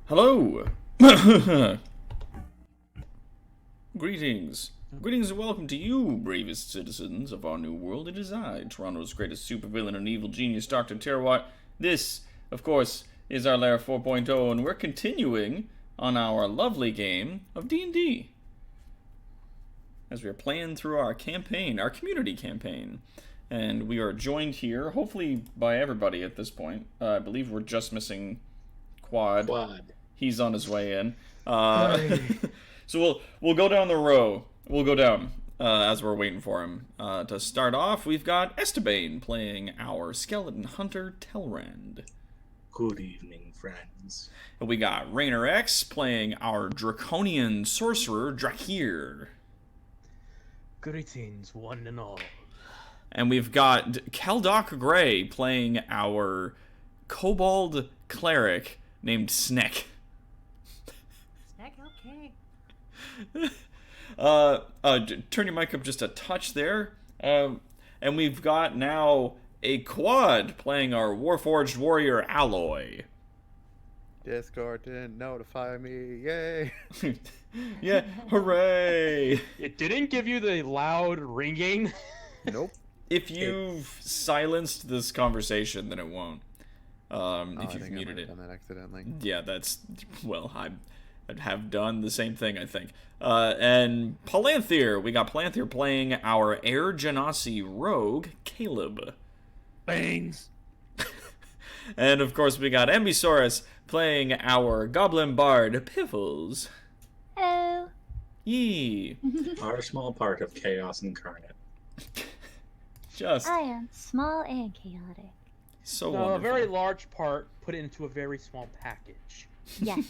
Hello! Greetings. Greetings and welcome to you, bravest citizens of our new world. It is I, Toronto's greatest supervillain and evil genius, Dr. Terwat. This, of course, is our Lair 4.0, and we're continuing on our lovely game of D&D. As we are playing through our campaign, our community campaign. And we are joined here, hopefully by everybody at this point. I believe we're just missing Quad. He's on his way in. So we'll go down the row. We'll go down as we're waiting for him. To start off, we've got Esteban playing our skeleton hunter Telrand. Good evening, friends. And we got Rainer X playing our draconian sorcerer Drakir. Greetings, one and all. And we've got Keldok Gray playing our kobold cleric named Sneck. Sneck, okay. Turn your mic up just a touch there. And we've got now a Quad playing our Warforged Warrior Alloy. Discord didn't notify me. Yay! Yeah, hooray! It didn't give you the loud ringing. Nope. If you've silenced this conversation, then it won't. If you've muted it. Done that accidentally. Yeah, that's... Well, I'd have done the same thing, I think. And Palanthir. We got Palanthir playing our Air Genasi rogue, Caleb. Bangs. And, of course, we got Ambisaurus playing our Goblin Bard, Piffles. Hello. Yee. Our small part of chaos incarnate. Just I am small and chaotic. so A wonderful. very large part put into a very small package. Yes.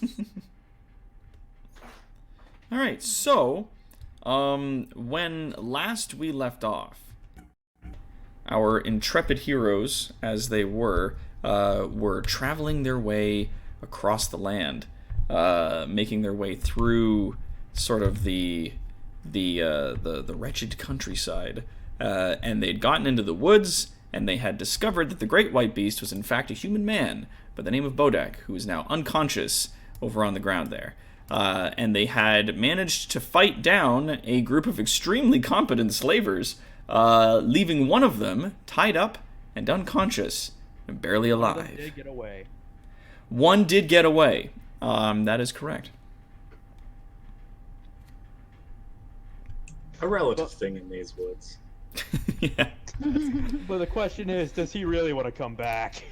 All right, so when last we left off, our intrepid heroes, as they were traveling their way across the land, making their way through sort of the wretched countryside, and they'd gotten into the woods, and they had discovered that the Great White Beast was in fact a human man by the name of Bodak, who is now unconscious over on the ground there. And they had managed to fight down a group of extremely competent slavers, leaving one of them tied up and unconscious and barely alive. They get away. One did get away. That is correct. A relative thing in these woods. Yeah. But the question is, does he really want to come back?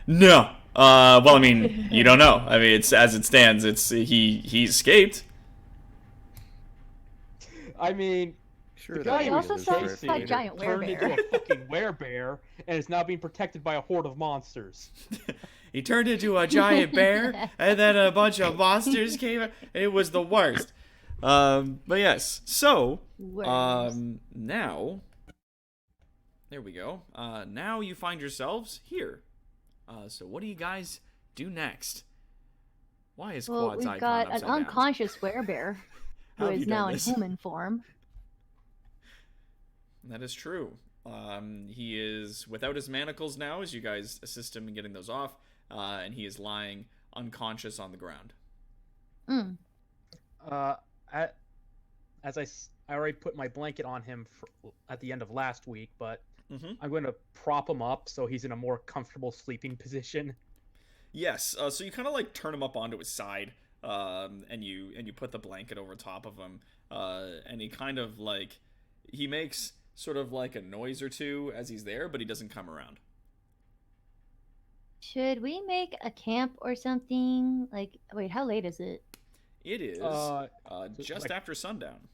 No. Well, I mean, you don't know. I mean, it's as it stands. It's he escaped. I mean, Sure. the guy He who also was saw chasing a giant turned into werebear. a fucking werebear and is now being protected by a horde of monsters. He turned into a giant bear, and then a bunch of monsters came. It was the worst. But yes. So, Worms. now, there we go. Now you find yourselves here. So what do you guys do next? Why is Well, Quad's we've icon got an upside down? unconscious werebear who How have is you now done in this? human form. That is true. He is without his manacles now, as you guys assist him in getting those off, and he is lying unconscious on the ground. Mm. I already put my blanket on him at the end of last week, but Mm-hmm. I'm going to prop him up so he's in a more comfortable sleeping position. Yes. So you kind of like turn him up onto his side, and you put the blanket over top of him, and he kind of like he makes sort of like a noise or two as he's there, but he doesn't come around. Should we make a camp or something? Like, wait, how late is it? It is just like- after sundown.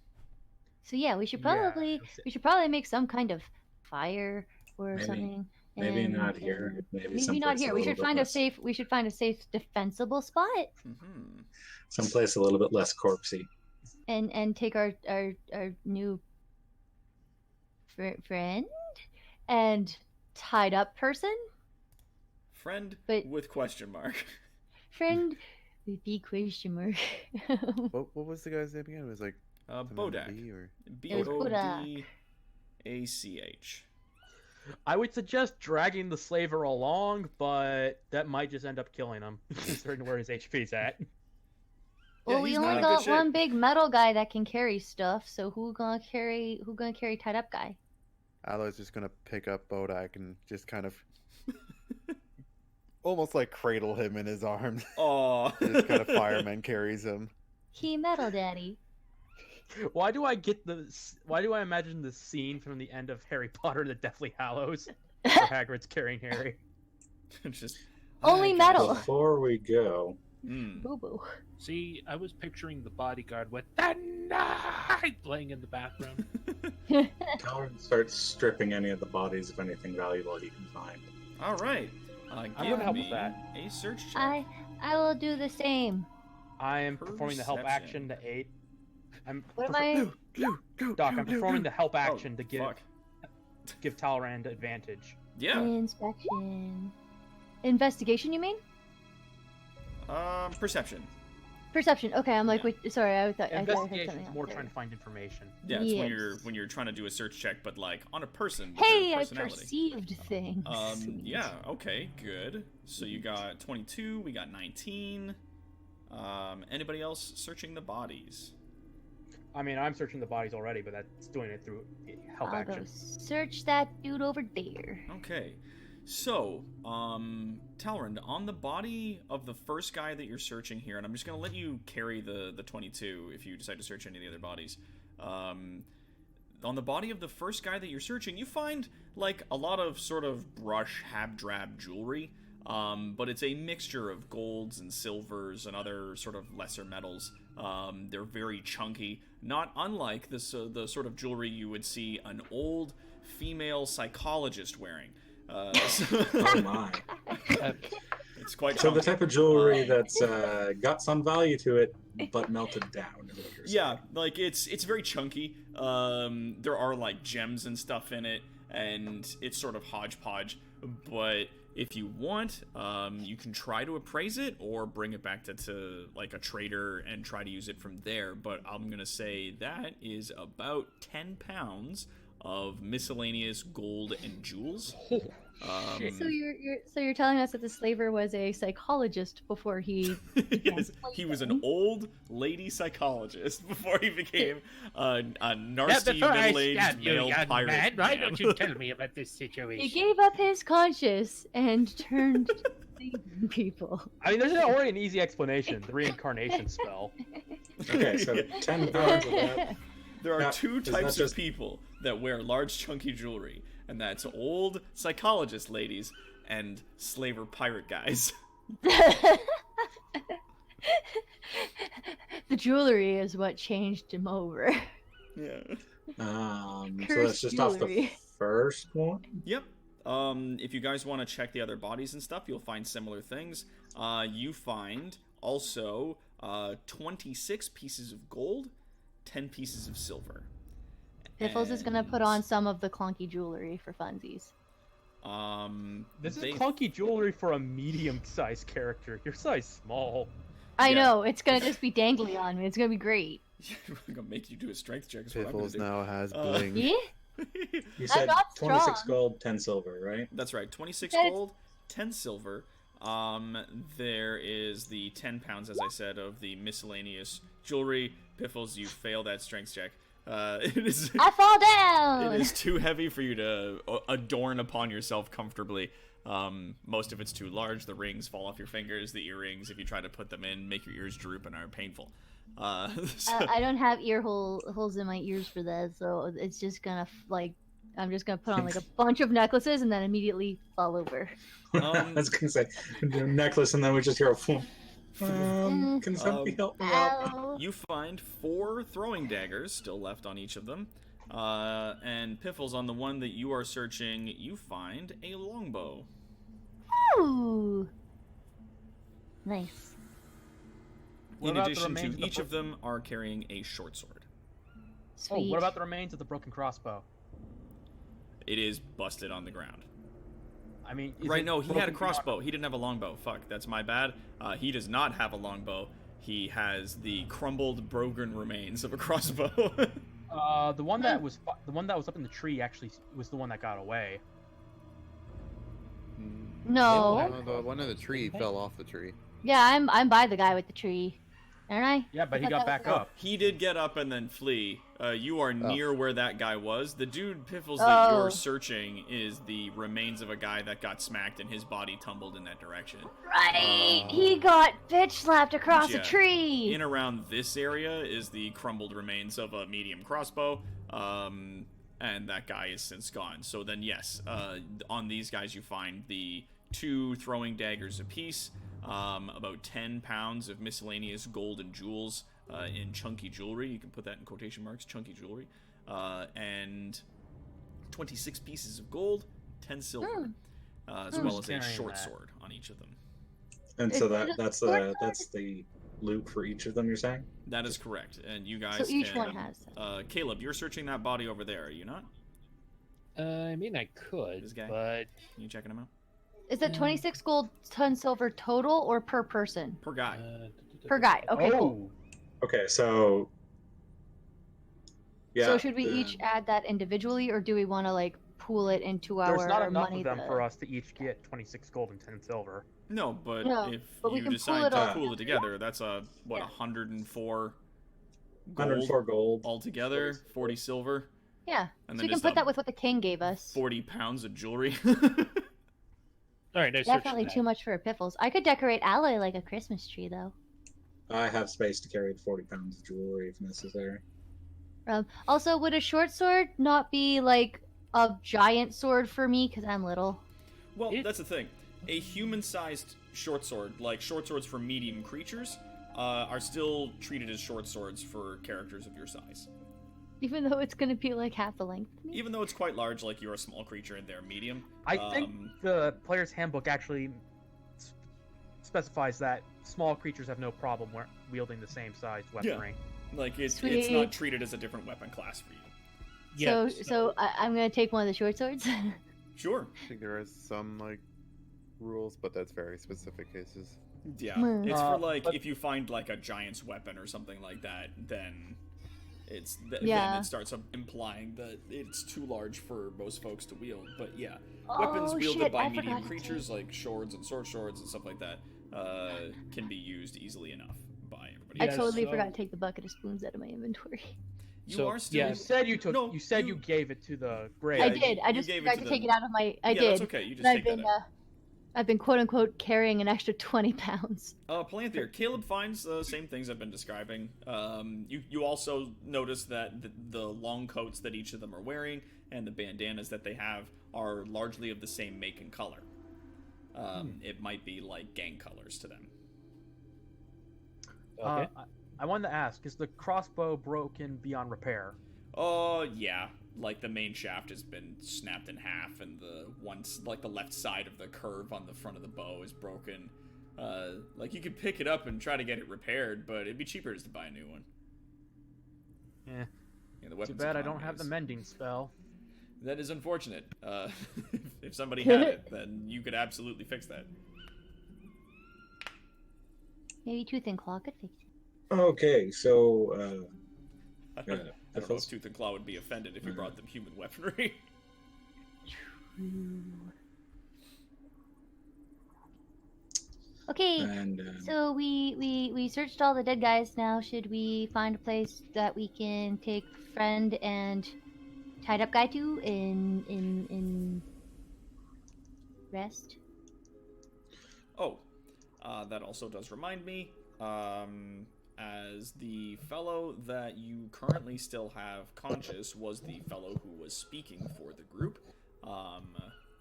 So yeah, we should Yeah, probably make some kind of fire or Maybe- something. Maybe and- not here. and Maybe Maybe someplace not here. a We little should bit find a less, safe. We should find a safe, defensible spot, Mm-hmm. someplace a little bit less corpsey. and take our new friend and tied up person. Friend But- with question mark. Friend with the question mark. What was the guy's name again? It was like Bodak. B or It was Bodak. Bodach. I would suggest dragging the slaver along, but that might just end up killing him, considering where his HP's at. Well, he's we not only in good got one shape. big metal guy that can carry stuff. So who gonna carry tied up guy? Aloy's just gonna pick up Bodak and just kind of almost like cradle him in his arms. Aw. Just kind of fireman carries him. He metal daddy. Why do I imagine the scene from the end of Harry Potter, the Deathly Hallows, where Hagrid's carrying Harry? Just Only I metal. guess. Before we go, Boo boo. See, I was picturing the bodyguard with "The Night" playing in the background. Talon starts stripping any of the bodies of anything valuable he can find. All right. I'm Give gonna help me with that. a search check. I will do the same. I am performing the help Perception. action to aid. What am I? Doc, I'm performing the help action to fuck. give Talrand advantage. Yeah. Inspection. Investigation, you mean? Perception. Perception. Okay, I'm like, Yeah. wait, sorry, I thought I heard Investigation something is else more there. trying to find information. Yeah, it's Yes. when you're trying to do a search check, but like on a person. with Hey, their I personality. perceived things. Yeah. Okay. Good. So you got 22. We got 19. Anybody else searching the bodies? I mean, I'm searching the bodies already, but that's doing it through help I'll go action. search that dude over there. Okay. So, Talrand, on the body of the first guy that you're searching here, and I'm just going to let you carry the 22 if you decide to search any of the other bodies. On the body of the first guy that you're searching, you find, like, a lot of sort of brush, hab-drab jewelry, but it's a mixture of golds and silvers and other sort of lesser metals. They're very chunky, not unlike the sort of jewelry you would see an old female psychologist wearing. Oh my. It's quite So the chunky. type of jewelry that's got some value to it, but melted down. Is what you're saying. Yeah, like it's very chunky. There are like gems and stuff in it, and it's sort of hodgepodge. But if you want, you can try to appraise it or bring it back to like a trader and try to use it from there. But I'm gonna say that is about 10 pounds of miscellaneous gold and jewels. So you're telling us that the slaver was a psychologist before he Yes, he was an old lady psychologist before he became a nasty Before I middle-aged stab you, male young pirate. man, why man. don't you tell me about this situation? he gave up his conscience and turned to saving people. I mean, there's already an easy explanation: the reincarnation spell. Okay, so 10 pounds of that. There are Now, two is that types of just- people that wear large, chunky jewelry, and that's old psychologist ladies and slaver pirate guys. The jewelry is what changed him over. Yeah. So that's Cursed just off the jewelry. first one. Yep. If you guys want to check the other bodies and stuff, you'll find similar things. You find also 26 pieces of gold, 10 pieces of silver. Piffles is gonna put And, on some of the clunky jewelry for funsies. This is they- clunky jewelry for a medium-sized character. Your size small. I Yeah. know, it's gonna just be dangling on me. It's gonna be great. I'm gonna make you do a strength check. Is what I'm gonna Piffles do. now has Uh, bling. Yeah? You said not 26 strong. gold, 10 silver, right? That's right. 26 That's- gold, 10 silver. There is the 10 pounds, as I said, of the miscellaneous jewelry. Piffles, you fail that strength check. It is. I fall down! It is too heavy for you to adorn upon yourself comfortably. Most of it's too large. The rings fall off your fingers. The earrings, if you try to put them in, make your ears droop and are painful. So- I don't have holes in my ears for that, so it's just gonna I'm just gonna put on like a bunch of necklaces and then immediately fall over. Um, I was gonna say do a necklace, and then we just hear a boom. Can somebody help me out? Ow. You find 4 throwing daggers still left on each of them. And Piffles, on the one that you are searching, you find a longbow. Ooh. Nice. What In about the addition remains to of the each of them are carrying a short sword. Sweet. Oh, what about the remains of the broken crossbow? It is busted on the ground. I mean, is Right, it no, he had a broken beyond- crossbow. He didn't have a longbow. Fuck, that's my bad. He does not have a longbow. He has the crumbled, broken remains of a crossbow. The one that was up in the tree actually was the one that got away. No. What? The one in the tree fell off the tree. Yeah, I'm by the guy with the tree, aren't I? Yeah, but I he thought got that back was- up. He did get up and then flee. You are near where that guy was. The dude Piffles that Oh. you're searching is the remains of a guy that got smacked and his body tumbled in that direction. Right. He got bitch slapped across Yeah. a tree. In around this area is the crumbled remains of a medium crossbow, and that guy is since gone. So then, yes, on these guys you find the 2 throwing daggers apiece, about 10 pounds of miscellaneous gold and jewels in chunky jewelry. You can put that in quotation marks, chunky jewelry, and 26 pieces of gold, 10 silver, as well as a carrying short that? sword on each of them. And so Is it a that's sword? the loot for each of them. You're saying? That is correct, and you guys. So each can, one has that. Caleb, you're searching that body over there, are you not? I mean, I could, This guy? but You checking him out? Is it 26 gold, 10 silver total, or per person? Per guy. Per guy. Okay, cool. Okay, so yeah. So should we each add that individually, or do we want to like pool it into There's our not enough money? of them for us to each get 26 gold and 10 silver. No, but No, if but we you can pool decide it to all pool it together. together, that's a what Yeah. 104 gold 104 gold altogether, 40 silver, Yeah. and So then we can just put that with what the king gave us. 40 pounds of jewelry. all right, I searched Definitely that. too much for a piffles. I could decorate alloy like a Christmas tree, though. I have space to carry the 40 pounds of jewelry if necessary. Also, would a short sword not be like a giant sword for me because I'm little? Well, It- that's the thing. A human-sized short sword, like short swords for medium creatures, are still treated as short swords for characters of your size. Even though it's gonna be like half the length of me? Even though it's quite large, like you're a small creature and they're medium. I think um, the player's handbook actually specifies that small creatures have no problem wielding the same sized weaponry. like it's Sweet. not treated as a different weapon class for you. Yeah, So I'm gonna take one of the short swords. Sure. I think there is some like rules, but that's very specific cases. Yeah. Hmm. It's for like but- if you find like a giant's weapon or something like that, then then Yeah. it starts implying that it's too large for most folks to wield. But yeah, weapons Oh, wielded shit, by I medium forgot to creatures take- like swords and sword swords and stuff like that can be used easily enough by everybody. I Yeah, totally so- forgot to take the bucket of spoons out of my inventory. You So, are still. yeah, You said you took. No, you said you- you gave it to the grave. Yeah, I did. I you just gave it forgot to to the- take it out of my. I yeah, did. that's okay. You just And take that out. I've been quote unquote carrying an extra 20 pounds. Palanthir, Caleb finds the same things I've been describing. You also notice that the long coats that each of them are wearing and the bandanas that they have are largely of the same make and color. It might be like gang colors to them. okay. I wanted to ask: is the crossbow broken beyond repair? Oh, yeah. Like the main shaft has been snapped in half, and the left side of the curve on the front of the bow is broken. Like you could pick it up and try to get it repaired, but it'd be cheaper just to buy a new one. Eh. Yeah, the Too weapons bad I don't economy have the is- mending spell. That is unfortunate. If somebody had it, then you could absolutely fix that. Maybe Tooth and Claw could fix it. Okay, so I don't, Yeah, I don't know Piffles? if Tooth and Claw would be offended if you brought them human weaponry. Okay, and so we searched all the dead guys. Now, should we find a place that we can take friend and tied up guy to in rest? Oh, that also does remind me, as the fellow that you currently still have conscious was the fellow who was speaking for the group.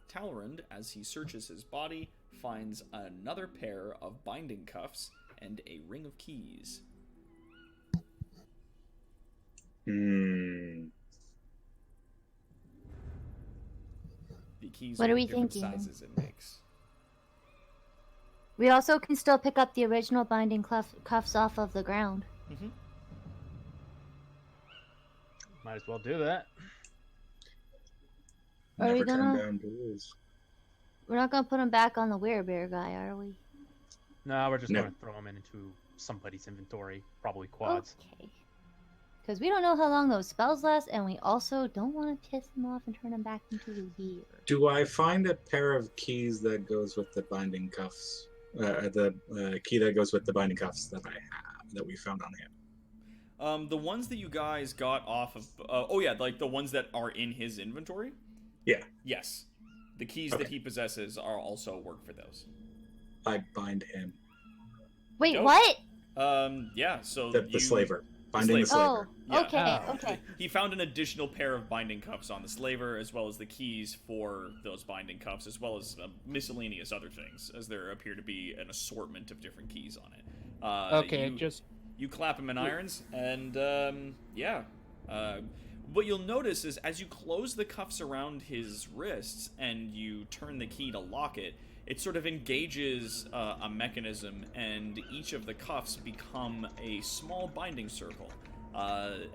Talrand, as he searches his body, finds another pair of binding cuffs and a ring of keys. hmm. The keys What are are we different thinking? sizes it makes. We also can still pick up the original binding cuffs off of the ground. Mm-hmm. Might as well do that. Are we Never turn gonna- down duels. We're not gonna put them back on the werebear guy, are we? No, we're just No. gonna throw them into somebody's inventory, probably quads. Okay. Because we don't know how long those spells last, and we also don't want to piss them off and turn them back into a weird. Do I find a pair of keys that goes with the binding cuffs? The key that goes with the binding cuffs that I have, that we found on him. The ones that you guys got off of... oh, yeah, like the ones that are in his inventory? Yeah. Yes. The keys that he possesses are also work for those. I bind him. Wait, Dope. what? Yeah, so The slaver. Binding the slaver. slaver. Oh, Yeah. okay. He found an additional pair of binding cuffs on the slaver, as well as the keys for those binding cuffs, as well as miscellaneous other things, as there appear to be an assortment of different keys on it. Okay, You clap him in irons, and yeah. What you'll notice is as you close the cuffs around his wrists and you turn the key to lock it, it sort of engages a mechanism, and each of the cuffs become a small binding circle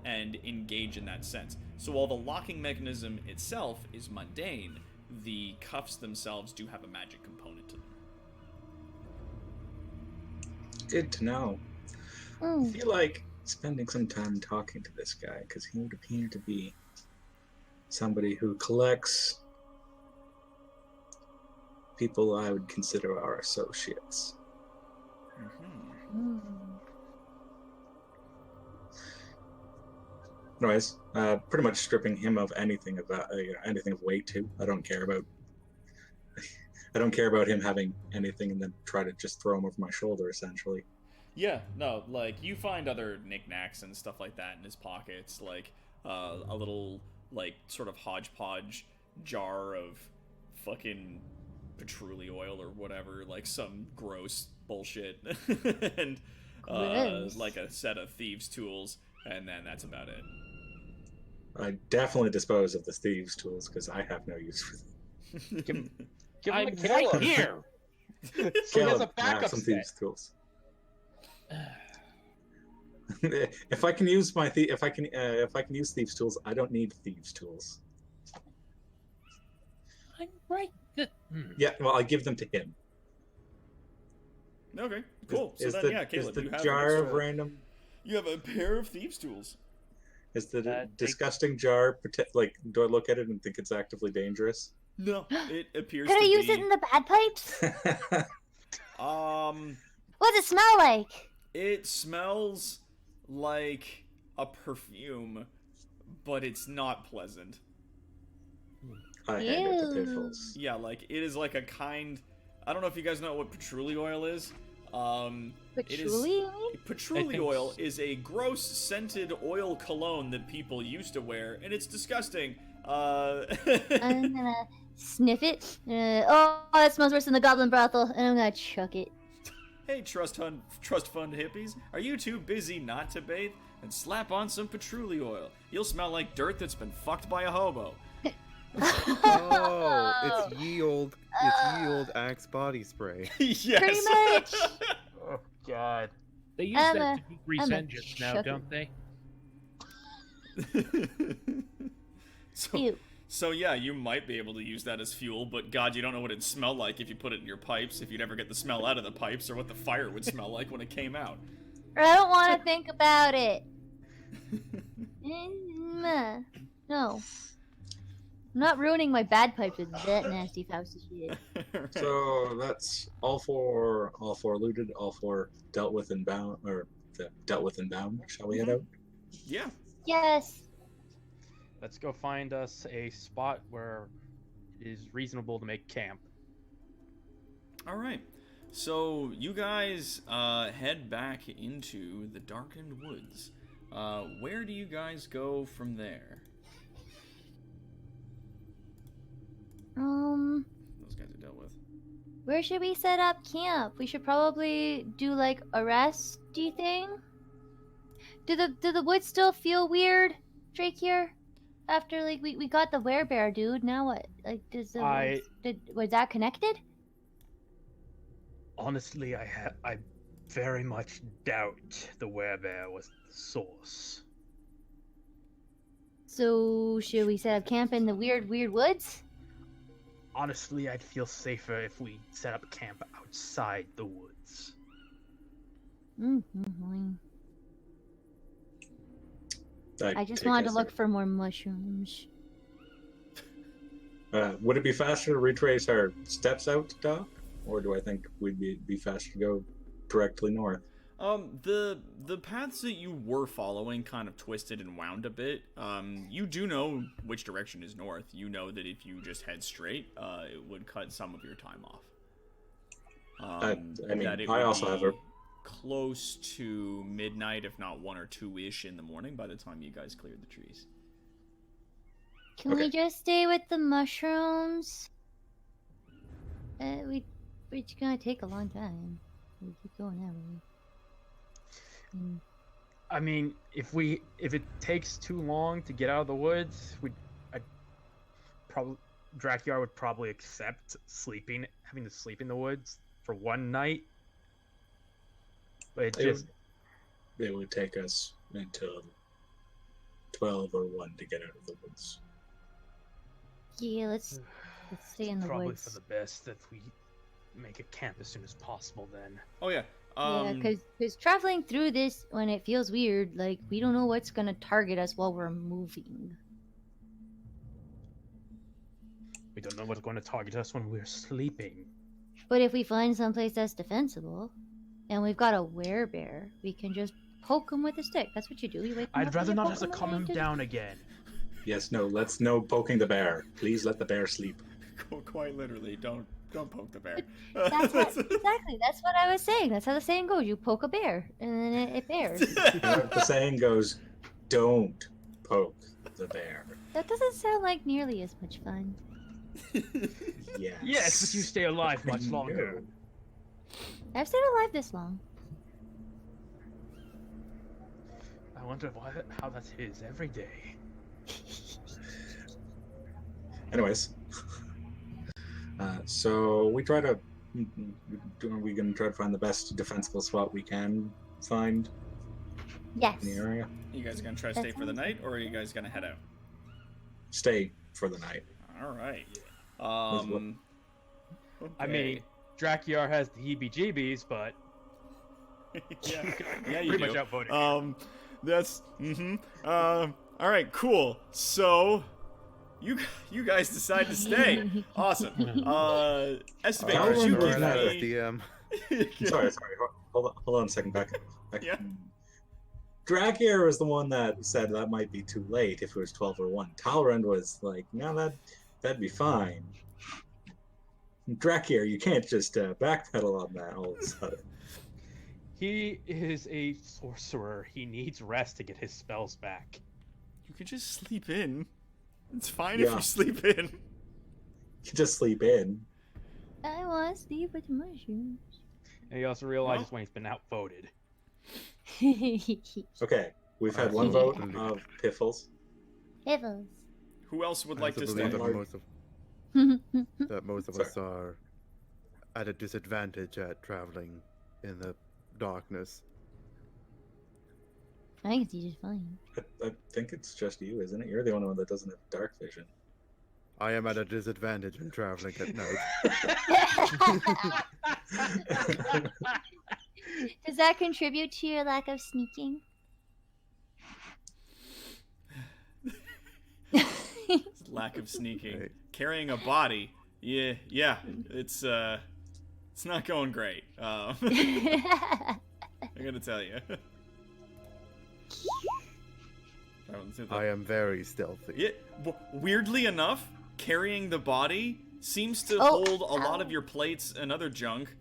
and engage in that sense. So while the locking mechanism itself is mundane, the cuffs themselves do have a magic component to them. Good to know. I feel like spending some time talking to this guy, because he would appear to be somebody who collects people I would consider our associates. Anyways, pretty much stripping him of anything about anything of weight too. I don't care about him having anything, and then try to just throw him over my shoulder essentially. Yeah, no, like, you find other knickknacks and stuff like that in his pockets, like, a little, like, sort of hodgepodge jar of fucking patchouli oil or whatever, like, some gross bullshit, and, like, a set of thieves' tools, and then that's about it. I definitely dispose of the thieves' tools, because I have no use for them. Give him I'm a right Caleb. here. So he has a Caleb, I have backup some set. thieves' tools. If I can use if I can use thieves' tools, I don't need thieves' tools. I'm right. Yeah, well, I give them to him. Okay, cool. So Is then, yeah, Caleb, is the you have an jar of extra- random? You have a pair of thieves' tools. Is the That disgusting jar like? Do I look at it and think it's actively dangerous? No, it appears Could to I be... use it in the bad pipes? What does it smell like? It smells like a perfume, but it's not pleasant. I hand it to Ew. Piffles. Yeah, like, it is like a kind... I don't know if you guys know what patchouli oil is. Patchouli? Patchouli oil is a gross scented oil cologne that people used to wear, and it's disgusting. I'm gonna sniff it. It smells worse than the goblin brothel, and I'm gonna chuck it. Hey, trust fund hippies, are you too busy not to bathe? And slap on some patchouli oil. You'll smell like dirt that's been fucked by a hobo. Oh, it's ye old Axe body spray. Yes. Pretty much. Oh God. They use I'm that a- to grease I'm a engines now, chuck- don't they? Ew. So yeah, you might be able to use that as fuel, but God, you don't know what it'd smell like if you put it in your pipes, if you'd ever get the smell out of the pipes, or what the fire would smell like when it came out. I don't want to think about it. No. I'm not ruining my bad pipes with that nasty house of shit. So that's all four looted, all four dealt with and bound, Shall we head out? Yeah. Yes. Let's go find us a spot where it is reasonable to make camp. All right. So you guys head back into the darkened woods. Where do you guys go from there? Those guys are dealt with. Where should we set up camp? We should probably do like a resty thing. Do the woods still feel weird, Drake here? After like we got the werebear dude, now what? Like does the was that connected? Honestly, I very much doubt the werebear was the source. So should we set up camp in the weird woods? Honestly, I'd feel safer if we set up camp outside the woods. I just wanted to look for more mushrooms. Would it be faster to retrace our steps out to dock, or do I think we'd be faster to go directly north? The paths that you were following kind of twisted and wound a bit. You do know which direction is north. You know that if you just head straight, it would cut some of your time off. I mean, that it I would also be have a close to midnight, if not 1 or 2-ish in the morning by the time you guys cleared the trees. Can Okay. we just stay with the mushrooms? It's gonna take a long time. We keep going that way. I mean, if it takes too long to get out of the woods, Drakyar would probably accept having to sleep in the woods for one night. But it would take us until 12 or 1 to get out of the woods. Yeah, let's stay in the probably woods. for the best that we make a camp as soon as possible. Then. Oh yeah. Yeah, because traveling through this when it feels weird, like we don't know what's gonna target us while we're moving. We don't know what's going to target us when we're sleeping. But if we find someplace that's defensible, and we've got a werebear, we can just poke him with a stick. That's what you do. You wake him up I'd and rather you not poke have to him calm and him just- down again. Yes, no, let's no poking the bear. Please let the bear sleep. Quite literally, don't poke the bear. Exactly. That's what I was saying. That's how the saying goes. You poke a bear, and then it bears. The saying goes, don't poke the bear. That doesn't sound like nearly as much fun. Yes. Yes, but you stay alive much longer. I've stayed alive this long. I wonder how that's his every day. Anyways, so we try to. Are we going to try to find the best defensible spot we can find Yes. in the area? You guys are gonna try to stay for the night, or are you guys gonna head out? Stay for the night. All right. I mean, Drakyar has the heebie-jeebies, but yeah, you pretty do. much outvoted. That's all right, cool. So, you guys decide to stay. Awesome. Esteban, How could you long give was that? As me? DM. Sorry. Hold on a second. Back. Yeah. Drakier was the one that said that might be too late if it was 12 or 1. Talrand was like, no, that'd be fine. Drakier, you can't just backpedal on that all of a sudden. He is a sorcerer. He needs rest to get his spells back. You could just sleep in. It's fine Yeah. if you sleep in. You just sleep in. I want to sleep with the mushrooms. And he also realizes when he's been outvoted. Okay, we've had one vote of Piffles. Piffles. Who else would I like also to believe stay? that most of us are at a disadvantage at traveling in the darkness. I think it's just fine. I think it's just you, isn't it? You're the only one that doesn't have dark vision. I am at a disadvantage in traveling at night. Does that contribute to your lack of sneaking? Lack of sneaking. Right. Carrying a body. Yeah. It's not going great. I'm gonna tell you. I am very stealthy. Yeah, weirdly enough, carrying the body seems to Oh, hold a lot ow. of your plates and other junk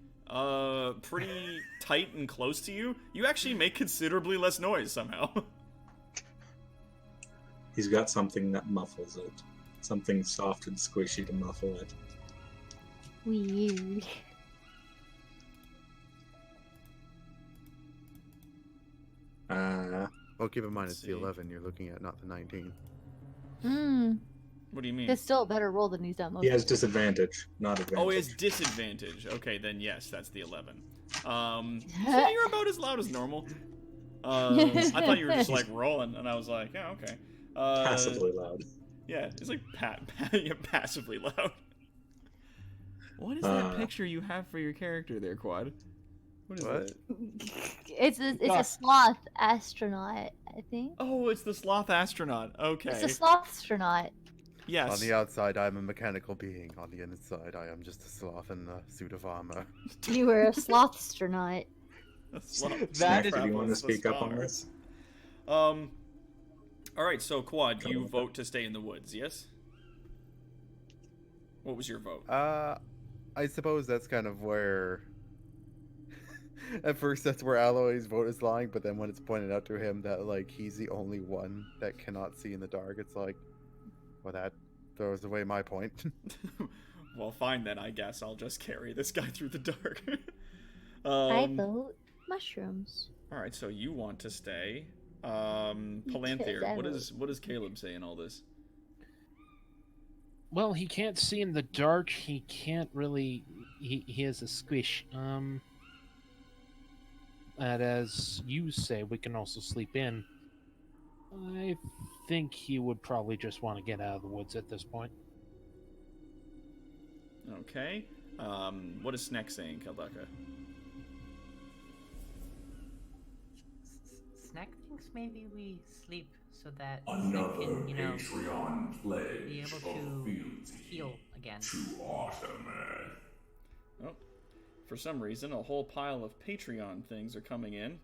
pretty tight and close to you. You actually make considerably less noise somehow. He's got something that muffles it. Something soft and squishy to muffle it. Weird. Well, keep in mind it's Let's the see. 11 you're looking at, not the 19. What do you mean? That's still a better roll than he's done most. He has disadvantage, not advantage. Oh, he has disadvantage. Okay, then yes, that's the 11. So you're about as loud as normal. I thought you were just like rolling, and I was like, yeah, okay. Passively loud. Yeah, it's like yeah, passively loud. What is that picture you have for your character there, Quad? What is What? that? It's a sloth astronaut, I think. Oh, it's the sloth astronaut. Okay. It's a sloth astronaut. Yes. On the outside, I'm a mechanical being. On the inside, I am just a sloth in a suit of armor. You were a sloth astronaut. A sloth. That Snack, is- do you want to travels the speak up on stars. this? All right. So Quad, Come you on. vote to stay in the woods. Yes. What was your vote? I suppose that's kind of where. At first, that's where Alloy's vote is lying, but then when it's pointed out to him that like he's the only one that cannot see in the dark, it's like, well, that throws away my point. Well, fine then. I guess I'll just carry this guy through the dark. I vote mushrooms. All right. So you want to stay. Because Palanthir, I what does Caleb say in all this? Well, he can't see in the dark. He can't really. He has a squish. And as you say, we can also sleep in. I think he would probably just want to get out of the woods at this point. Okay. What is Sneck saying, Kaldaka? Snack thinks maybe we sleep so that Another we can, Patreon pledge be able of to fealty heal again. to Artemis. Oh, for some reason, a whole pile of Patreon things are coming in.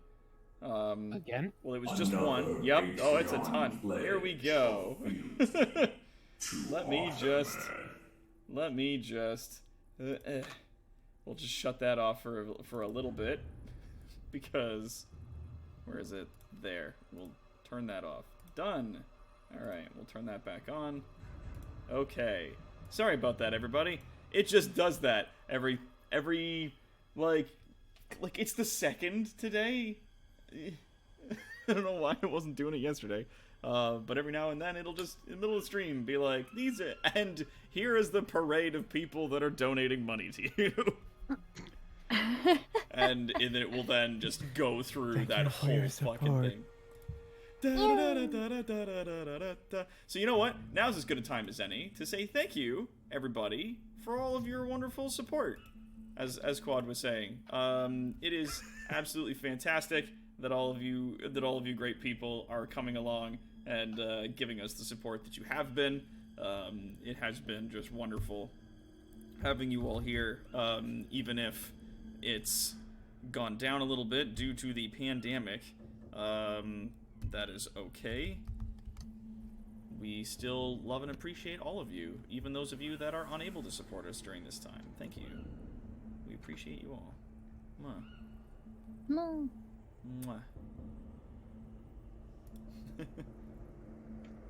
Again? Well, it was just Another one. Yep. Oh, it's a Patreon ton. pledge Here we go. of fealty to Let me Artemis. just. We'll just shut that off for a little bit, because where is it? There. We'll turn that off. Done. All right. We'll turn that back on. Okay. Sorry about that, everybody. It just does that every like it's the second today. I don't know why it wasn't doing it yesterday. But every now and then it'll just, in the middle of the stream, be like, and here is the parade of people that are donating money to you. and it will then just go through that whole fucking thing. So you know what? Now's as good a time as any to say thank you, everybody, for all of your wonderful support. As Quad was saying, it is absolutely fantastic that all of you great people are coming along and giving us the support that you have been. It has been just wonderful having you all here, even if it's gone down a little bit due to the pandemic. That is okay. We still love and appreciate all of you, even those of you that are unable to support us during this time. Thank you. We appreciate you all. Mwah. No. Mwah.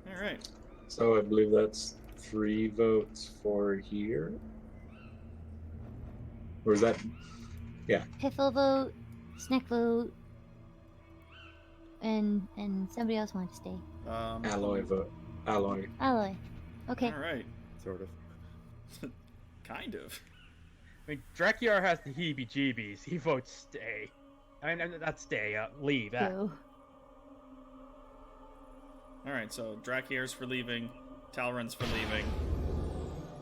Alright. So I believe that's 3 votes for here. Or is that? Yeah. Piffle vote, Snack vote, and somebody else wanted to stay. Alloy vote. Alloy. Alloy. Okay. Alright. Sort of. Kind of. I mean, Drakiar has the heebie-jeebies. He votes stay. I mean, not stay, leave. Ew. Alright, so Drakiar's for leaving, Talron's for leaving.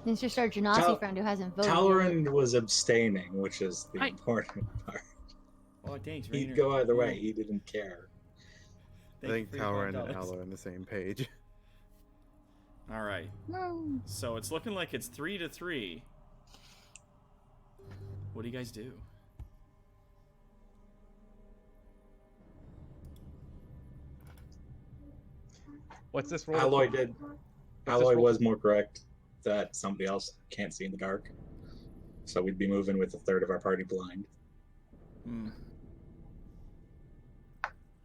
Mr. Sarjanasi Tal- friend who hasn't voted. Talron was abstaining, which is the I- important part. Oh, thanks, He'd Rainer. go either way. He didn't care. I Thank you think for your Tower and $5. Allo are on the same page. Alright, No. so it's looking like it's 3-3. What do you guys do? What's this roll? Alloy did. this Alloy roll? was more correct that somebody else can't see in the dark. So we'd be moving with a third of our party blind. Hmm.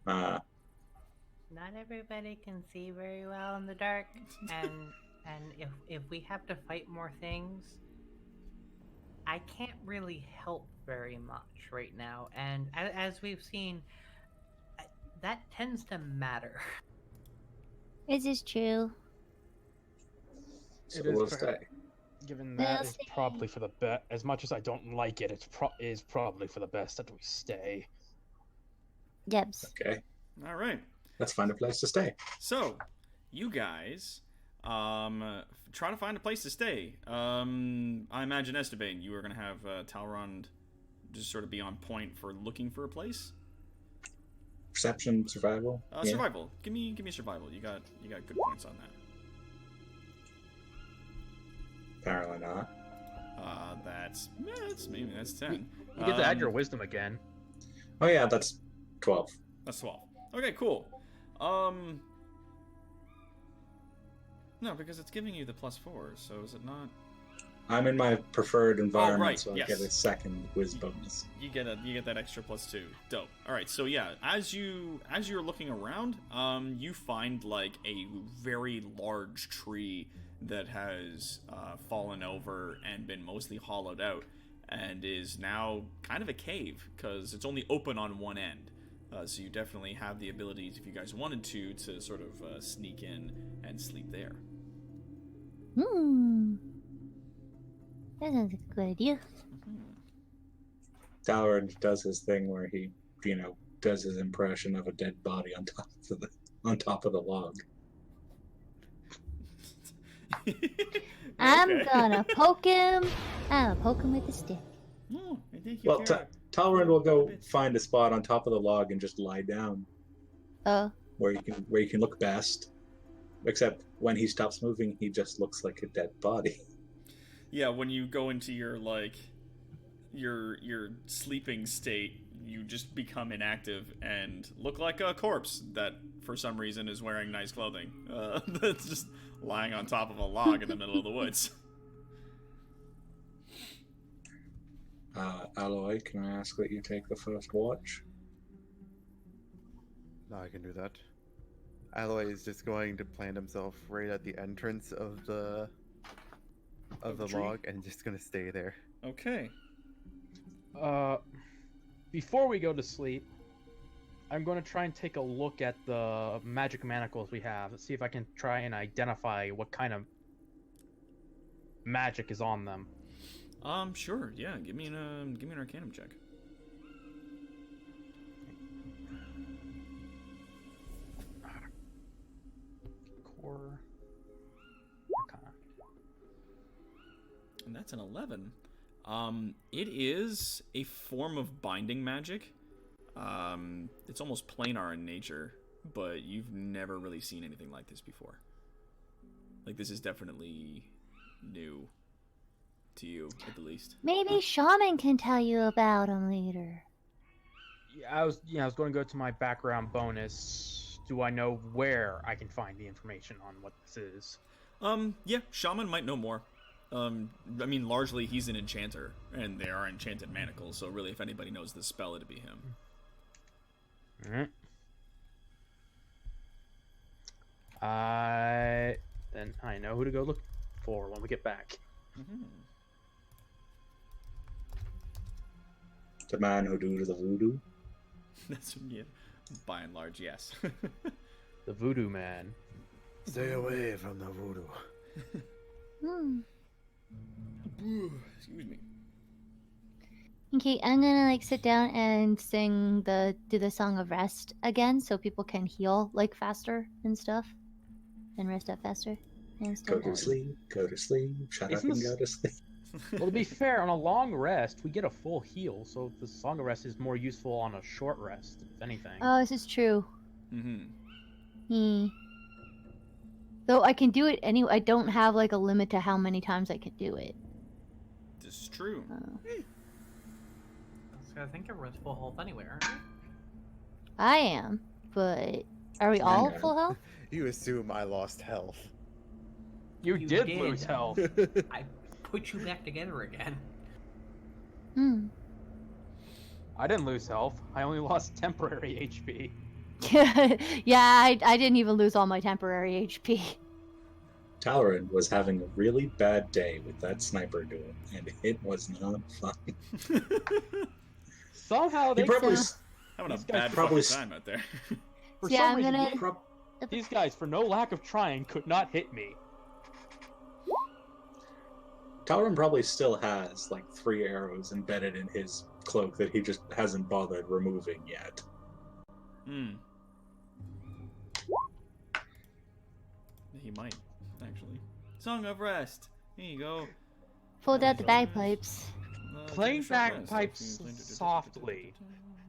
Not everybody can see very well in the dark, and if we have to fight more things, I can't really help very much right now. And as we've seen, that tends to matter. This is true. So It is we'll fair. stay. Given We'll that, it's stay. probably for the best. As much as I don't like it, is probably for the best that we stay. Yebs. Okay. Alright. Let's find a place to stay. So, you guys, try to find a place to stay. I imagine, Esteban, you are going to have Talron just sort of be on point for looking for a place? Perception, survival. Yeah. Survival. Give me survival. You got good points on that. Apparently not. That's 10. You get to add your wisdom again. Oh yeah, that's 12. That's 12. Okay, cool. No, because it's giving you the +4, so is it not? I'm in my preferred environment, right, so I yes. get a second whiz bonus. You get that extra +2. Dope. All right, so yeah, as you're looking around, you find like a very large tree that has fallen over and been mostly hollowed out, and is now kind of a cave because it's only open on one end. So you definitely have the abilities, if you guys wanted to sort of sneak in and sleep there. That sounds like a good idea. Doward does his thing where he, does his impression of a dead body on top of the log. I'm Okay. gonna poke him. I'm gonna poke him with a stick. Oh, I think you Well, care Talrand will quite a go bit. find a spot on top of the log and just lie down Oh. where you can look best. Except when he stops moving, he just looks like a dead body. Yeah, when you go into your your sleeping state, you just become inactive and look like a corpse that, for some reason, is wearing nice clothing. That's just lying on top of a log in the middle of the woods. Aloy, can I ask that you take the first watch? No, I can do that. Alloy is just going to plant himself right at the entrance of the tree. log and just gonna stay there. Okay. Before we go to sleep, I'm going to try and take a look at the magic manacles we have. Let's see if I can try and identify what kind of magic is on them. Sure. Yeah, give me an Arcanum check. Core Arcana. And that's an 11. It is a form of binding magic. It's almost planar in nature, but you've never really seen anything like this before. Like, this is definitely new to you, at the least. Maybe Shaman can tell you about him later. I was going to go to my background bonus. Do I know where I can find the information on what this is? Yeah, Shaman might know more. I mean, largely he's an enchanter, and they are enchanted manacles, so really if anybody knows the spell, it'd be him. Alright. Then I know who to go look for when we get back. Mm-hmm. The man who do the voodoo? That's, yeah, by and large, yes. The Voodoo Man. Stay away from the voodoo. Excuse me. Okay, I'm gonna sit down and do the Song of Rest again, so people can heal faster and stuff, and rest up faster and stuff. Go to sleep, shut up Isn't and this- go to sleep. Well, to be fair, on a long rest, we get a full heal, so the Song of Rest is more useful on a short rest, if anything. Oh, this is true. Mm-hmm. Though I can do it anyway. I don't have a limit to how many times I can do it. This is true. So I think everyone's full health anyway, aren't we? I am, but are we all Yeah. full health? You assume I lost health. You You did did. lose health. I put you back together again. I didn't lose health. I only lost temporary HP. Yeah, I didn't even lose all my temporary HP. Talrand was having a really bad day with that sniper duel, and it was not fun. Somehow He they probably, Having a These guys bad probably fucking time out there. for Yeah, some I'm reason gonna- prob- these guys, for no lack of trying, could not hit me. Talrand probably still has 3 arrows embedded in his cloak that he just hasn't bothered removing yet. He might, actually. Song of Rest. Here you go. Pulled out the bagpipes. Playing bagpipes softly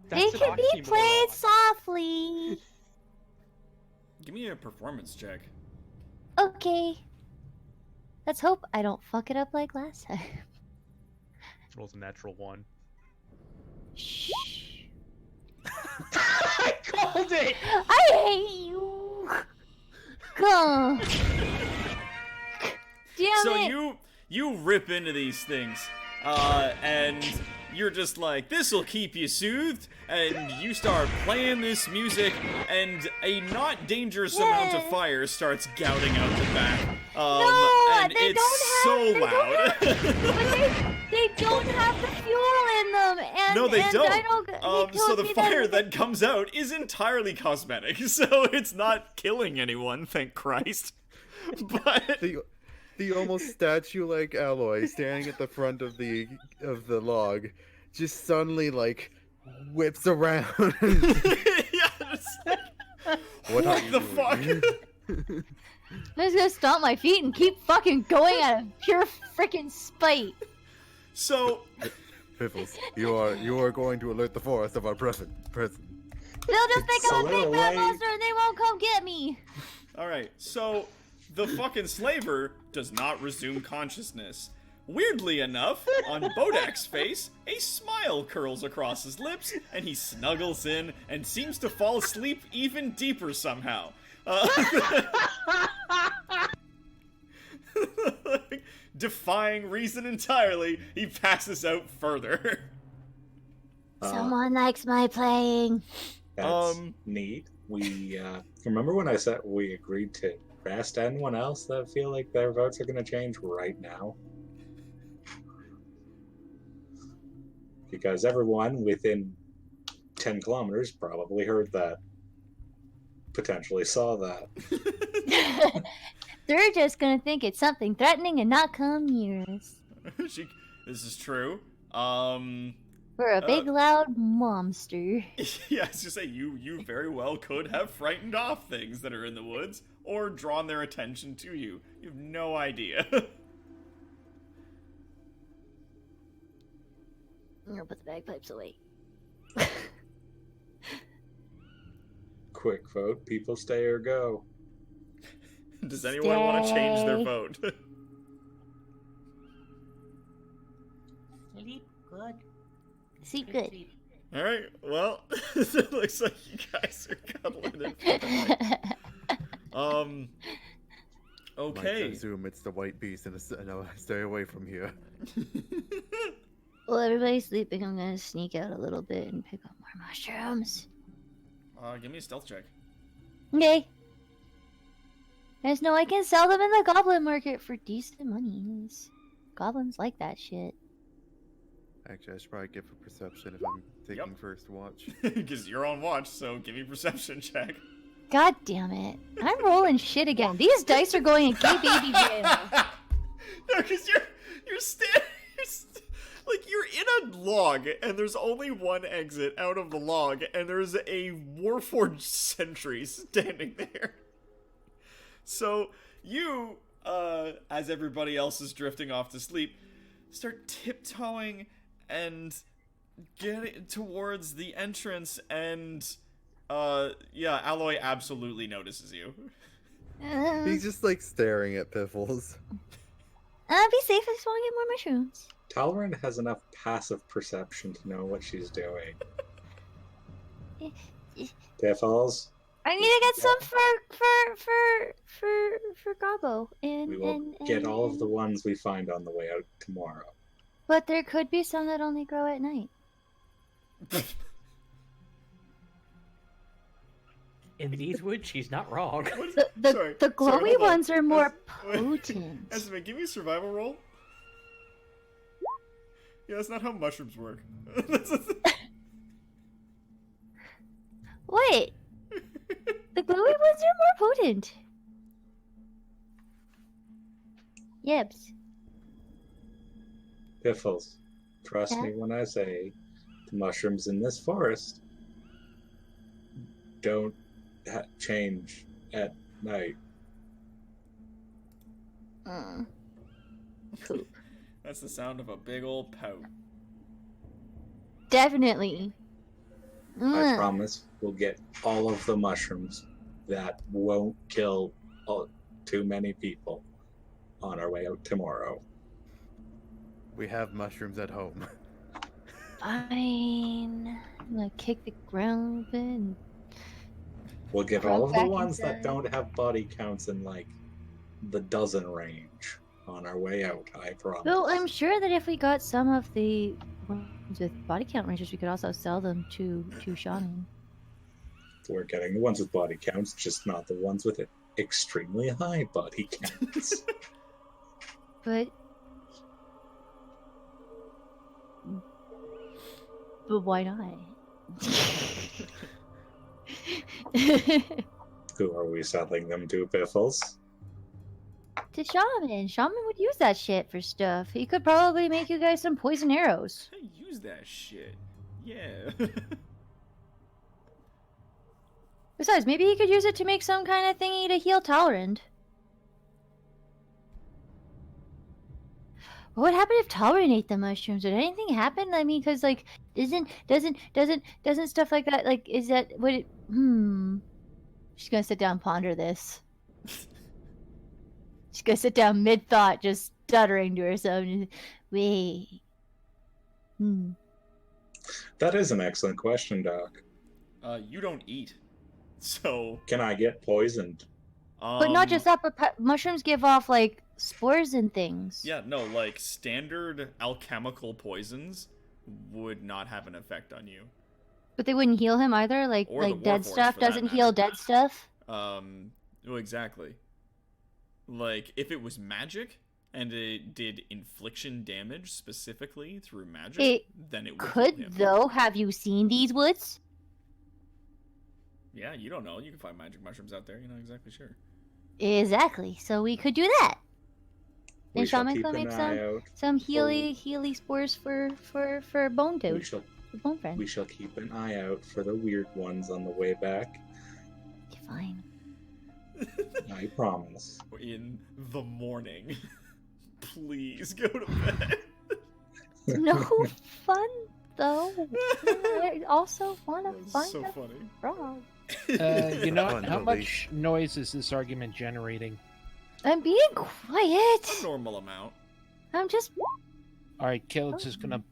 They an can be played oxymoron. softly. Give me a performance check. Okay. Let's hope I don't fuck it up like last time. Rolls a natural 1. Shh. I called it! I hate you. Come. Damn So it. you rip into these things, and you're just like, this'll keep you soothed, and you start playing this music, and a not dangerous amount of Yeah. fire starts gouting out the back. No, and they it's don't so loud. But they don't have the fuel in them, and No, they and don't. I don't. He So told the me fire that comes out is entirely cosmetic, so it's not killing anyone, thank Christ. But The almost statue-like alloy standing at the front of the log just suddenly like whips around. yeah, it's like, What are you the doing? fuck? I'm just gonna stomp my feet and keep fucking going out of pure freaking spite. So Piffles, you are going to alert the forest of our presence. They'll just think I'm a big bad Accelerate. monster and they won't come get me. Alright, so the fucking slaver does not resume consciousness. Weirdly enough, on Bodak's face, a smile curls across his lips, and he snuggles in and seems to fall asleep even deeper somehow. Defying reason entirely, he passes out further. Someone likes my playing. That's Um, neat. We remember when I said we agreed to rest. Anyone else that feel like their votes are going to change right now? Because everyone within 10 kilometers probably heard that. Potentially saw that. They're just gonna think it's something threatening and not come near us. This is true. We're a big loud monster. Yeah, I was just say you very well could have frightened off things that are in the woods or drawn their attention to you. You have no idea. I'm gonna put the bagpipes away. Quick vote. People stay or go. Does anyone want to change their Stay. vote? Sleep good. Sleep good. Sleep. All right. Well, it looks like you guys are cuddling in for the night. Might Okay. assume it's the white beast, and I'll stay away from here. While everybody's sleeping, I'm gonna sneak out a little bit and pick up more mushrooms. Give me a stealth check. Okay. I just know I can sell them in the goblin market for decent monies. Goblins like that shit. Actually, I should probably give a perception if I'm taking first watch. Because you're on watch, so give me a perception check. God damn it. I'm rolling shit again. These dice are going in gay baby jail. No, because you're like you're in a log, and there's only one exit out of the log, and there's a Warforged sentry standing there. So you, as everybody else is drifting off to sleep, start tiptoeing and getting towards the entrance, and yeah, Alloy absolutely notices you. He's just like staring at Piffles. Be safe, I just want to get more mushrooms. Tolerant has enough passive perception to know what she's doing. Piffles, I need to get some for Gobbo. And, we will get all of the ones we find on the way out tomorrow. But there could be some that only grow at night. In these woods, she's not wrong. Sorry, The glowy hold on. ones are more Wait. potent. Esme, give me a survival roll. Yeah, that's not how mushrooms work. What? The glowy ones are more potent. Yibs. Piffles, trust Yeah? me when I say the mushrooms in this forest don't change at night. Poop. That's the sound of a big old pout. Definitely. I promise we'll get all of the mushrooms that won't kill too many people on our way out tomorrow. We have mushrooms at home. Fine. I'm gonna kick the ground open. We'll get Crawl all of the back ones that inside. don't have body counts in like the dozen range on our way out, I promise. Well, I'm sure that if we got some of the ones with body count ranges, we could also sell them to shaman. We're getting the ones with body counts, just not the ones with extremely high body counts. But why not? Who are we selling them to, Biffles? To shaman. Shaman would use that shit for stuff. He could probably make you guys some poison arrows. Use that shit. Yeah. Besides, maybe he could use it to make some kind of thingy to heal Talrand. What happened if Talrand ate the mushrooms? Did anything happen? I mean, because like, doesn't stuff like that, like, is that what it? She's gonna sit down and ponder this. She's gonna sit down mid thought, just stuttering to herself. And, wait. That is an excellent question, Doc. You don't eat, so. Can I get poisoned? But not just that, but mushrooms give off like spores and things. Yeah, no, like standard alchemical poisons would not have an effect on you. But they wouldn't heal him either. Like Or the dead Warforged, stuff for that doesn't heal matter. dead stuff. Well, exactly. Like if it was magic and it did infliction damage specifically through magic, It then it would could heal him. though. Have you seen these woods? Yeah, you don't know. You can find magic mushrooms out there. You're not exactly sure. Exactly. So we could do that. We And shall shaman keep could an make eye out. some healy spores for bone We dude, shall, for bone friend. we shall keep an eye out for the weird ones on the way back. Fine. I promise. In the morning. Please go to bed. No fun though. I also want to That's find so a funny. frog. You know, Fun how release. much noise is this argument generating? I'm being quiet. A normal amount. I'm just. All right, Caleb's just gonna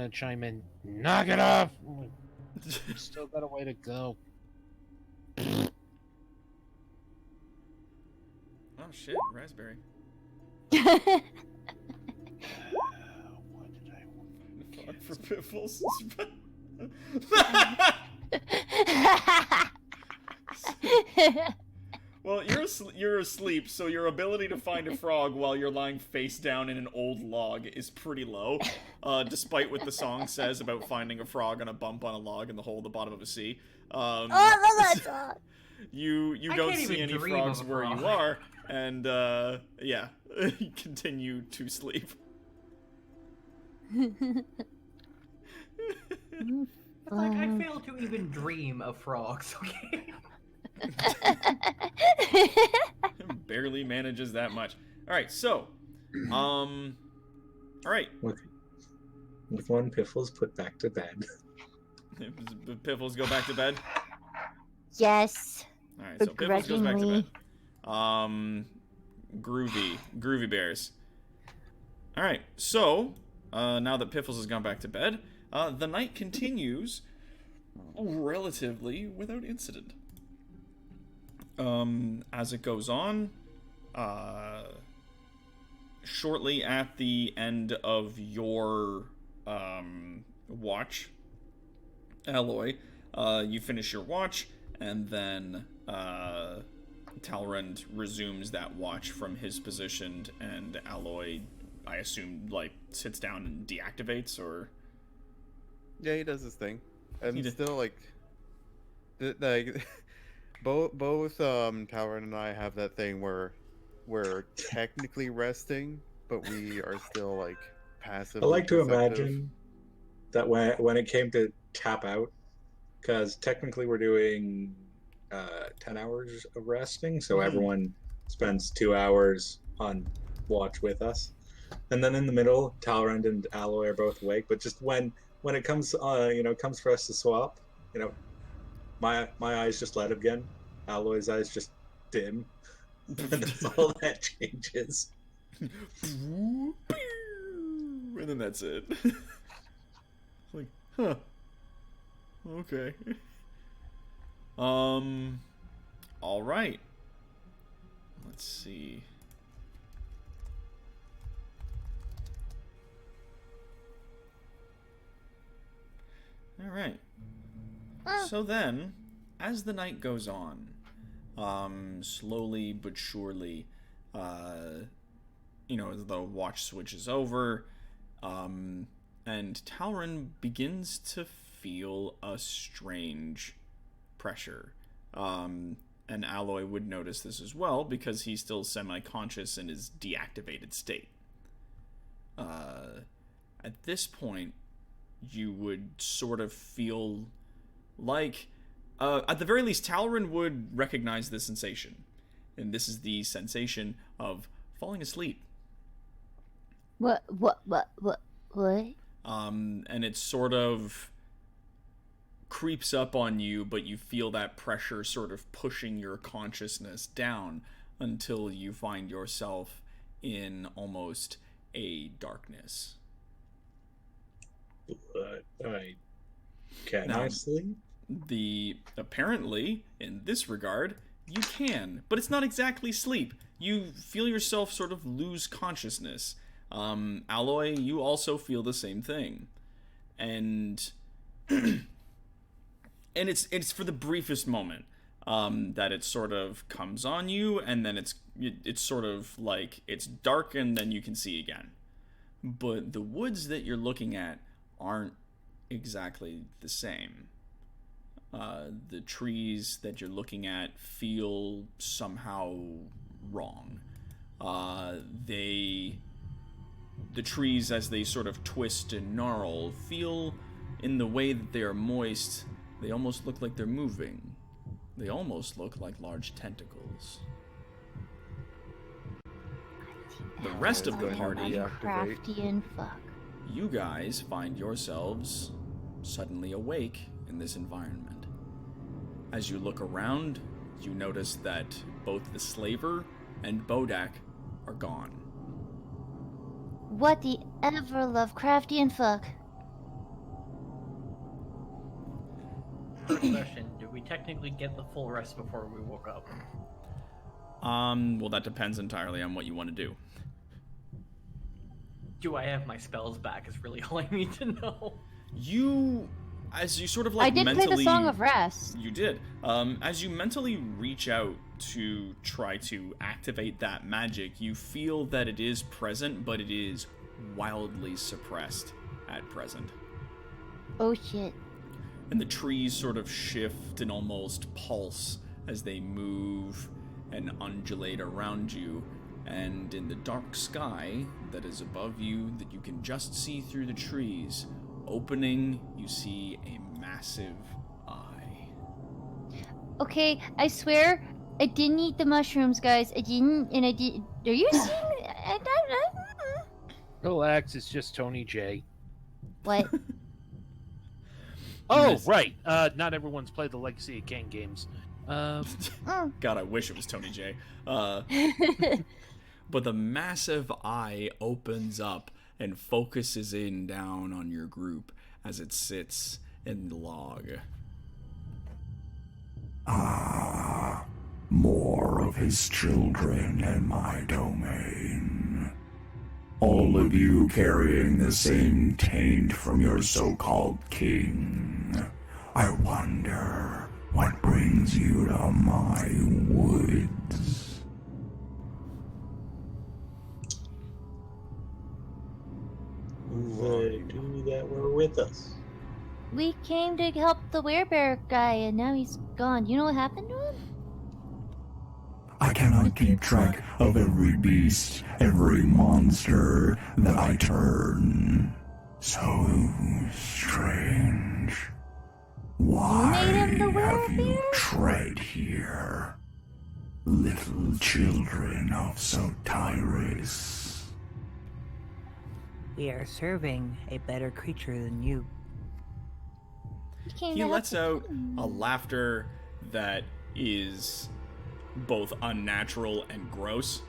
chime in. Knock it off. Still got a way to go. Oh shit, raspberry. What did I want? For piffles. Well, you're asleep, so your ability to find a frog while you're lying face down in an old log is pretty low, despite what the song says about finding a frog on a bump on a log in the hole at the bottom of a sea. Oh, I love that song. You I don't can't see even any dream frogs of a where you frog. are, and yeah, you continue to sleep. It's like I fail to even dream of frogs, okay? Barely manages that much. All right, so, all right. With one Piffles put back to bed. Piffles go back to bed. Yes. All right, so Piffles goes back to bed. Begrudgingly. Groovy bears. All right, so now that Piffles has gone back to bed, the night continues relatively without incident. As it goes on, shortly at the end of your watch, Alloy, you finish your watch, and then Talrand resumes that watch from his position, and Alloy, I assume, like, sits down and deactivates, or... Yeah, he does his thing. He I'm did- still like both Talrand and I have that thing where we're technically resting, but we are still like passive. I like to imagine that when it came to tap out, because technically we're doing 10 hours of resting, so everyone spends 2 hours on watch with us. And then in the middle, Talrand and Alloy are both awake, but just when when it comes, comes for us to swap, my eyes just light up again. Alloy's eyes just dim, and that's all that changes. And then that's it. Like, huh. Okay. All right. Let's see. All right. So then, as the night goes on, slowly but surely, as the watch switches over, and Talron begins to feel a strange pressure. And Alloy would notice this as well because he's still semi-conscious in his deactivated state. At this point, you would sort of feel like, at the very least, Talron would recognize this sensation. And this is the sensation of falling asleep. What? And it sort of creeps up on you, but you feel that pressure sort of pushing your consciousness down until you find yourself in almost a darkness. But can Now, I sleep? Apparently, in this regard, you can, but it's not exactly sleep. You feel yourself sort of lose consciousness. Alloy, you also feel the same thing. And and it's for the briefest moment that it sort of comes on you, and then it's sort of like it's dark and then you can see again. But the woods that you're looking at aren't exactly the same. The trees that you're looking at feel somehow wrong. The trees, as they sort of twist and gnarl, feel, in the way that they are moist, they almost look like they're moving. They almost look like large tentacles. The rest of the party, Crafty and fuck. you guys find yourselves suddenly awake in this environment. As you look around, you notice that both the slaver and Bodak are gone. What the ever love crafty and fuck? First question, did we technically get the full rest before we woke up? Well, that depends entirely on what you want to do. Do I have my spells back is really all I need to know. As you sort of like I did mentally... play the Song of Rest. You did. As you mentally reach out to try to activate that magic, you feel that it is present, but it is wildly suppressed at present. Oh shit. And the trees sort of shift and almost pulse as they move and undulate around you. And in the dark sky that is above you, that you can just see through the trees, opening, you see a massive eye. Okay, I swear, I didn't eat the mushrooms, guys. I didn't, and I did. Are you seeing? Relax, it's just Tony J. What? Oh, right. Not everyone's played the Legacy of Kain games. God, I wish it was Tony J. But the massive eye opens up and focuses in down on your group as it sits in the log. Ah, more of his children in my domain. All of you carrying the same taint from your so-called king. I wonder what brings you to my woods. They do that were with us. We came to help the werebear guy, and now he's gone. You know what happened to him? I cannot keep track of every beast, every monster that I turn. So strange. Why made him the have you werebear? tread here? Little children of Sotiris. We are serving a better creature than you. He lets out a laughter that is both unnatural and gross.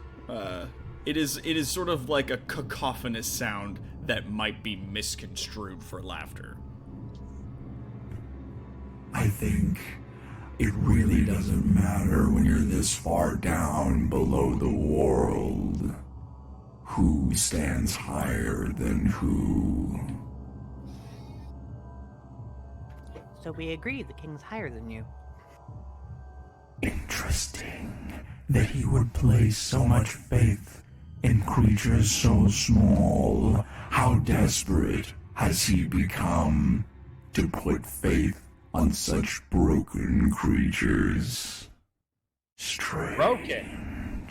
It is sort of like a cacophonous sound that might be misconstrued for laughter. I think it really doesn't matter when you're this far down below the world. Who stands higher than who? So we agree the king's higher than you. Interesting that he would place so much faith in creatures so small. How desperate has he become to put faith on such broken creatures? Strange. Broken.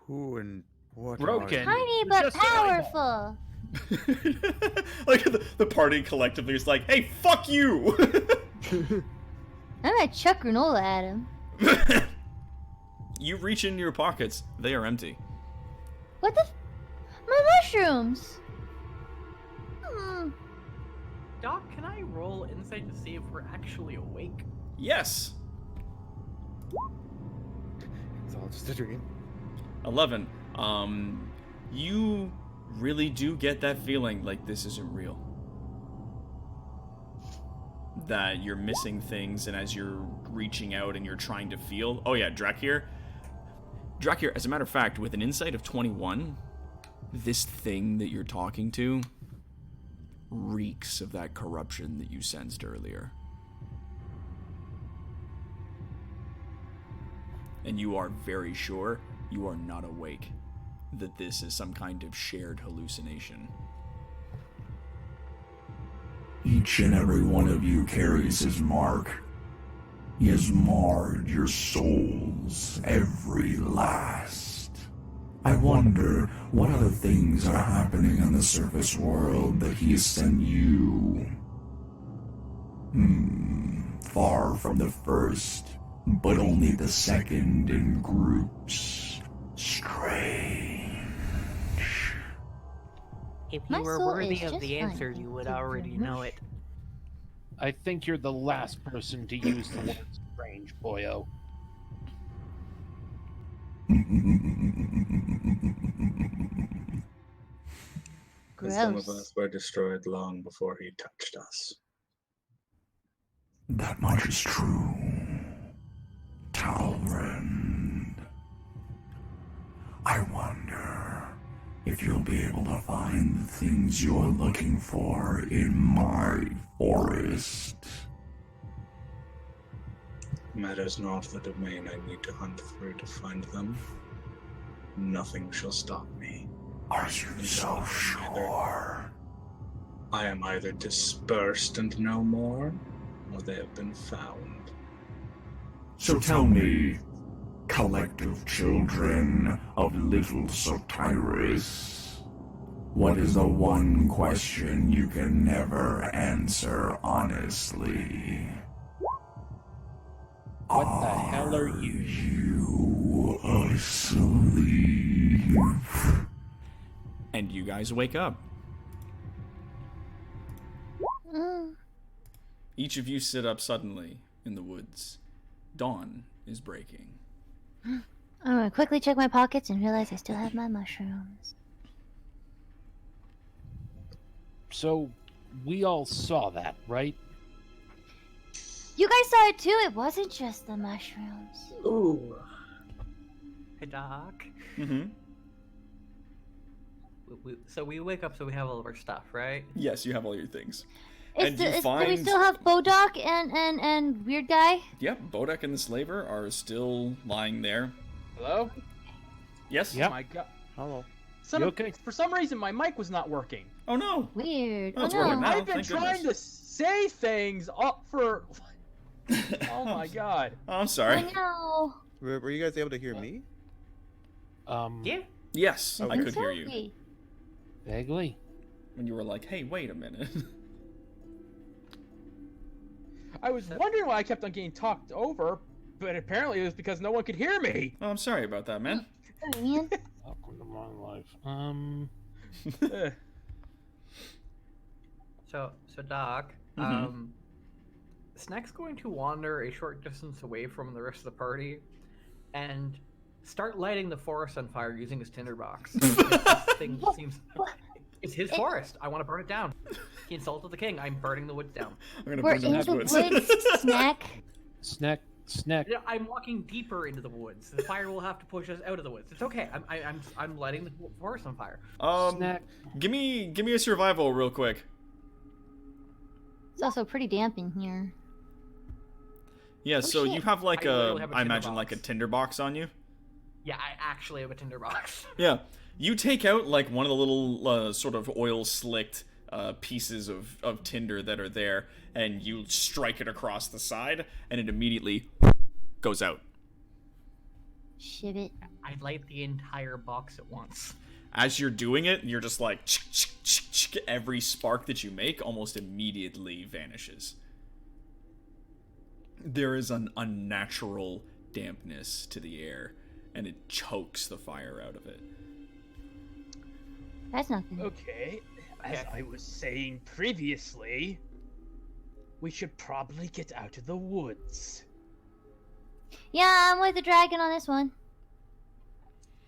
Who and what? Broken. Tiny You're but just an eyeball. powerful. Like the party collectively is like, "Hey, fuck you!" I'm gonna chuck granola at him. You reach into your pockets; they are empty. What the? My mushrooms. Doc, can I roll insight to see if we're actually awake? Yes. It's all just a dream. 11. You really do get that feeling like this isn't real. That you're missing things, and as you're reaching out and you're trying to feel... Oh yeah, Drakir, as a matter of fact, with an insight of 21, this thing that you're talking to reeks of that corruption that you sensed earlier. And you are very sure you are not awake, that this is some kind of shared hallucination. Each and every one of you carries his mark. He has marred your souls, every last. I wonder what other things are happening in the surface world that he has sent you. Far from the first, but only the second in groups. Strange. If My you were soul worthy is of just the fine, answer, thank you would you already very know much. it. I think you're the last person to use the word strange, boyo. Some of Gross. us were destroyed long before he touched us. That much is true. Talrand. I wonder if you'll be able to find the things you're looking for in my forest. Matters not the domain I need to hunt through to find them. Nothing shall stop me. Are you so sure? I am either dispersed and no more, or they have been found. So tell me, collective children of little Sotiris, what is the one question you can never answer honestly? What the hell are you? You asleep? And you guys wake up. Each of you sit up suddenly in the woods. Dawn is breaking. I'm gonna quickly check my pockets and realize I still have my mushrooms. So, we all saw that, right? You guys saw it too. It wasn't just the mushrooms. Ooh. Hey, Doc. Mm-hmm. So we wake up, so we have all of our stuff, right? Yes, you have all your things. Do we still have Bodok and Weird Guy? Yep, Bodek and the Slaver are still lying there. Hello? Yes? Yep. Oh my god. Hello. You okay? For some reason, my mic was not working. Oh no! Weird. Oh, it's oh working no. now. I've been thank trying goodness. to say things up for. Oh my god. Oh, I'm sorry. I know. Were you guys able to hear me? Yeah. Yes, I Okay. could hear you. Exactly. Vaguely. When you were like, hey, wait a minute. I was wondering why I kept on getting talked over, but apparently it was because no one could hear me. Oh, I'm sorry about that, man. Sorry, man. Welcome to my life. Ugh. So Doc, Mhm. Snack's going to wander a short distance away from the rest of the party and start lighting the forest on fire using his tinderbox. This thing seems... It's his forest. I want to burn it down. He insulted the king. I'm burning the woods down. I'm gonna We're burn down in his the woods. woods, Snack. Snack. Yeah, I'm walking deeper into the woods. The fire will have to push us out of the woods. It's okay. I'm lighting the forest on fire. Snack. Give me a survival real quick. It's also pretty damp in here. Yeah, so shit. you have like I literally have a I imagine like a tinderbox. tinderbox on you. Yeah, I actually have a tinderbox. Yeah, you take out like one of the little sort of oil slicked pieces of tinder that are there, and you strike it across the side, and it immediately goes out. Shit. I light the entire box at once. As you're doing it, you're just like every spark that you make almost immediately vanishes. There is an unnatural dampness to the air, and it chokes the fire out of it. That's not good. Okay, as I was saying previously, we should probably get out of the woods. Yeah, I'm with the dragon on this one.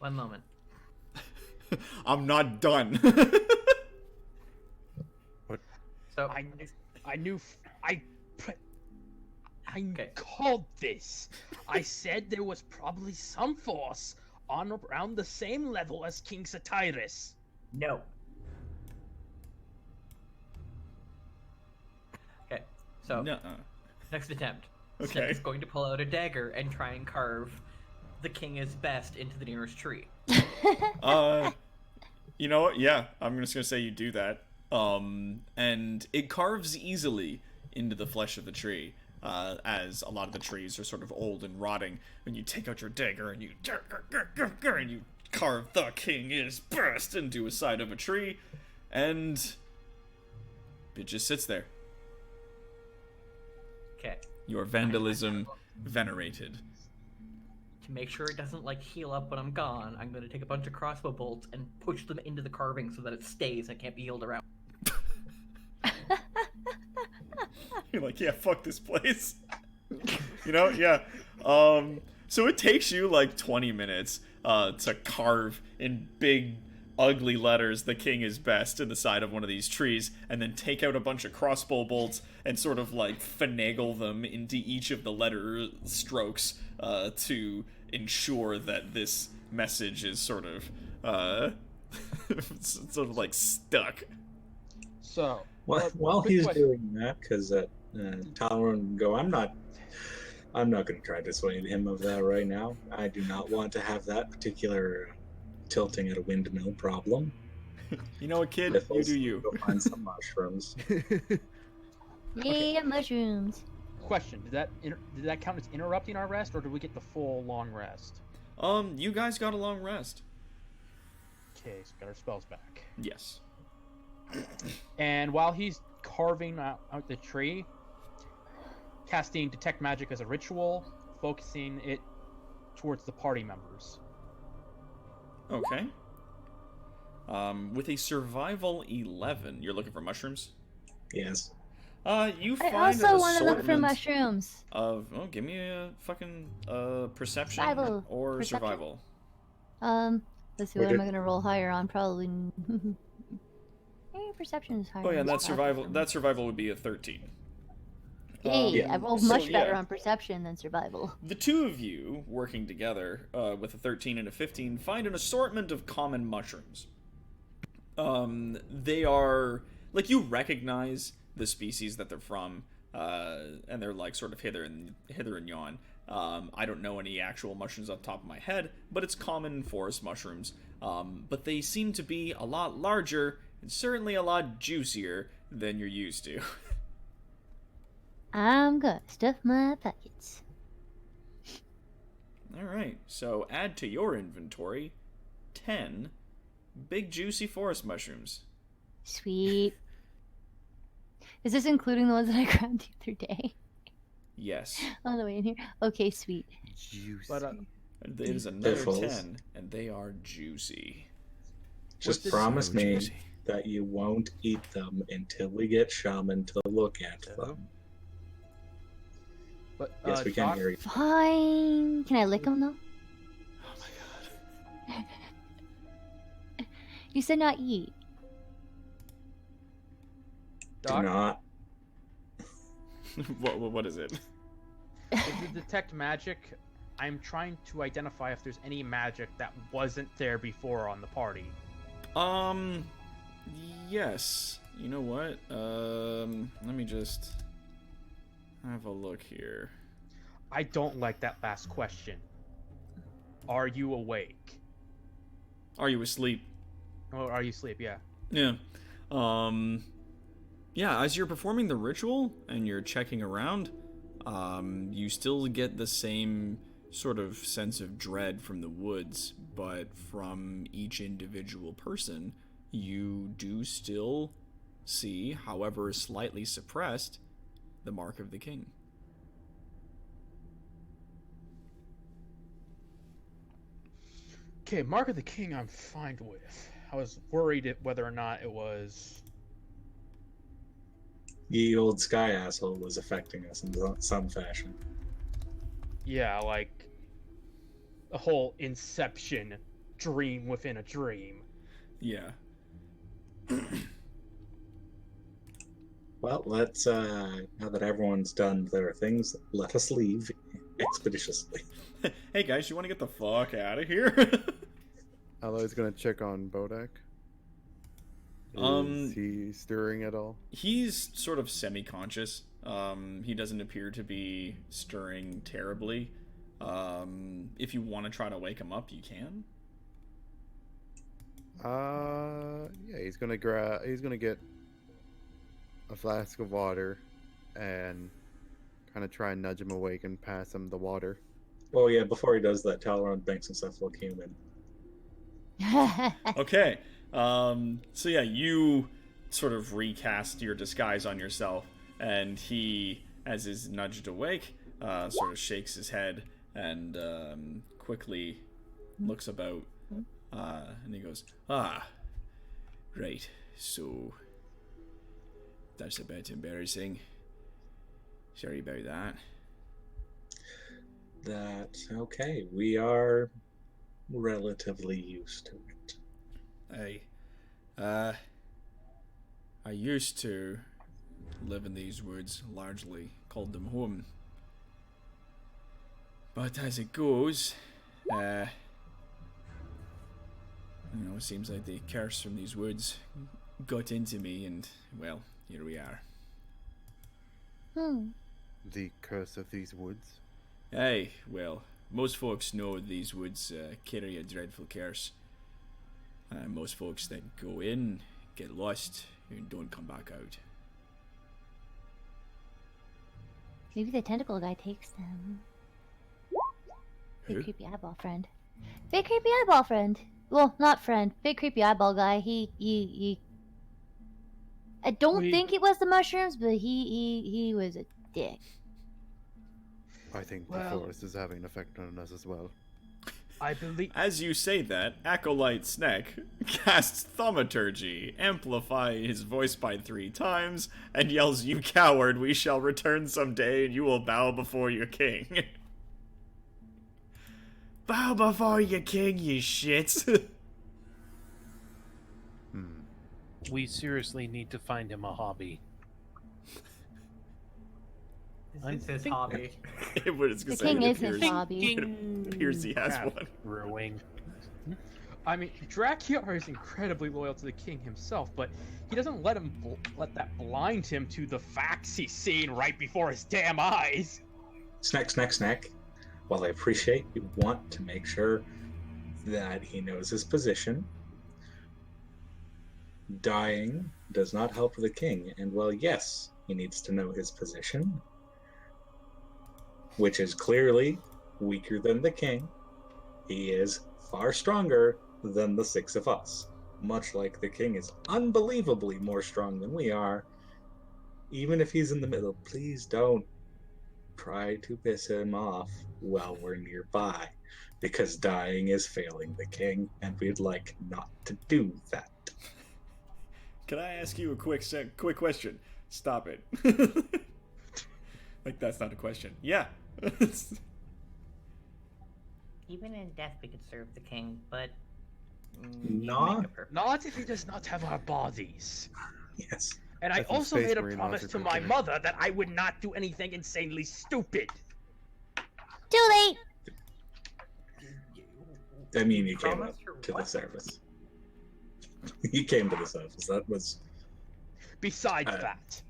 One moment. I'm not done. So I Okay. called this. I said there was probably some force on around the same level as King Satyrus. no. Okay. So Nuh-uh. next attempt. Okay. Snack is going to pull out a dagger and try and carve the king is best into the nearest tree. You know what? Yeah, I'm just gonna say you do that. And it carves easily into the flesh of the tree, as a lot of the trees are sort of old and rotting. And you take out your dagger and you carve the king is best into a side of a tree, and it just sits there. Okay. Your vandalism venerated. To make sure it doesn't like heal up when I'm gone, I'm going to take a bunch of crossbow bolts and push them into the carving so that it stays and can't be healed around. You're like, yeah, fuck this place. You know, yeah. So it takes you like 20 minutes to carve in big, ugly letters, "The king is best," in the side of one of these trees, and then take out a bunch of crossbow bolts and sort of like finagle them into each of the letter strokes to ensure that this message is sort of like stuck. So, While quick he's question. doing that, because Talon would go, I'm not going to try to dissuade him of that right now. I do not want to have that particular tilting at a windmill problem. You know what, kid? You do you. Go find some mushrooms. Yeah, mushrooms. Question: Did that count as interrupting our rest, or did we get the full long rest? You guys got a long rest. Okay, so we got our spells back. Yes. And while he's carving out the tree, casting Detect Magic as a ritual, focusing it towards the party members. Okay. With a survival 11, you're looking for mushrooms? Yes. You find I also an want to look for assortment mushrooms. give me a fucking perception Survival. or Perception? survival. Let's see, what am I gonna roll higher on? Probably. Perception is higher. Oh yeah, on that survival. survival would be a 13. Hey, Yeah. I rolled So, much better yeah. on perception than survival. The two of you, working together with a 13 and a 15, find an assortment of common mushrooms. They are, like, you recognize the species that they're from, and they're, like, sort of hither and yon. I don't know any actual mushrooms off the top of my head, but it's common forest mushrooms. But they seem to be a lot larger and certainly a lot juicier than you're used to. I'm gonna stuff my pockets. Alright, so add to your inventory 10 big juicy forest mushrooms. Sweet. Is this including the ones that I grabbed the other day Yes. on the way in here? Okay, sweet. Juicy. But, It is another Piffles. 10, and they are juicy. Just this- promise So me juicy. that you won't eat them until we get Shaman to look at them. But Yes, we can Doc, hear you. Fine. Can I lick him though? Oh my god. You said not eat. Do Doc, not. What is it? if you detect magic, I'm trying to identify if there's any magic that wasn't there before on the party. Yes. You know what? Let me just have a look here. I don't like that last question. Are you awake? Are you asleep? Or are you asleep? Yeah. Yeah. Yeah, as you're performing the ritual and you're checking around, you still get the same sort of sense of dread from the woods, but from each individual person, you do still see, however slightly suppressed, the mark of the king. Okay, Mark of the King I'm fine with. I was worried whether or not it was... Ye old sky asshole was affecting us in some fashion. Yeah, like... a whole Inception dream within a dream. Yeah. Well, let's, now that everyone's done their things, let us leave expeditiously. Hey guys, you want to get the fuck out of here? Aloy's gonna check on Bodak. Is he stirring at all? He's sort of semi-conscious. He doesn't appear to be stirring terribly. If you want to try to wake him up, you can. Yeah, he's gonna get a flask of water and kind of try and nudge him awake and pass him the water. Oh yeah, before he does that, Talron thinks himself look human. Okay. So yeah, you sort of recast your disguise on yourself, and he, as is nudged awake, sort of shakes his head and quickly looks about, and he goes, "Ah, right. So that's a bit embarrassing. Sorry about that." That's okay. We are relatively used to it. I used to live in these woods, largely called them home. But as it goes, it seems like the curse from these woods got into me, and, well, here we are. The curse of these woods. Hey, well, most folks know these woods carry a dreadful curse. Most folks that go in get lost and don't come back out. Maybe the tentacle guy takes them. Big Who? creepy eyeball friend. Big creepy eyeball friend. Well, not friend. Big creepy eyeball guy. He. I don't think it was the mushrooms, but he was a dick. I think Well- the forest is having an effect on us as well. I believe... As you say that, Acolyte Snack casts Thaumaturgy, amplify his voice by 3 times, and yells, "You coward, we shall return someday, and you will bow before your king." Bow before your king, you shits. We seriously need to find him a hobby. It's his hobby. The king is his hobby. It appears he has one. Brewing. I mean, Dracula is incredibly loyal to the king himself, but he doesn't let that blind him to the facts he's seeing right before his damn eyes. Snack, snack, snack. While I appreciate you want to make sure that he knows his position, dying does not help the king. And while yes, he needs to know his position, which is clearly weaker than the king, he is far stronger than the 6 of us. Much like the king is unbelievably more strong than we are, even if he's in the middle, please don't try to piss him off while we're nearby, because dying is failing the king, and we'd like not to do that. Can I ask you a quick question? Stop it. Like, that's not a question. Yeah. Even in death, we could serve the king, but Nah. make a purpose. Not if he does not have our bodies. Yes. And I As in also Space made a Marine promise monster to my considered. mother that I would not do anything insanely stupid. Too late. I mean, you came up Promised her to the what? surface. You came to the surface. That was. Besides Uh, that,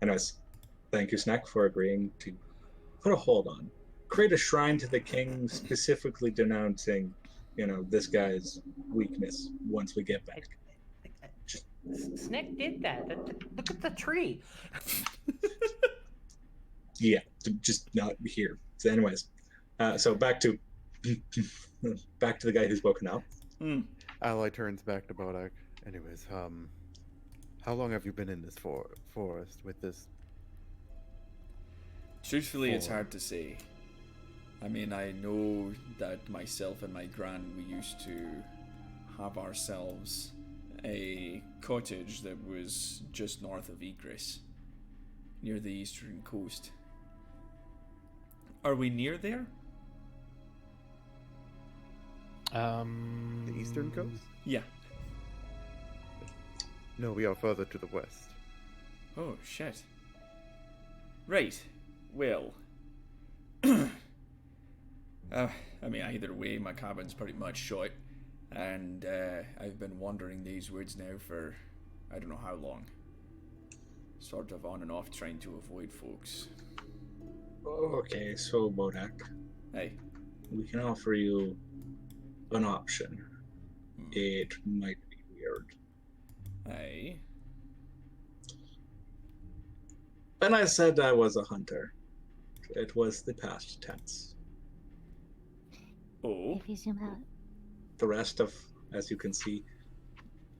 Anyways, thank you, Snack, for agreeing to put a hold on. Create a shrine to the king, specifically denouncing, this guy's weakness once we get back. Snick did that. Look at the tree. Yeah, just not here. So, anyways, so back to the guy who's woken up. Ally turns back to Bodak. Anyways, how long have you been in this forest with this? Truthfully, it's Four. hard to say. I mean, I know that myself and my gran, we used to have ourselves a cottage that was just north of Igris, near the eastern coast. Are we near there? The eastern coast? Yeah. No, we are further to the west. Oh, shit. Right. Well. I mean, either way, my cabin's pretty much shut. And I've been wandering these woods now for I don't know how long. Sort of on and off trying to avoid folks. Okay, so Bodak, Hey. we can offer you an option. Hmm. It might be weird. Hey. When I said I was a hunter, it was the past tense. Oh. If you zoom out. The rest of, as you can see,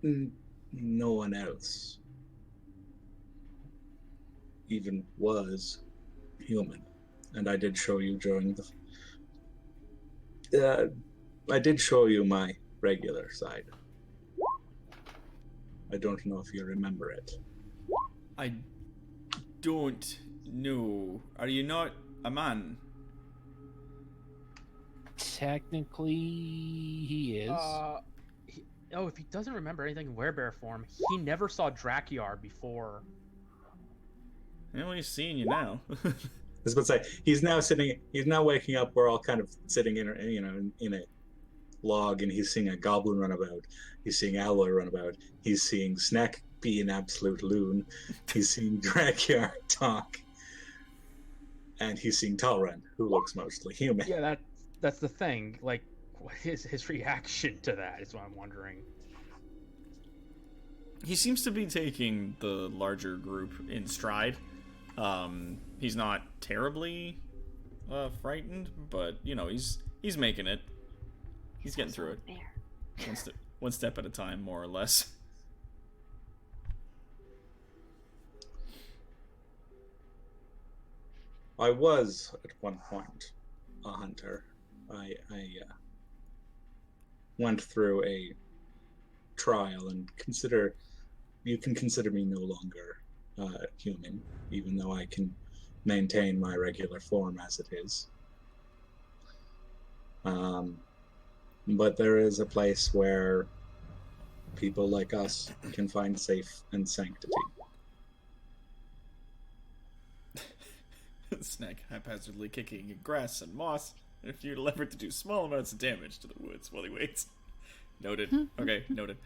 no one else even was human. And I did show you during I did show you my regular side. I don't know if you remember it. I don't know. Are you not a man? Technically, he is. if he doesn't remember anything in werebear form, he never saw Drakiar before. I'm only seeing you now. I was about to say, he's now waking up. We're all kind of sitting in a log, and he's seeing a goblin run about. He's seeing Alloy run about. He's seeing Snack be an absolute loon. He's seeing Drakiar talk. And he's seeing Talran, who looks mostly human. Yeah, that's the thing. Like, what is his reaction to that? Is what I'm wondering. He seems to be taking the larger group in stride. He's not terribly frightened, but he's making it. He's getting through it. One step at a time, more or less. I was at one point a hunter. I went through a trial, and you can consider me no longer human, even though I can maintain my regular form as it is. But there is a place where people like us can find safe and sanctity. Snack haphazardly kicking at grass and moss if you're levered to do small amounts of damage to the woods while he waits. Noted. Okay, noted.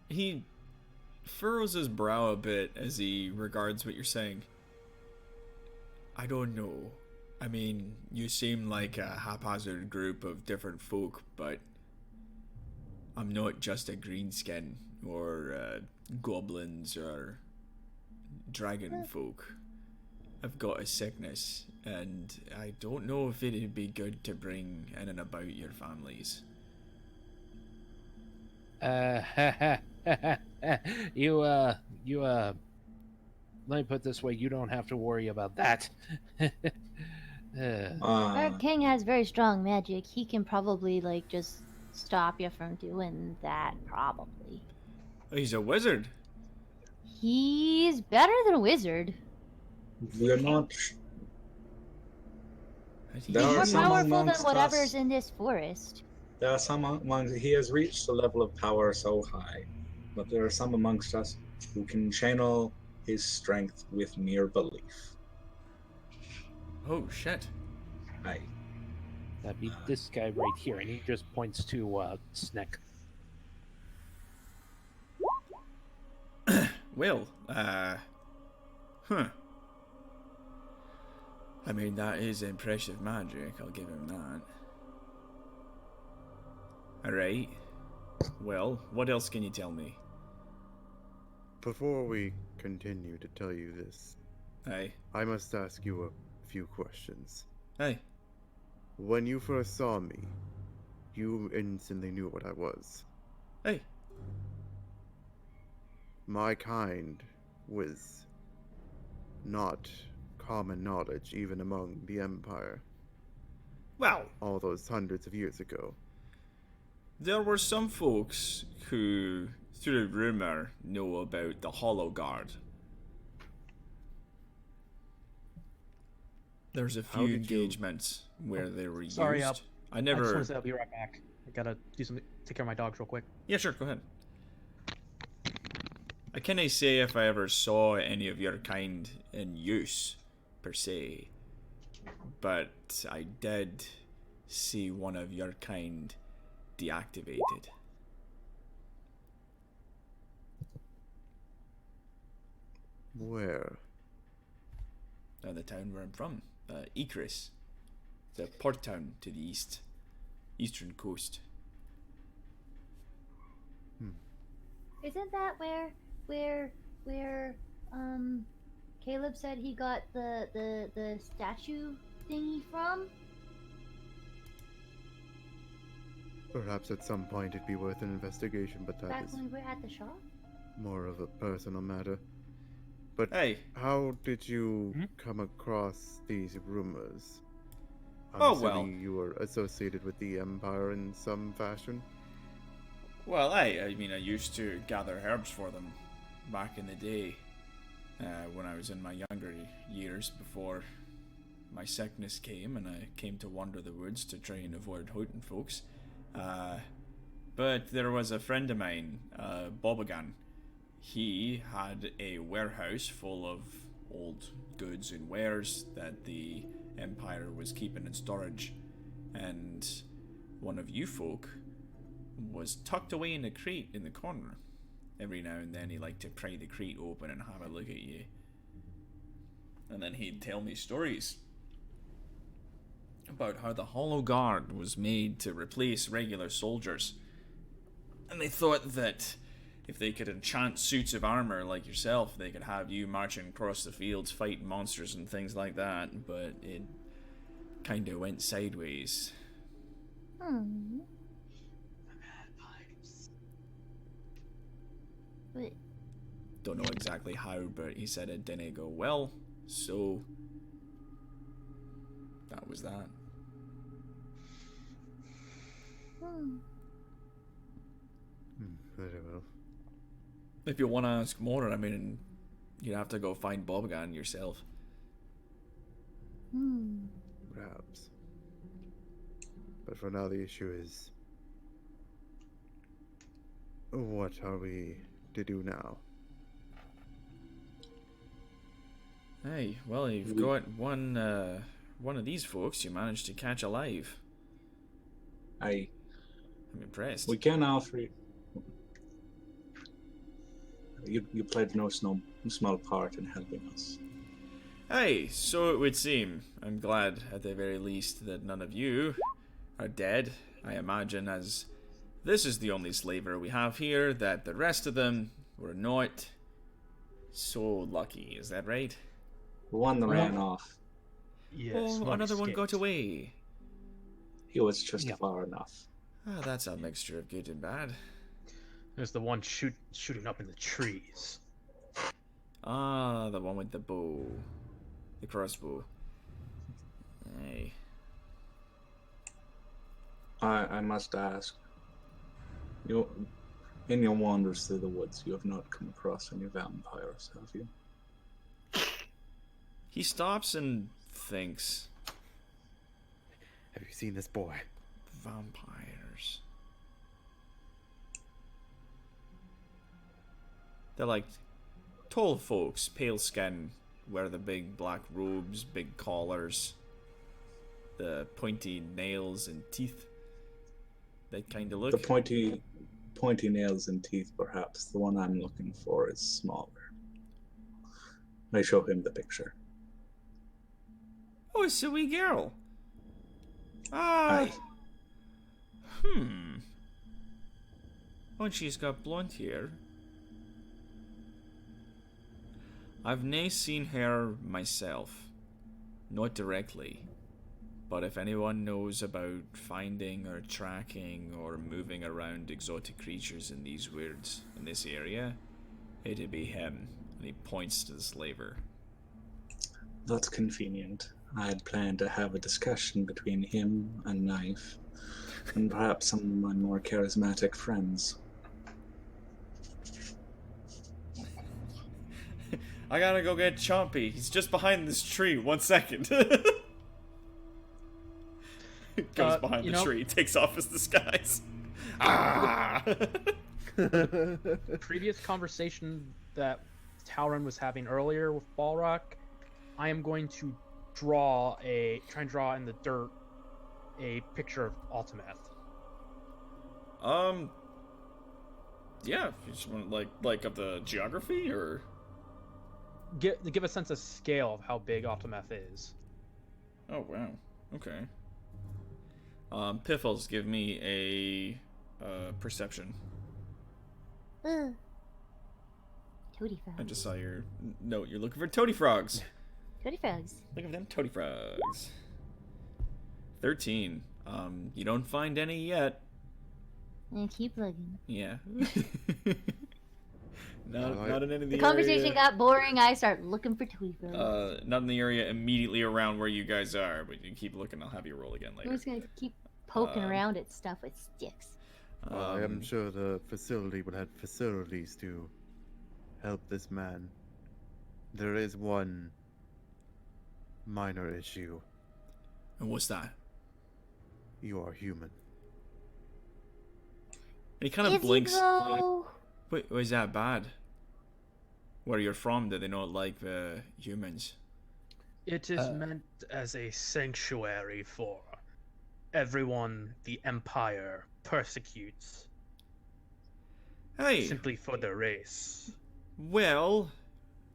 He furrows his brow a bit as he regards what you're saying. I don't know. I mean, you seem like a haphazard group of different folk, but I'm not just a greenskin or goblins or dragon folk. I've got a sickness, and I don't know if it'd be good to bring in and about your families. Let me put it this way, you don't have to worry about that. Our king has very strong magic. He can probably just stop you from doing that. Probably. He's a wizard. He's better than a wizard. We're not. How do There you- are He's more some powerful than amongst whatever's us. in this forest. There are some among. He has reached a level of power so high, but there are some amongst us who can channel his strength with mere belief. Oh shit. Aye. That'd be this guy right here, and he just points to Sneck. Well, huh. I mean, that is impressive magic, I'll give him that. Alright. Well, what else can you tell me? Before we continue to tell you this, Hey. I must ask you a few questions. Hey. When you first saw me, you instantly knew what I was. Hey. My kind was not common knowledge even among the Empire Well, all those hundreds of years ago. there were some folks who, through rumor, know about the Hollow Guard. There's a How few did you- engagements where they were Sorry, used. I I just want never. to say I'll be right back. I gotta do something. Take care of my dogs real quick. Yeah, sure, go ahead. I can't say if I ever saw any of your kind in use, per se. But I did see one of your kind deactivated. Where? The town where I'm from, Ikris. It's a port town to the eastern coast. Isn't that where Caleb said he got the statue thingy from? Perhaps at some point it'd be worth an investigation, but that Back is when we were at the shop? more of a personal matter. But Hey, how did you Hmm? come across these rumors? I'm Oh, assuming well. you were associated with the Empire in some fashion. well, I mean, I used to gather herbs for them back in the day, when I was in my younger years before my sickness came and I came to wander the woods to try and avoid hurting folks. But there was a friend of mine, Bobagan. He had a warehouse full of old goods and wares that the Empire was keeping in storage, and one of you folk was tucked away in a crate in the corner. Every now and then he liked to pry the crate open and have a look at you. And then he'd tell me stories about how the Hollow Guard was made to replace regular soldiers. And they thought that if they could enchant suits of armor like yourself, they could have you marching across the fields fighting monsters and things like that, but it kinda went sideways. Hmm. But Don't know exactly how, but he said it didn't go well, so that was that. Very well. If you want to ask more, I mean, you'd have to go find Bobagan yourself. Perhaps. But for now, the issue is, what are we to do now? Hey, well, you've got one of these folks you managed to catch alive. I'm impressed. We can offer you. You played no small part in helping us. Hey, so it would seem. I'm glad, at the very least, that none of you are dead. I imagine, as this is the only slaver we have here, that the rest of them were not so lucky. Is that right? One ran off. Yes. Oh, another one got away. He was just Yeah. far enough. Ah, that's a mixture of good and bad. There's the one shooting up in the trees. Ah, the one with the bow. The crossbow. Hey. I must ask. In your wanders through the woods, you have not come across any vampires, have you? He stops and thinks. Have you seen this boy? Vampires. They're like tall folks, pale skin, wear the big black robes, big collars, the pointy nails and teeth. That kind of look. The pointy nails and teeth, perhaps. The one I'm looking for is smaller. I show him the picture. Oh, it's a wee girl. Aye. Oh, and she's got blonde hair. I've nae seen her myself. Not directly. But if anyone knows about finding or tracking or moving around exotic creatures in this area, it'd be him. And he points to the slaver. That's convenient. I had planned to have a discussion between him and Knife, and perhaps some of my more charismatic friends. I gotta go get Chompy. He's just behind this tree. 1 second. Goes behind the tree, takes off his disguise. Previous conversation that Talron was having earlier with Balrock, I am going to try and draw in the dirt a picture of Ultimeth. Yeah, you just want like of the geography or give a sense of scale of how big Ultimeth is. Oh wow. Okay. Piffles, give me a perception. Toady frogs. I just saw your note. You're looking for toady frogs. Toady frogs. Look at them toady frogs. 13. You don't find any yet. And keep looking. Yeah. Not in any of the The conversation area. got boring. I start looking for toady frogs. Not in the area immediately around where you guys are, but you keep looking. I'll have you roll again later. I'm just gonna keep poking around at stuff with sticks. I am sure the facility would have facilities to help this man. There is one minor issue. And what's that? You are human. And he kind of blinks. Wait, was that bad? Where you're from, do they not like the humans? It is meant as a sanctuary for everyone the Empire persecutes. Hey. Simply for their race. Well,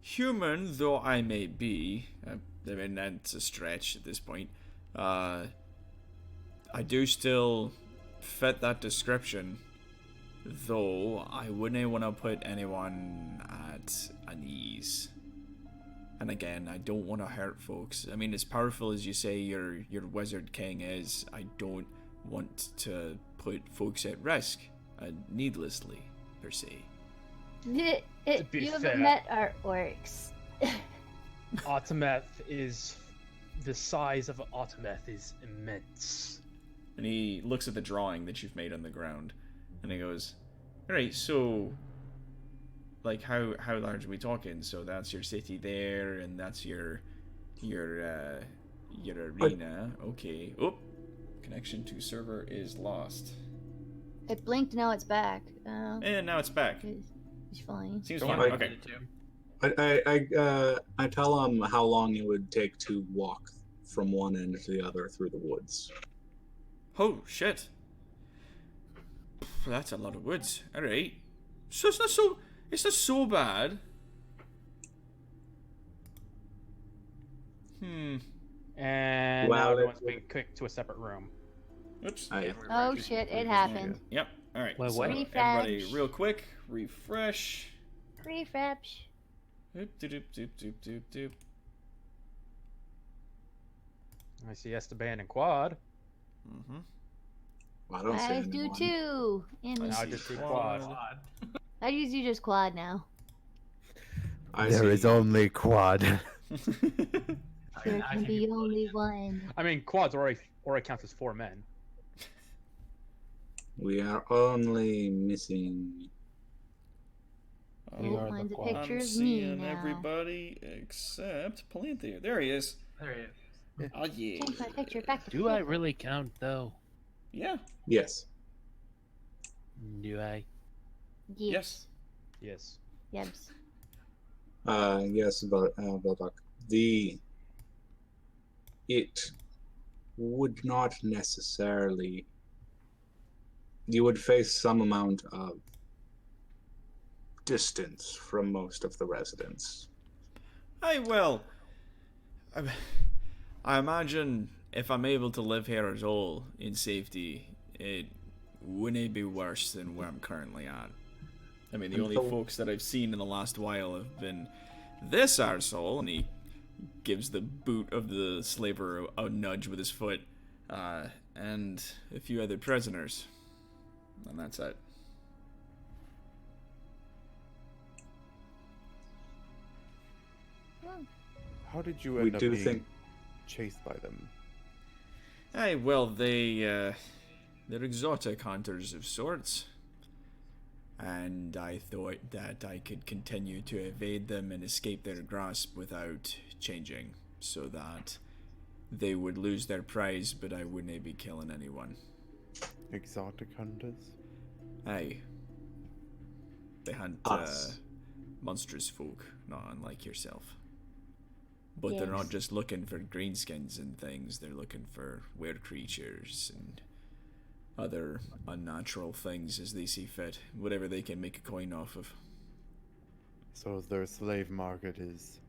human though I may be, I mean that's a stretch at this point. I do still fit that description, though I wouldn't want to put anyone at unease. And again, I don't want to hurt folks. I mean, as powerful as you say your wizard king is, I don't want to put folks at risk, needlessly, per se. You haven't met our orcs. Ultimeth is... The size of Ultimeth is immense. And he looks at the drawing that you've made on the ground, and he goes, "Alright, so, like, how large are we talking? So that's your city there, and that's your arena. Okay. Oh, connection to server is lost. It blinked, now it's back. And now it's back. It's fine. Seems Don't fine. worry. Okay. I tell him how long it would take to walk from one end to the other through the woods. Oh shit. That's a lot of woods. Alright. So it's not so bad. And Wow, now everyone's that's- being kicked to a separate room. Oops. Oh shit, it happened. Yep. Alright. Wait, So what? everybody Refresh. real quick. Refresh. Refresh. Doop, doop, doop, doop, doop, doop. I see Esteban and Quad. Mm-hmm. Well, I don't see I do anyone. too. And And I just see Quad. I use you just quad now. There is only quad. There can be only one. I mean, Quad's already counts as 4 men. We are only missing We Oh, are the find a Quaran. picture I'm of me seeing now. everybody except Palanthea. There he is. There he is. Oh yeah. Change my picture back to Do I purple. really count, though? Yeah. Yes. Do I? Yes. Yes. Yebs. Yes, Veldoc. It would not necessarily. You would face some amount of distance from most of the residents. I imagine if I'm able to live here at all in safety, it wouldn't be worse than where I'm currently at. I mean, the only folks that I've seen in the last while have been this arsehole, and he gives the boot of the slaver a nudge with his foot, and a few other prisoners. And that's it. How did you We end up do being think. chased by them? Aye, well, they're exotic hunters of sorts. And I thought that I could continue to evade them and escape their grasp without changing, so that they would lose their prize, but I wouldn't be killing anyone. Exotic hunters? Aye. They hunt Us. monstrous folk, not unlike yourself. But they're not Yes. just looking for greenskins and things, they're looking for weird creatures and other unnatural things as they see fit, whatever they can make a coin off of. So their slave market is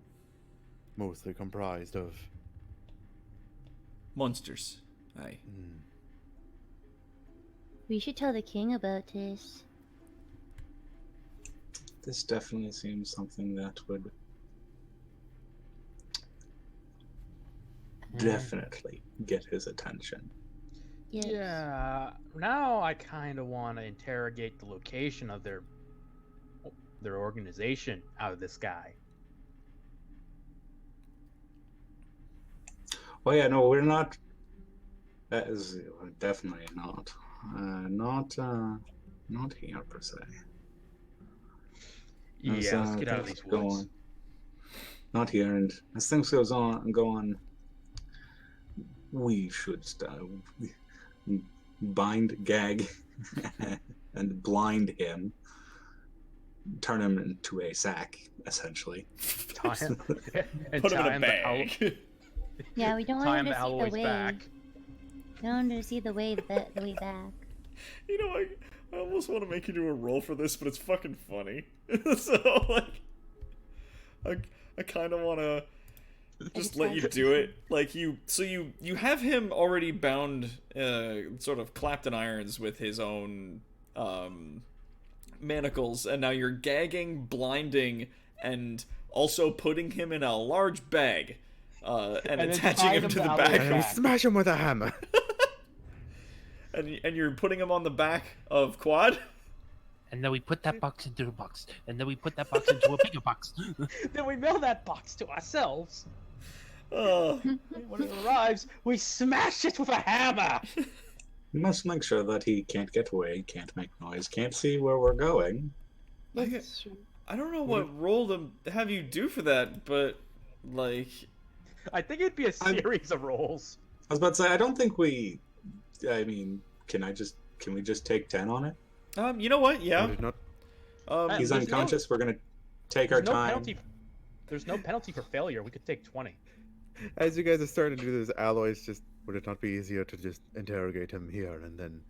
mostly comprised of. Monsters. Aye. We should tell the king about this. This definitely seems something that would definitely get his attention. Yes. Yeah. Now I kind of want to interrogate the location of their organization out of this guy. Oh yeah, no, we're not. That is definitely not. Not here per se. As, Yeah, let's get out of things these go woods. on. Not here, and as things go on, we should bind, gag, and blind him. Turn him into a sack, essentially. Tie him, and Put him tie in a bag. Yeah, we don't Tie want him him to to see the Alloy's way. back. We don't want him to see the way back. You know, I almost want to make you do a roll for this, but it's fucking funny. So, like, I kind of want to just let you do it. Like, you have him already bound, sort of clapped in irons with his own, manacles, and now you're gagging, blinding, and also putting him in a large bag, and then attaching tie him him to to the Alloy's back. And we back. smash him with a hammer! And you're putting him on the back of Quad? And then we put that box into the box. And then we put that box into a bigger box. Then we mail that box to ourselves. Uh, When it arrives, we smash it with a hammer. We must make sure that he can't get away, can't make noise, can't see where we're going. I don't know what role to have you do for that, but, like... I think it'd be a series of rolls. I was about to say, I don't think we. I mean, can we just take 10 on it? You know what? Yeah. Would it not- He's there's unconscious. We're gonna take our There's no time. penalty. There's no penalty for failure. We could take 20. As you guys are starting to do this, Alloy's just. Would it not be easier to just interrogate him here and then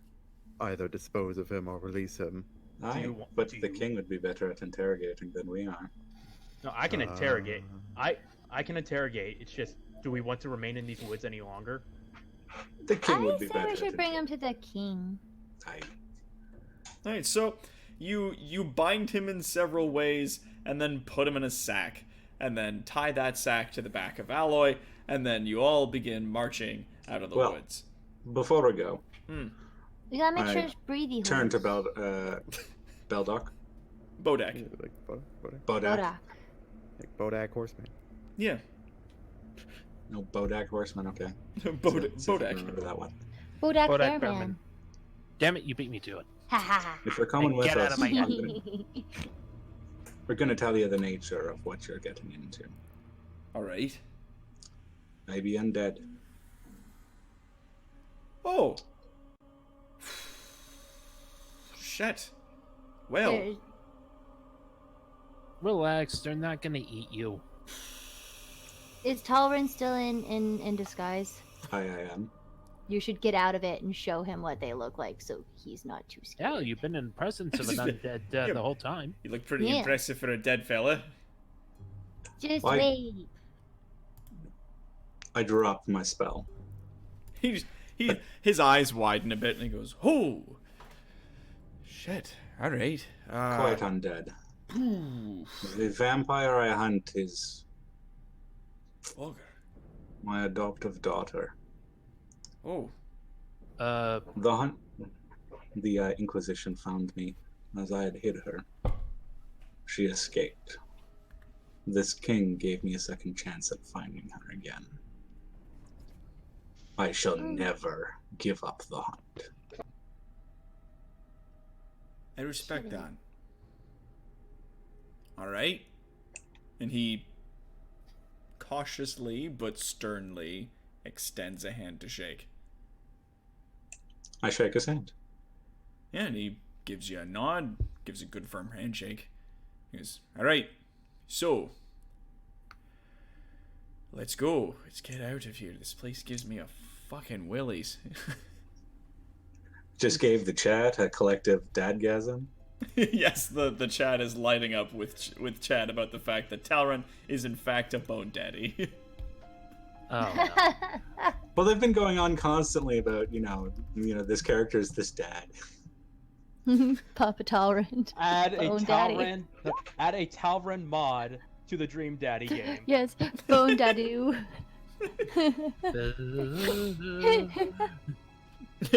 either dispose of him or release him? Aye, but the king would be better at interrogating than we are. No, I can interrogate. I can interrogate. It's just, do we want to remain in these woods any longer? The king I would be say better. we at should bring him to the king. Aye. Alright, so you bind him in several ways, and then put him in a sack, and then tie that sack to the back of Alloy, and then you all begin marching out of the woods. Before we go, We gotta make I sure it's breathy. turn to horse. Beldoc. Bodak. Yeah, like Bodak? Bodak. Bodak. Like Bodak Horseman. Yeah. No, Bodak Horseman. Okay. See if I Bodak. remember that one. Bodak Bodak Fairman. Fairman. Damn it, you beat me to it. Ha ha If you're coming And with get out us, of my ha. We're going to tell you the nature of what you're getting into. All right. Maybe undead. Oh. Shit. Well, There- Relax, they're not gonna eat you. Is Talrin still in disguise? I am. You should get out of it and show him what they look like so he's not too scared. Yeah, you've been in presence of an undead Yeah. the whole time. you look pretty Yeah. impressive for a dead fella. Just Why- wait. I dropped my spell. His eyes widen a bit and he goes, "Oh, shit! All right." Quite undead. Ooh, The vampire I hunt is bugger. my adoptive daughter. Oh, The Inquisition found me as I had hid her. She escaped. This king gave me a second chance at finding her again. I shall never give up the hunt. I respect that. All right, and he cautiously but sternly extends a hand to shake. I shake his hand. Yeah, and he gives you a nod, gives a good firm handshake. He goes, "All right, so let's go. Let's get out of here. This place gives me a fucking willies." Just gave the chat a collective dadgasm. Yes, the chat is lighting up with chat about the fact that Talron is in fact a bone daddy. Oh, no. Well, they've been going on constantly about, you know, this character is this dad. Papa Talrin. Add a Bone Daddy. Talrin mod to the Dream Daddy game. Yes, Bone Dadoo.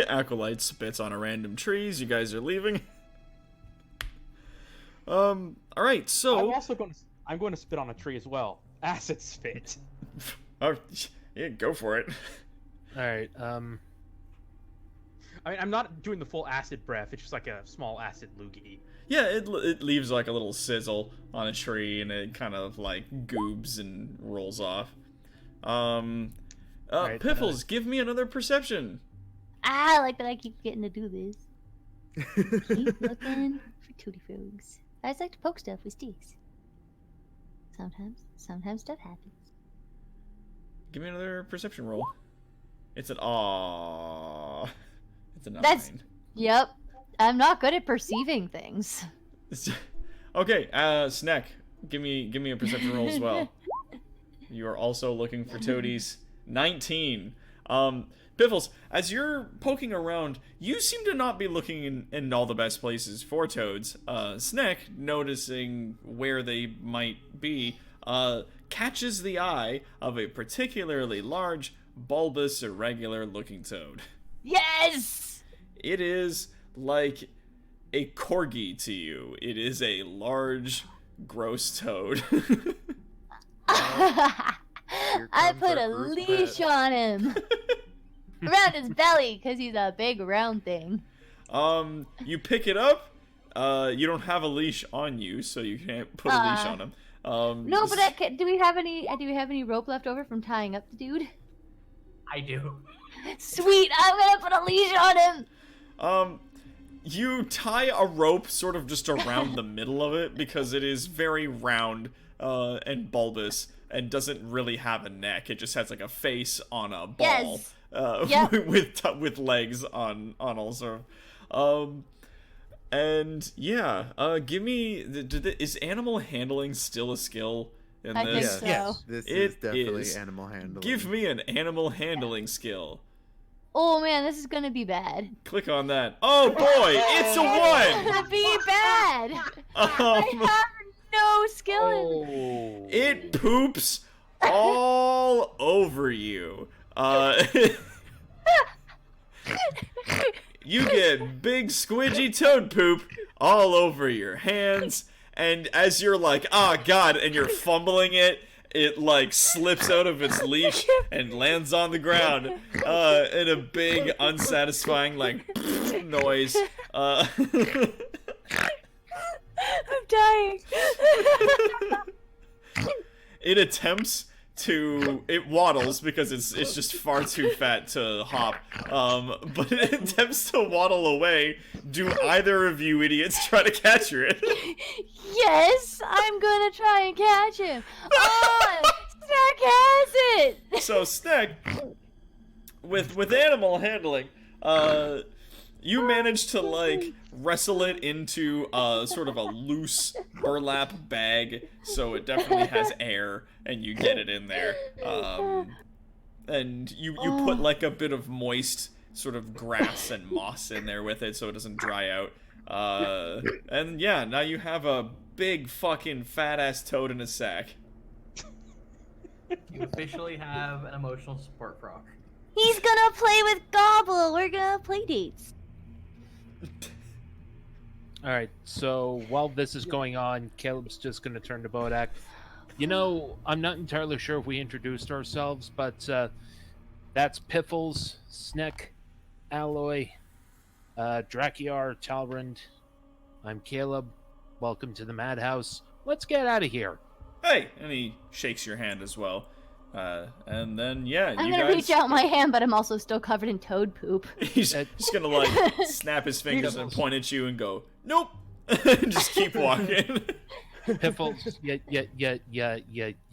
Acolyte spits on a random trees. You guys are leaving. All right, so I'm going to spit on a tree as well. Acid spit. oh, yeah, go for it. All right. I mean, I'm not doing the full acid breath. It's just like a small acid loogie. Yeah, it leaves like a little sizzle on a tree, and it kind of like goobs and rolls off. Right, Piffles, give me another perception. I like that I keep getting to do this. Keep looking for Tootie Frogs. I just like to poke stuff with sticks. Sometimes stuff happens. Give me another perception roll. It's an aw. It's a 9. Yep. I'm not good at perceiving things. Okay, Snack, give me a perception roll as well. You are also looking for toadies. 19. Piffles, as you're poking around, you seem to not be looking in all the best places for toads. Snack, noticing where they might be, catches the eye of a particularly large, bulbous, irregular-looking toad. Yes! It is like a corgi to you. It is a large, gross toad. I comes put our a group leash pet. on him. Around his belly, because he's a big round thing. You pick it up. You don't have a leash on you, so you can't put a leash on him. No, but do we have any rope left over from tying up the dude? I do. Sweet, I'm gonna put a leash on him. You tie a rope sort of just around the middle of it because it is very round and bulbous and doesn't really have a neck. It just has like a face on a ball. Yes. Yep. with legs on all sort of. And yeah, give me is animal handling still a skill in I think this? so. Yes, this It is definitely is. animal handling. Give me an animal handling skill. Oh man, this is gonna be bad. Click on that. Oh boy, it's a 1. It's gonna be bad. I have no skill in It poops all over you. You get big squidgy toad poop all over your hands, and as you're like, oh god, and you're fumbling it, it like slips out of its leash and lands on the ground in a big, unsatisfying like noise. I'm dying. It attempts to, it waddles because it's just far too fat to hop. But it attempts to waddle away. Do either of you idiots try to catch it? Yes, I'm gonna try and catch him. Oh, Snack has it. So Snack, with animal handling, you manage to like wrestle it into sort of a loose burlap bag, so it definitely has air, and you get it in there. And you put like a bit of moist sort of grass and moss in there with it, so it doesn't dry out. And yeah, now you have a big fucking fat ass toad in a sack. You officially have an emotional support frog. He's gonna play with Gobble. We're gonna play dates. All right, so while this is going on, Caleb's just going to turn to Bodak. You know, I'm not entirely sure if we introduced ourselves, but that's Piffles, Sneck, Alloy, Drakiar, Talrand. I'm Caleb. Welcome to the Madhouse. Let's get out of here. Hey! And he shakes your hand as well. And then, yeah, I'm you gonna guys... reach out my hand, but I'm also still covered in toad poop. He's just gonna, like, snap his fingers and point at you and go, nope! And just keep walking. Piffles, you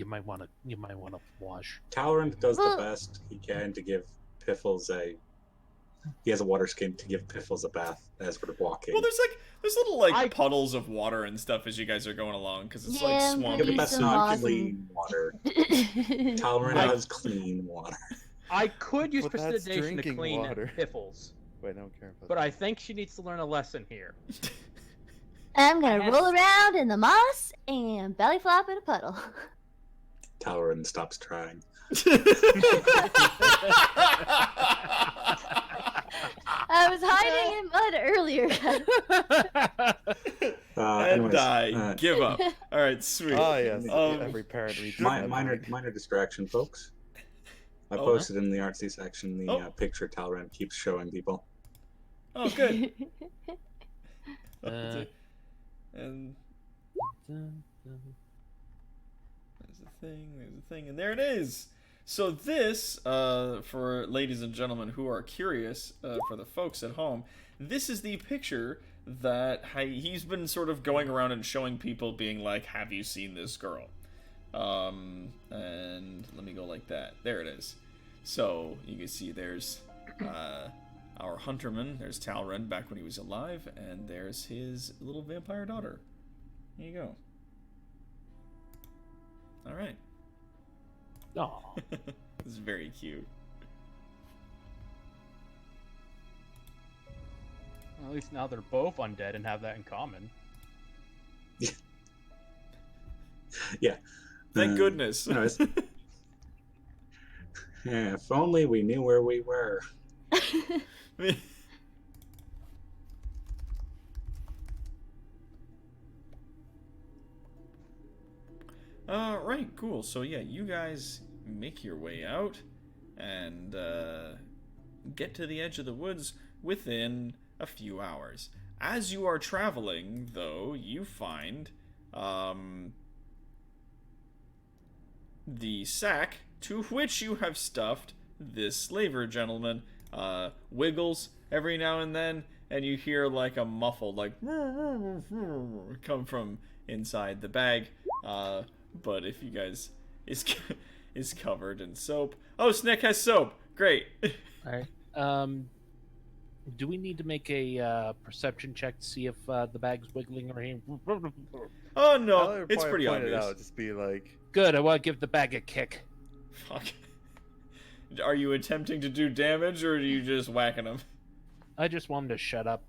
might want to wash. Talrand does the best he can to give Piffles he has a water skin to give Piffles a bath as we're walking. Well, there's little, like, puddles of water and stuff as you guys are going along, because it's, like, swampy. Yeah, but that's not clean water. Talrand has clean water. I could use But that's prestidigitation to drinking clean water. Piffles, Wait, I don't care about but I think she needs to learn a lesson here. I'm gonna roll around in the moss and belly flop in a puddle. Talrand stops trying. I was hiding in mud earlier. Anyways, give up. All right, sweet. Oh yes, every parent reads minor distraction, folks. I posted in the artsy section the picture Talrand keeps showing people. Oh, good. And there's a thing, and there it is. So this, for ladies and gentlemen who are curious, for the folks at home, this is the picture that he's been sort of going around and showing people, being like, have you seen this girl? And let me go like that. There it is. So you can see there's our hunterman, there's Talrand back when he was alive, and there's his little vampire daughter. There you go. Alright. Oh, This is very cute. Well, at least now they're both undead and have that in common. Yeah. Thank goodness. No, yeah, if only we knew where we were. Right, cool. So yeah, you guys make your way out and get to the edge of the woods within a few hours. As you are traveling, though, you find the sack to which you have stuffed this slaver gentleman wiggles every now and then, and you hear like a muffled like come from inside the bag. But if you guys is covered in soap. Oh, Snick has soap. Great. all right. Do we need to make a perception check to see if the bag's wiggling or anything? Oh no, it's pretty obvious. Out, just be like, good. I want to give the bag a kick. Fuck. Are you attempting to do damage, or are you just whacking him? I just want him to shut up.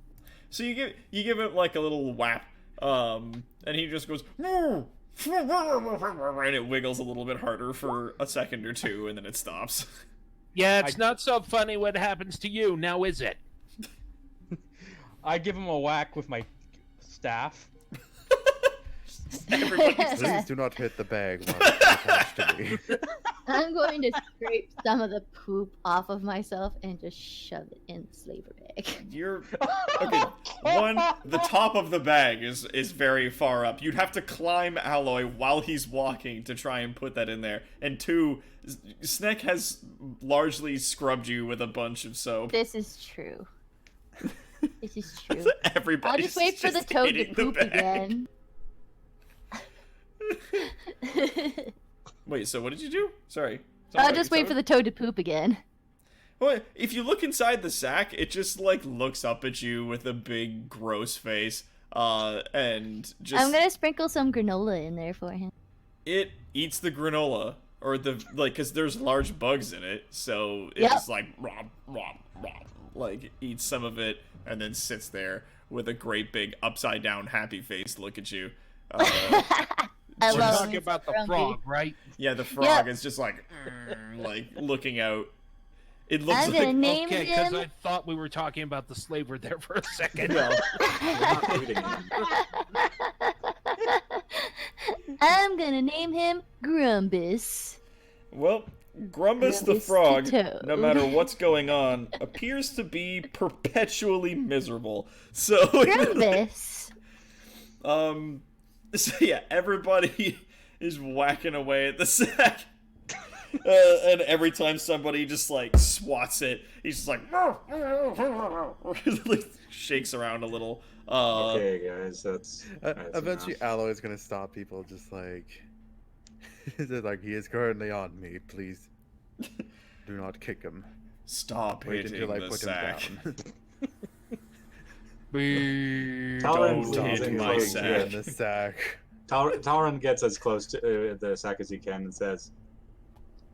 So you give it like a little whap, and he just goes, and it wiggles a little bit harder for a second or two, and then it stops. Yeah, it's not so funny what happens to you, now is it? I give him a whack with my staff. please do not hit the bag while it's attached to me. I'm going to scrape some of the poop off of myself and just shove it in the slaver bag. You're okay. One, the top of the bag is very far up. You'd have to climb Alloy while he's walking to try and put that in there. And two, Sneck has largely scrubbed you with a bunch of soap. This is true. This is true. Everybody. I'll just wait for the toad to poop again. Wait, so what did you do? Sorry. I'll just wait for the toad to poop again. Well, if you look inside the sack, it just like looks up at you with a big gross face, and just. I'm gonna sprinkle some granola in there for him. It eats the granola, or the because there's large bugs in it, so it just like like eats some of it and then sits there with a great big upside down happy face look at you. I We're love talking about the frog, right? Yeah, the frog is just like looking out. It looks I'm like gonna name Okay, because him. I thought we were talking about the slaver there for a second. well, I'm gonna name him Grumbus. well, Grumbus the Grumbus frog, the toad. no matter what's going on, appears to be perpetually miserable. So Grumbus. So yeah, everybody is whacking away at the sack. And every time somebody just like swats it, he's just like shakes around a little. Okay, guys, that's Eventually, enough. Alloy is gonna stop people. Just like, just like he is currently on me. Please, do not kick him. Stop Wait hitting until I the put sack. him down. Talon Don't leans hit in my close sack. to in the sack. Talon gets as close to the sack as he can and says,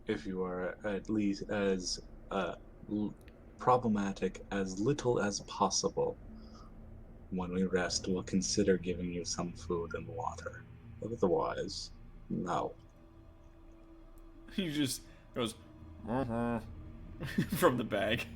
"If you are at least as problematic as little as possible, when we rest, we'll consider giving you some food and water. Otherwise, no." He just goes from the bag.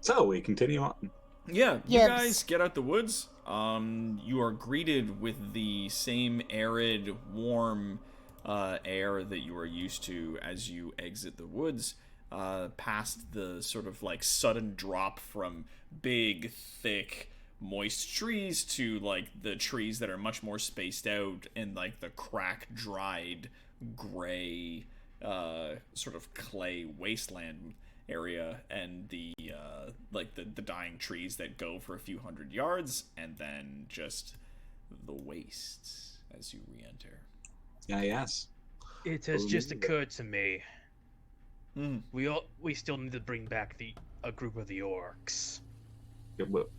So we continue on. Yeah, you Yes. guys get out the woods. You are greeted with the same arid, warm air that you are used to as you exit the woods, past the sort of like sudden drop from big, thick, moist trees to like the trees that are much more spaced out and like the crack, dried, gray, sort of clay wasteland area, and the like the dying trees that go for a few hundred yards, and then just the wastes as you re-enter. Yes. It has just occurred to me. Mm. We still need to bring back a group of the orcs.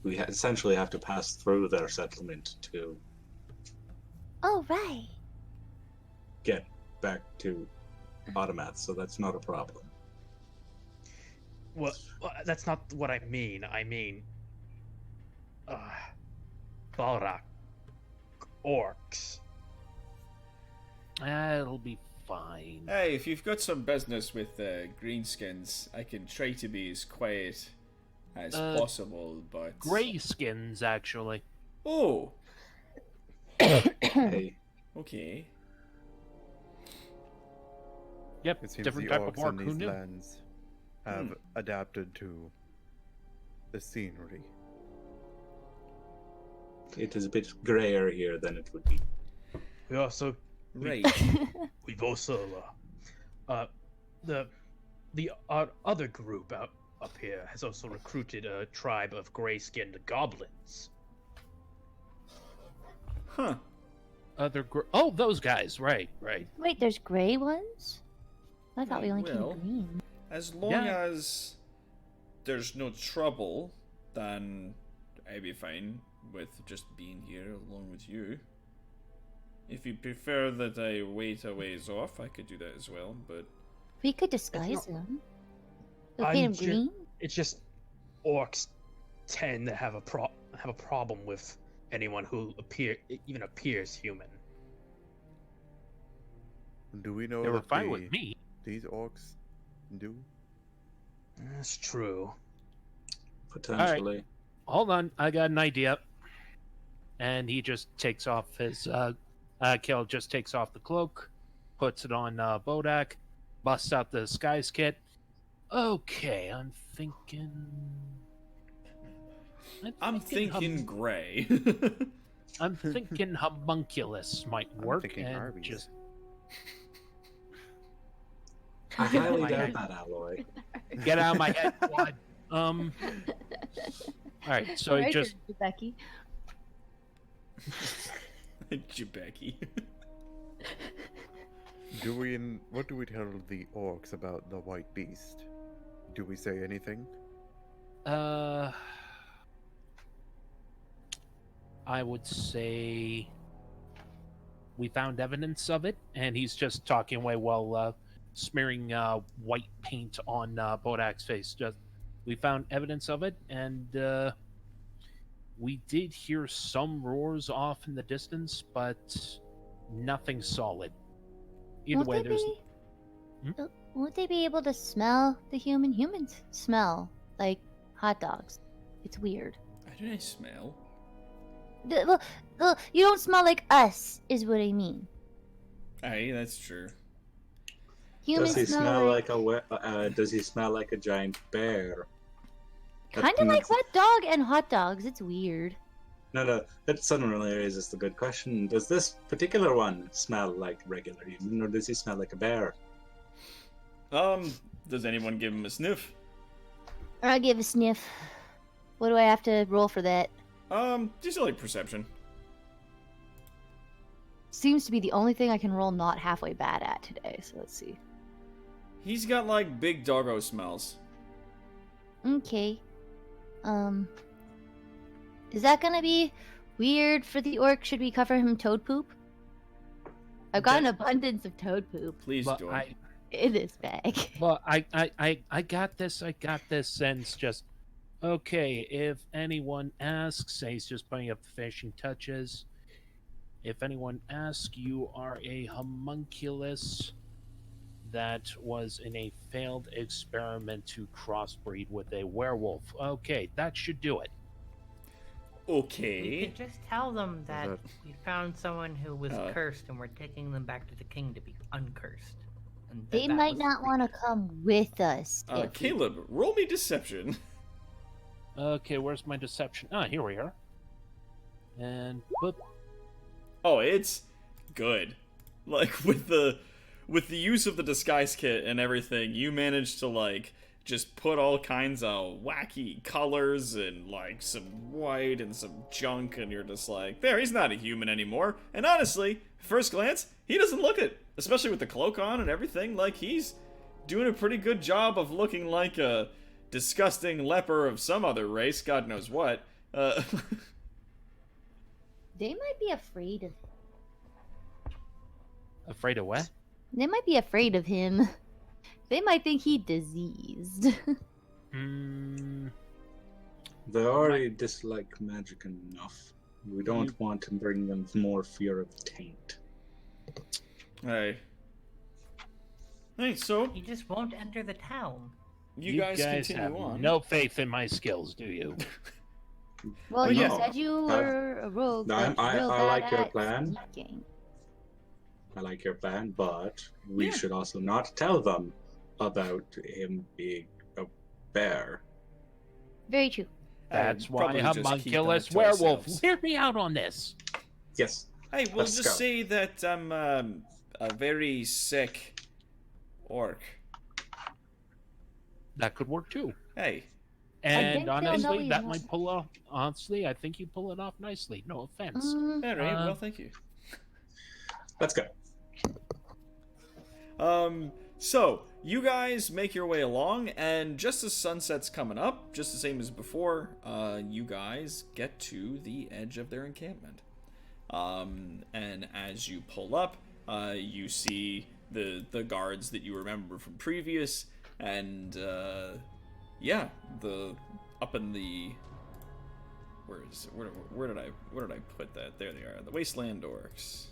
We essentially have to pass through their settlement to Oh, right. get back to Automat, so that's not a problem. Well, that's not what I mean. I mean, Balrak, orcs. It'll be fine. Hey, if you've got some business with greenskins, I can try to be as quiet as possible, but... Grayskins, actually. Oh, Hey, okay. Yep, It seems different the type of orcs orc. in Who these knew? lands have adapted to the scenery. it is a bit grayer here than it would be. We also Right. we've also the other group up here has also recruited a tribe of gray-skinned goblins. Huh. Oh, those guys. Right. Wait, there's gray ones? I thought we only Well. came green. As long Yeah. as there's no trouble, then I'd be fine with just being here along with you. If you prefer that I wait a ways off, I could do that as well, but... We could disguise them. We'll I'm paint him ju- green. It's just orcs tend to have a problem with anyone who even appears human. Do we know They were that fine with me. these orcs do? That's true. Potentially. Hold on, I got an idea. and he just takes off his Kel just takes off the cloak, puts it on Bodak, busts out the disguise kit. Okay, I'm thinking gray. I'm thinking homunculus might work, thinking and Arby's. just I highly my doubt head. that, Alloy. get out of my head, Quad. All right, so he Right, just Becky. Jabeki. What do we tell the orcs about the white beast? Do we say anything? I would say we found evidence of it, and he's just talking away while smearing white paint on Bodak's face. Just we found evidence of it, and we did hear some roars off in the distance, but nothing solid. Either way, there's Won't they be able to smell the human? Humans smell like hot dogs. It's weird. How do I smell? Well, you don't smell like us, is what I mean. Hey, that's true. Humans Does he smell like does he smell like a giant bear? kind of like wet dog and hot dogs. It's weird. No, that suddenly raises the good question. Does this particular one smell like regular human, or does he smell like a bear? Does anyone give him a sniff? I'll give a sniff. What do I have to roll for that? Just like perception. Seems to be the only thing I can roll not halfway bad at today, so let's see. He's got like big doggo smells. Okay. Is that gonna be weird for the orc? Should we cover him toad poop? I've got an abundance of toad poop Please but do. in this bag. Well, I got this. I got this. And it's just okay. If anyone asks, say he's just putting up the finishing touches. If anyone asks, you are a homunculus that was in a failed experiment to crossbreed with a werewolf. Okay, that should do it. We Okay. could just tell them that that- we found someone who was Uh. cursed and we're taking them back to the king to be uncursed. And They that might was not want to come with us. if we- Caleb, roll me deception. Okay, where's my deception? Ah, here we are. And boop. Oh, it's good. Like with the use of the disguise kit and everything, you managed to like just put all kinds of wacky colors and like some white and some junk, and you're just like, there, he's not a human anymore. And honestly, first glance, he doesn't look it, especially with the cloak on and everything. Like he's doing a pretty good job of looking like a disgusting leper of some other race, God knows what. They might be afraid of. Afraid of what? They might be afraid of him. They might think he diseased. Hmm. They already dislike magic enough. We don't want to bring them more fear of taint. Hey. Hey, so He just won't enter the town. you guys continue have on. no faith in my skills, do you? Well, Oh, you no. said you were a rogue. No, like, I real like bad your at plan. sneaking. I like your plan, but we Yeah. should also not tell them about him being a bear. Very true. That's why probably just keep homunculus that to werewolf. ourselves. Hear me out on this. Yes. Hey, we'll Let's just go. say that I'm a very sick orc. That could work too. Hey, And think they'll know honestly, you that know. might pull off. Honestly, I think you pull it off nicely. No offense. Mm, all right. Uh, Well, thank you. Let's go. So you guys make your way along, and just as sunset's coming up, just the same as before, you guys get to the edge of their encampment. And as you pull up, you see the guards that you remember from previous, and yeah, the up in the where did I put that? There they are, the Wasteland Orcs.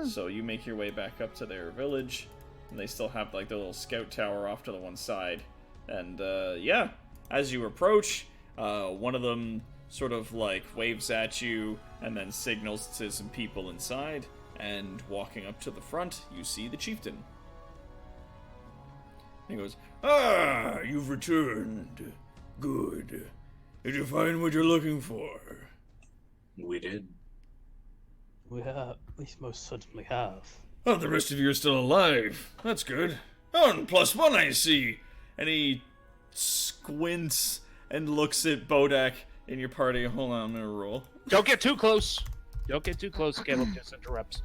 So you make your way back up to their village, and they still have like their little scout tower off to the one side. And yeah, as you approach, One of them sort of like waves at you and then signals to some people inside. And walking up to the front, you see the chieftain. He goes, "Ah, you've returned. Good. Did you find what you're looking for?" We did. We most certainly have. Oh, the rest of you are still alive. That's good. Oh, and +1 I see. And he squints and looks at Bodak in your party. Hold on, I'm gonna roll. Don't get too close. Don't get too close. Caleb just interrupts.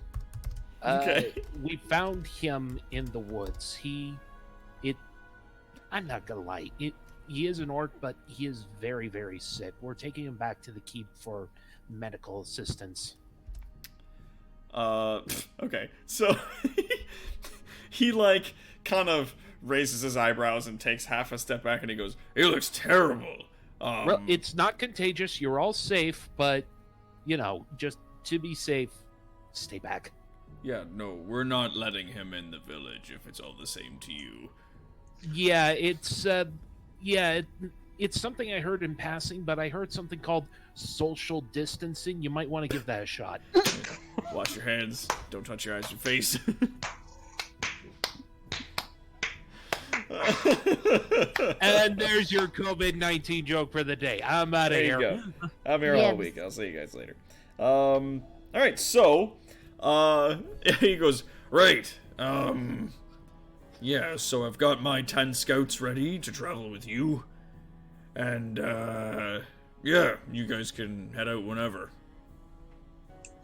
Okay. We found him in the woods. I'm not gonna lie. He is an orc, but he is very, very sick. We're taking him back to the keep for medical assistance. Okay. So he like kind of raises his eyebrows and takes half a step back and he goes, "He looks terrible." Well, it's not contagious. You're all safe, but just to be safe, stay back. Yeah, no, we're not letting him in the village if it's all the same to you. Yeah, it's something I heard in passing, but I heard something called social distancing. You might want to give that a shot. Wash your hands. Don't touch your eyes or face. And there's your COVID-19 joke for the day. I'm out of There here. you go. I'm here all week. I'll see you guys later. All right, so he goes, "Right. Yeah, so I've got my 10 scouts ready to travel with you. And yeah, you guys can head out whenever."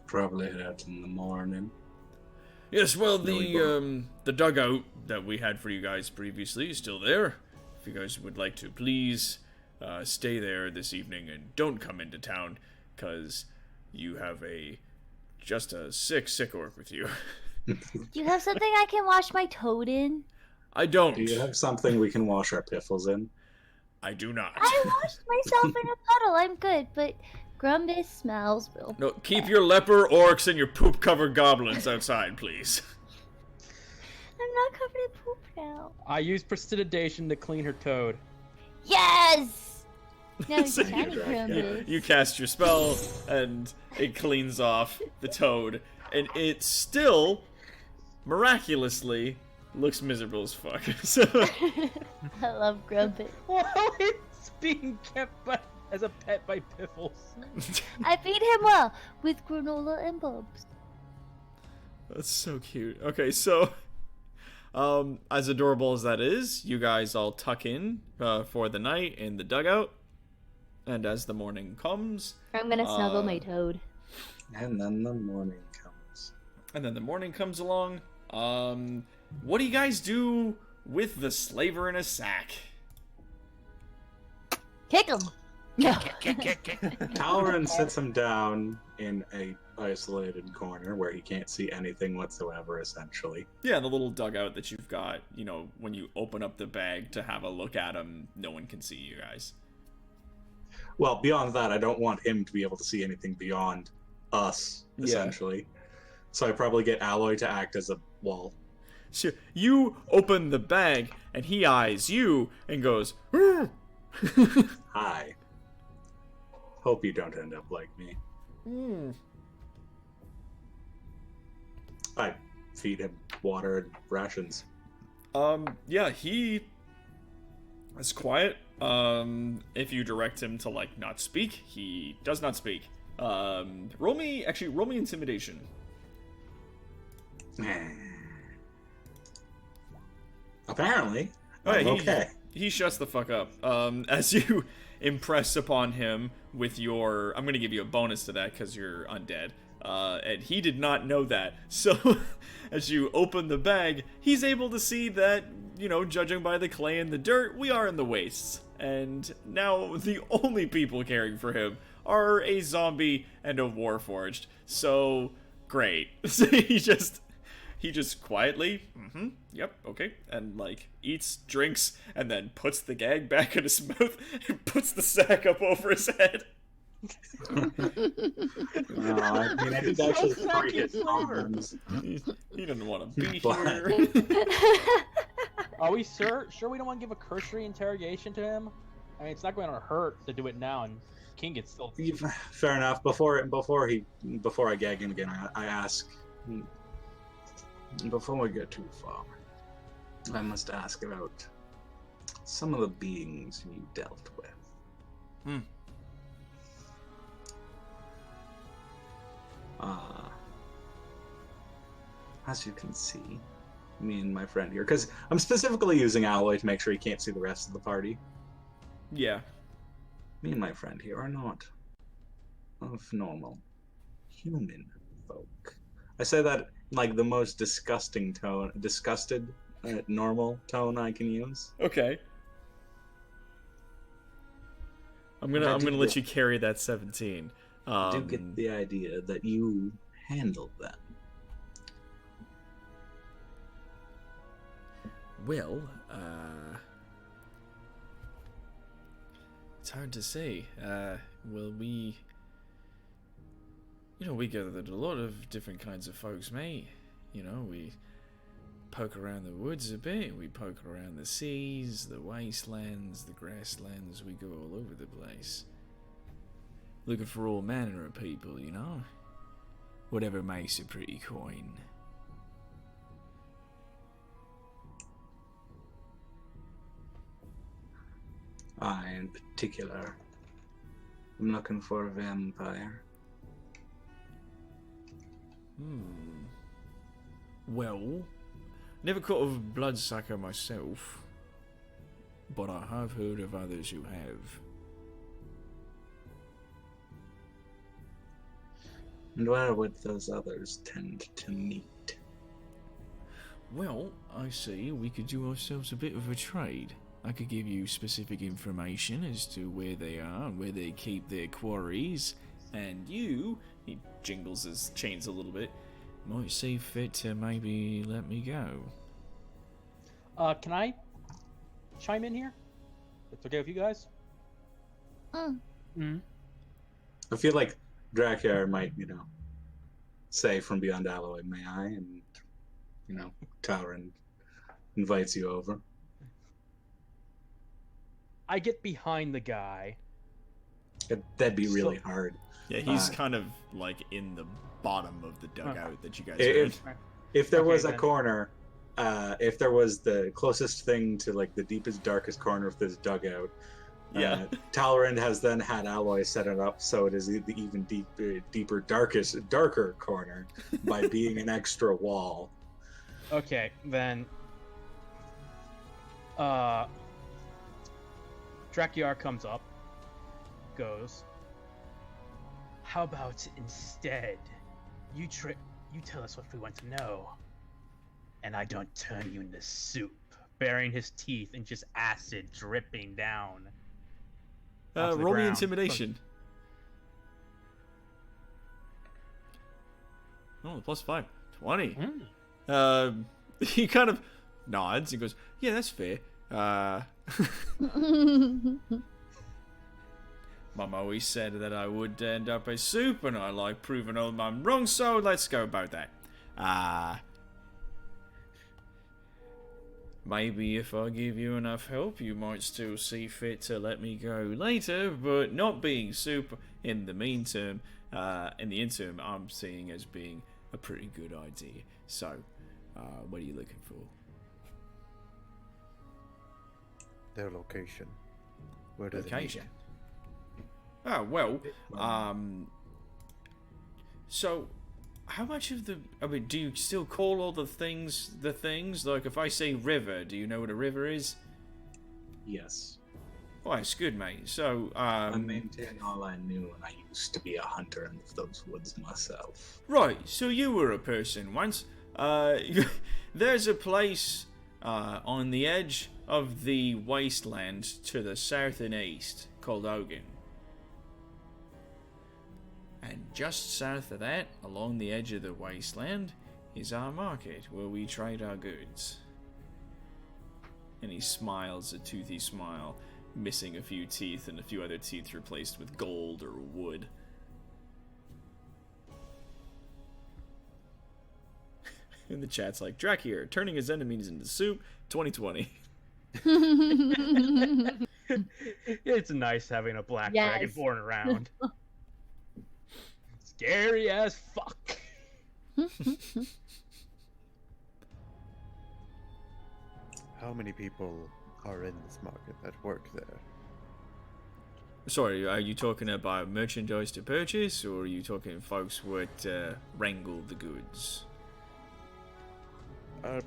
Probably head out in the morning. Yes, well, the dugout that we had for you guys previously is still there. If you guys would like to, please stay there this evening and don't come into town, because you have just a sick orc with you. Do you have something I can wash my toad in? I don't. Do you have something we can wash our piffles in? I do not. I washed myself in a puddle. I'm good, but Grumbus smells real. No, keep your leper orcs and your poop-covered goblins outside, please. I'm not covered in poop now. I use prestidigitation to clean her toad. Yes! No, So Tiny Grumbus. You cast your spell, and it cleans off the toad, and it still, miraculously, looks miserable as fuck. So, I love Grumbus. Well, it's being kept as a pet by Piffles. I feed him well with granola and bulbs. that's so cute. Okay, so, as adorable as that is, you guys all tuck in for the night in the dugout, and as the morning comes... I'm gonna snuggle my toad. And then the morning comes. And then the morning comes along. What do you guys do with the slaver in a sack? Kick him! No. Talron sits him down in a isolated corner where he can't see anything whatsoever, essentially. Yeah, the little dugout that you've got, when you open up the bag to have a look at him, no one can see you guys. Well, beyond that, I don't want him to be able to see anything beyond us, essentially. So I probably get Alloy to act as a wall. So you open the bag, and he eyes you and goes, Hi. Hope you don't end up like me. I feed him water and rations. Yeah, he is quiet. If you direct him to, not speak, he does not speak. Roll me intimidation. Apparently. Oh, yeah, okay. He shuts the fuck up. As you impress upon him with your... I'm going to give you a bonus to that because you're undead. And he did not know that. So, as you open the bag, he's able to see that, judging by the clay and the dirt, we are in the wastes. And now the only people caring for him are a zombie and a warforged. So, great. So he just quietly, yep, okay, and eats, drinks, and then puts the gag back in his mouth and puts the sack up over his head. No, I mean, I did actually free his arms. He didn't want to be But- here. Are we sure we don't want to give a cursory interrogation to him? I mean, it's not going to hurt to do it now, and King gets still. Fair enough. Before I gag him again, I ask. Before we get too far, I must ask about some of the beings you dealt with. Hmm. As you can see, me and my friend here, because I'm specifically using Alloy to make sure he can't see the rest of the party. Yeah. Me and my friend here are not of normal human folk. I say that in, like, the most disgusting tone, disgusted, normal tone I can use. Okay. I'm gonna let you carry that 17. I do get the idea that you handle them. Well, it's hard to say. Well, we gathered a lot of different kinds of folks, mate. You know, we poke around the woods a bit, we poke around the seas, the wastelands, the grasslands, we go all over the place. Looking for all manner of people, you know? Whatever makes a pretty coin. I, in particular, am looking for a vampire. Well, never caught a bloodsucker myself, but I have heard of others who have. And where would those others tend to meet? Well, I see we could do ourselves a bit of a trade. I could give you specific information as to where they are and where they keep their quarries, and you, he jingles his chains a little bit, might see fit to maybe let me go. Can I chime in here? It's okay with you guys? Mm. I feel like Dracula might, say from beyond Alloy, may I? And, Tauren invites you over. I get behind the guy. That'd be really hard. Yeah, he's kind of like in the bottom of the dugout that you guys are in. If there Okay, was a then. corner, if there was the closest thing to like the deepest, darkest corner of this dugout, Yeah. Talrand has then had Alloy set it up so it is the even deeper, darker corner by being an extra wall. Okay, then. Drakiar comes up, goes. How about instead, you tell us what we want to know, and I don't turn you into soup, baring his teeth and just acid dripping down. onto the Roll me ground. intimidation. Oh, +5. 20. He kind of nods and goes, yeah, that's fair. Mum always said that I would end up as soup, and I like proving all I'm wrong, so let's go about that. Maybe if I give you enough help, you might still see fit to let me go later, but not being soup in the interim, I'm seeing as being a pretty good idea. So, what are you looking for? Their location. Where do Location. Oh, well, so how much of do you still call all the things? Like, if I say river, do you know what a river is? Yes. Oh, it's good, mate. So, I maintain all I knew, and I used to be a hunter in those woods myself. right, so you were a person once. There's a place on the edge of the wasteland to the south and east called Ogun. And just south of that, along the edge of the wasteland, is our market, where we trade our goods. And he smiles a toothy smile, missing a few teeth and a few other teeth replaced with gold or wood. In the chat's like, Dracula, turning his enemies into soup, 2020. It's nice having a black Yes. dragonborn around. Scary as fuck. How many people are in this market that work there? Sorry, are you talking about merchandise to purchase, or are you talking folks would wrangle the goods?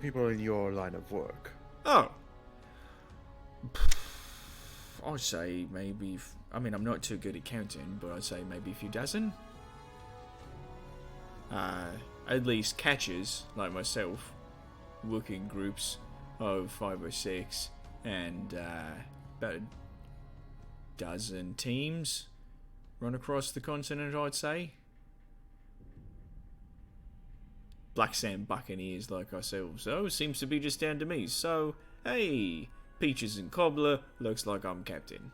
People in your line of work. Oh. I'd say maybe... I mean, I'm not too good at counting, but I'd say maybe a few dozen. At least catchers, like myself, work in groups of 5 or 6, and about a dozen teams run across the continent, I'd say. Black Sand Buccaneers like ourselves, though, seems to be just down to me. So, hey, Peaches and Cobbler, looks like I'm captain.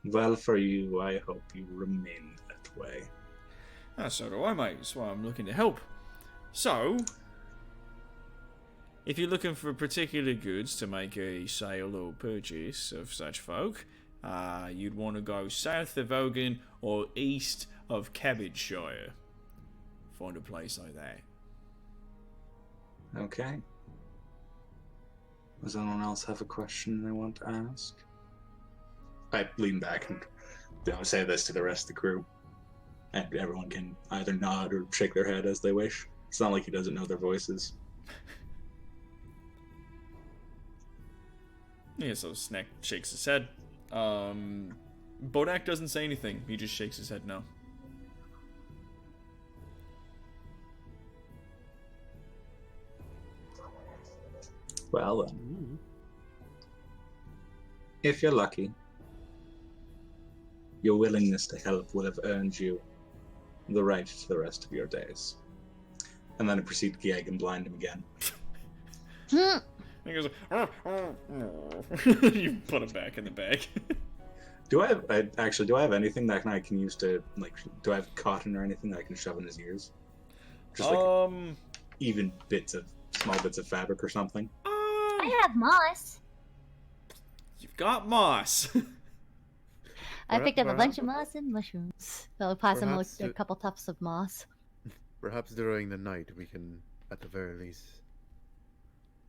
Well, for you, I hope you remain that way. So do I, mate. That's why I'm looking to help. So, if you're looking for particular goods to make a sale or purchase of such folk, you'd want to go south of Ogan or east of Cabbageshire. Find a place like that. Okay. Does anyone else have a question they want to ask? I lean back and say this to the rest of the crew. And everyone can either nod or shake their head as they wish. It's not like he doesn't know their voices. Yeah, so Snack shakes his head. Bodak doesn't say anything. He just shakes his head no. Well then. If you're lucky, your willingness to help will have earned you the right to the rest of your days. And then I proceed to gag and blind him again. He goes, you put him back in the bag. Do I have anything that I can use to, like, do I have cotton or anything that I can shove in his ears? Just like even small bits of fabric or something? I have moss. You've got moss. I picked up a bunch of moss and mushrooms. So I'll pass him Perhaps a couple tufts of moss. Perhaps during the night we can, at the very least,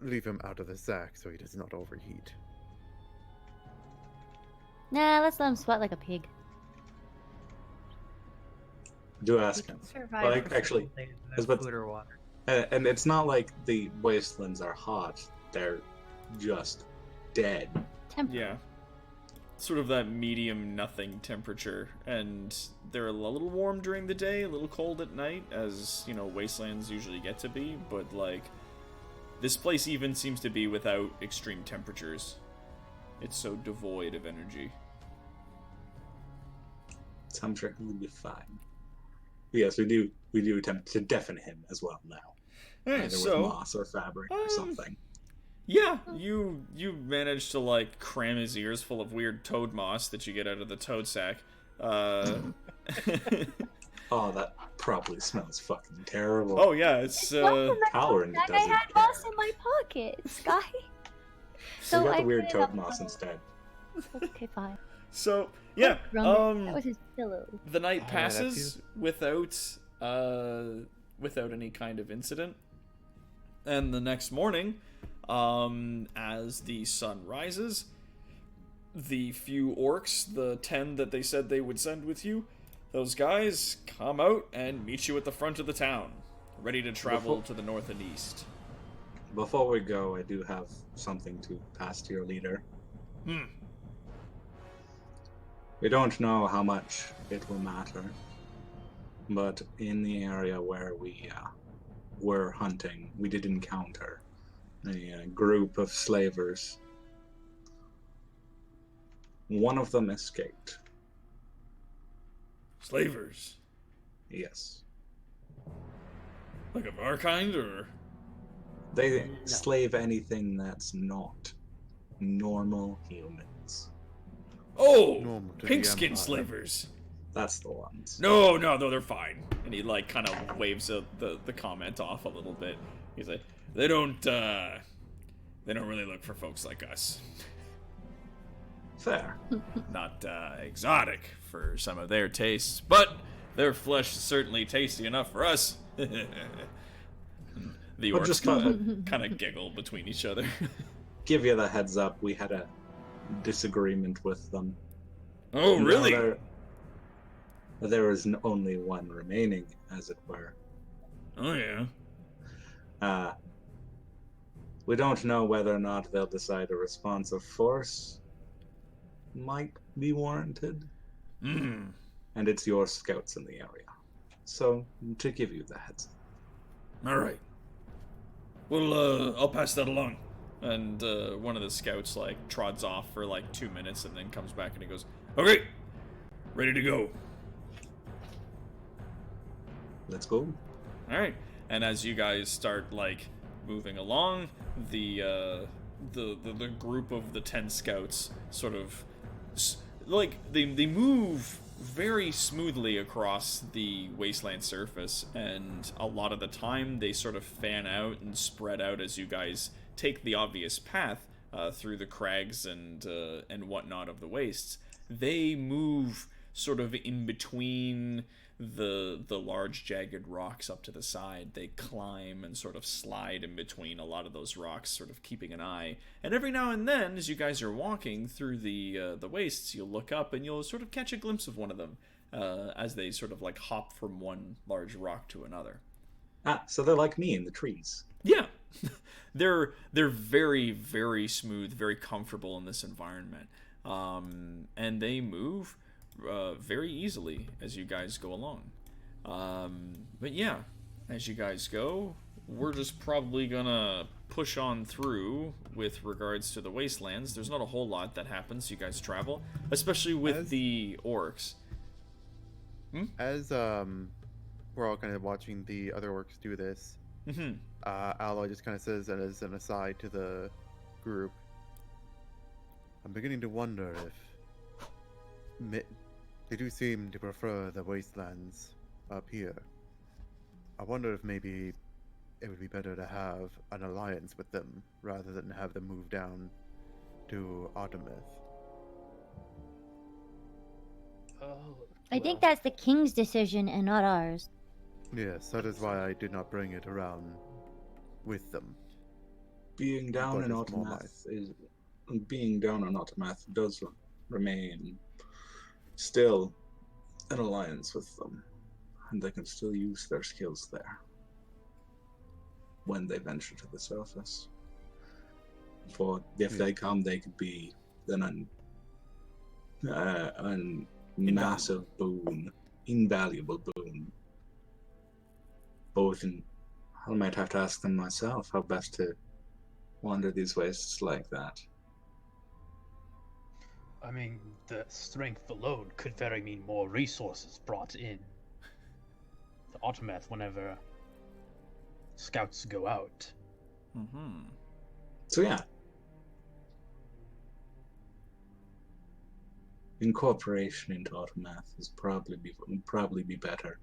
leave him out of the sack so he does not overheat. Nah, let's let him sweat like a pig. Do ask him. Survive Like, for actually, several days as without but- food or water. And it's not like the wastelands are hot. They're just dead. Yeah. Sort of that medium nothing temperature. And they're a little warm during the day, a little cold at night, as, you know, wastelands usually get to be. But, like, this place even seems to be without extreme temperatures. It's so devoid of energy. So I'm sure he'll be fine. Yes, we do attempt to deafen him as well now. Alright, Either so with moss or fabric or something. yeah, you managed to like cram his ears full of weird toad moss that you get out of the toad sack. Oh, that probably smells fucking terrible. Oh yeah, it's Halloran I doesn't had care. moss in my pocket, Sky. We got the I weird put it toad up moss on- instead. Okay, fine. so yeah. That was his pillow. The night Oh, passes without any kind of incident, and the next morning, as the sun rises, the few orcs, the 10 that they said they would send with you, those guys come out and meet you at the front of the town, ready to travel to the north and east. Before we go, I do have something to pass to your leader. We don't know how much it will matter, but in the area where we were hunting, we did encounter a group of slavers. One of them escaped. Slavers? Yes. Like of our kind, or? They slave anything that's not normal humans. Oh! Normal to the Pink-skin Empire. slavers. That's the ones. No, they're fine. And he, like, kind of waves the comment off a little bit. He's like, they don't they don't really look for folks like us. Fair. Not exotic for some of their tastes, but their flesh is certainly tasty enough for us. The Well, orcs just kind of giggle between each other. Give you the heads up. We had a disagreement with them. Oh, Now really? there is only one remaining, as it were. Oh, yeah. We don't know whether or not they'll decide a response of force might be warranted. Mm. And it's your scouts in the area. So, to give you the heads up. All right. Well, I'll pass that along. And one of the scouts like trods off for like 2 minutes and then comes back and he goes, "Okay, ready to go." Let's go. All right. And as you guys start like moving along, the group of the 10 scouts sort of like they move very smoothly across the wasteland surface, and a lot of the time they sort of fan out and spread out as you guys take the obvious path through the crags and whatnot of the wastes. They move sort of in between the large jagged rocks up to the side. They climb and sort of slide in between a lot of those rocks, sort of keeping an eye. And every now and then, as you guys are walking through the wastes, you'll look up and you'll sort of catch a glimpse of one of them as they sort of like hop from one large rock to another. So they're like me in the trees. Yeah. they're very, very smooth, very comfortable in this environment. And they move very easily as you guys go along. But yeah, as you guys go, we're just probably gonna push on through with regards to the wastelands. There's not a whole lot that happens. You guys travel, especially with the orcs. As we're all kind of watching the other orcs do this, Alloy just kind of says, and as an aside to the group, I'm beginning to wonder if they do seem to prefer the wastelands up here. I wonder if maybe it would be better to have an alliance with them rather than have them move down to Artemis. I think that's the king's decision and not ours. Yes, that is why I did not bring it around with them. Being down But in it's more Automath does remain still an alliance with them, and they can still use their skills there when they venture to the surface. For if they come, they could be an massive boon, invaluable boon. Both in, I might have to ask them myself how best to wander these wastes like that. I mean, the strength alone could very mean more resources brought in. The Automath whenever scouts go out. So yeah. Incorporation into Automath is would probably be better.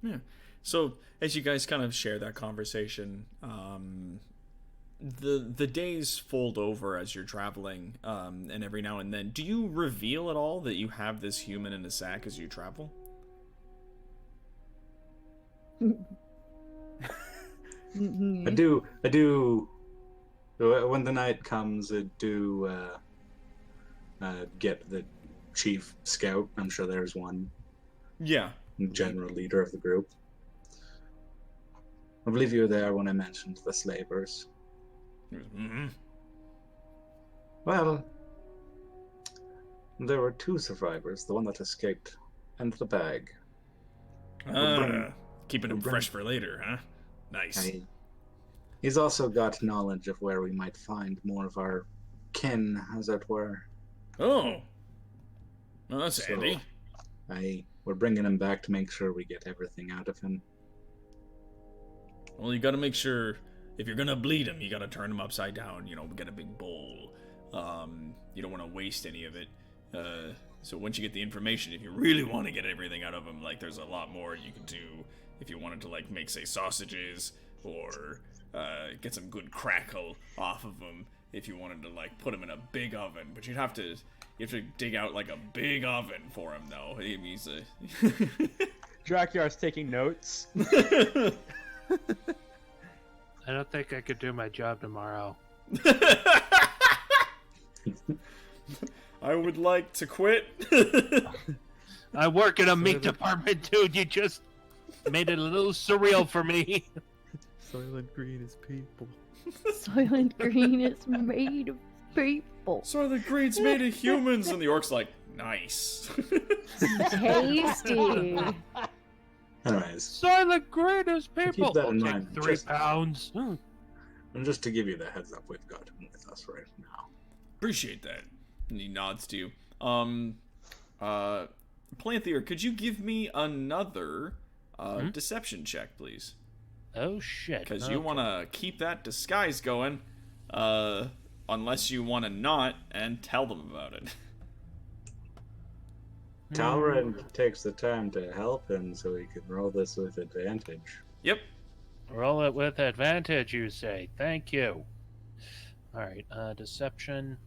Yeah. So as you guys kind of share that conversation, the days fold over as you're traveling, and every now and then, do you reveal at all that you have this human in a sack as you travel? I do. When the night comes, I do get the chief scout. I'm sure there's one. Yeah. General leader of the group. I believe you were there when I mentioned the slavers. Well, there were 2 survivors, the one that escaped, and the bag. Keeping them fresh for later, huh? Nice. He's also got knowledge of where we might find more of our kin, as it were. Oh. Well, that's handy. We're bringing him back to make sure we get everything out of him. Well, you gotta make sure, if you're gonna bleed him, you gotta turn him upside down, get a big bowl. You don't want to waste any of it. So once you get the information, if you really want to get everything out of him, like, there's a lot more you can do. if you wanted to like make say sausages or get some good crackle off of them. If you wanted to like put them in a big oven, but you have to dig out like a big oven for him though. He's a Drakyar's taking notes. I don't think I could do my job tomorrow. I would like to quit. I work in a meat department, dude. You just made it a little surreal for me. Soylent Green is people. Soylent Green is made of people. So the Green's made of humans, and the orc's like, nice. Tasty. Anyways, Soylent Green is people. Keep that in I'll mind. take 3 Just- pounds. and just to give you the heads up, we've got him with us right now. Appreciate that. And he nods to you. Planthier, could you give me another deception check, please? Oh shit! Because you want to keep that disguise going, unless you want to not and tell them about it. Talron takes the time to help him so he can roll this with advantage. Yep. roll it with advantage. You say. Thank you. All right. Deception.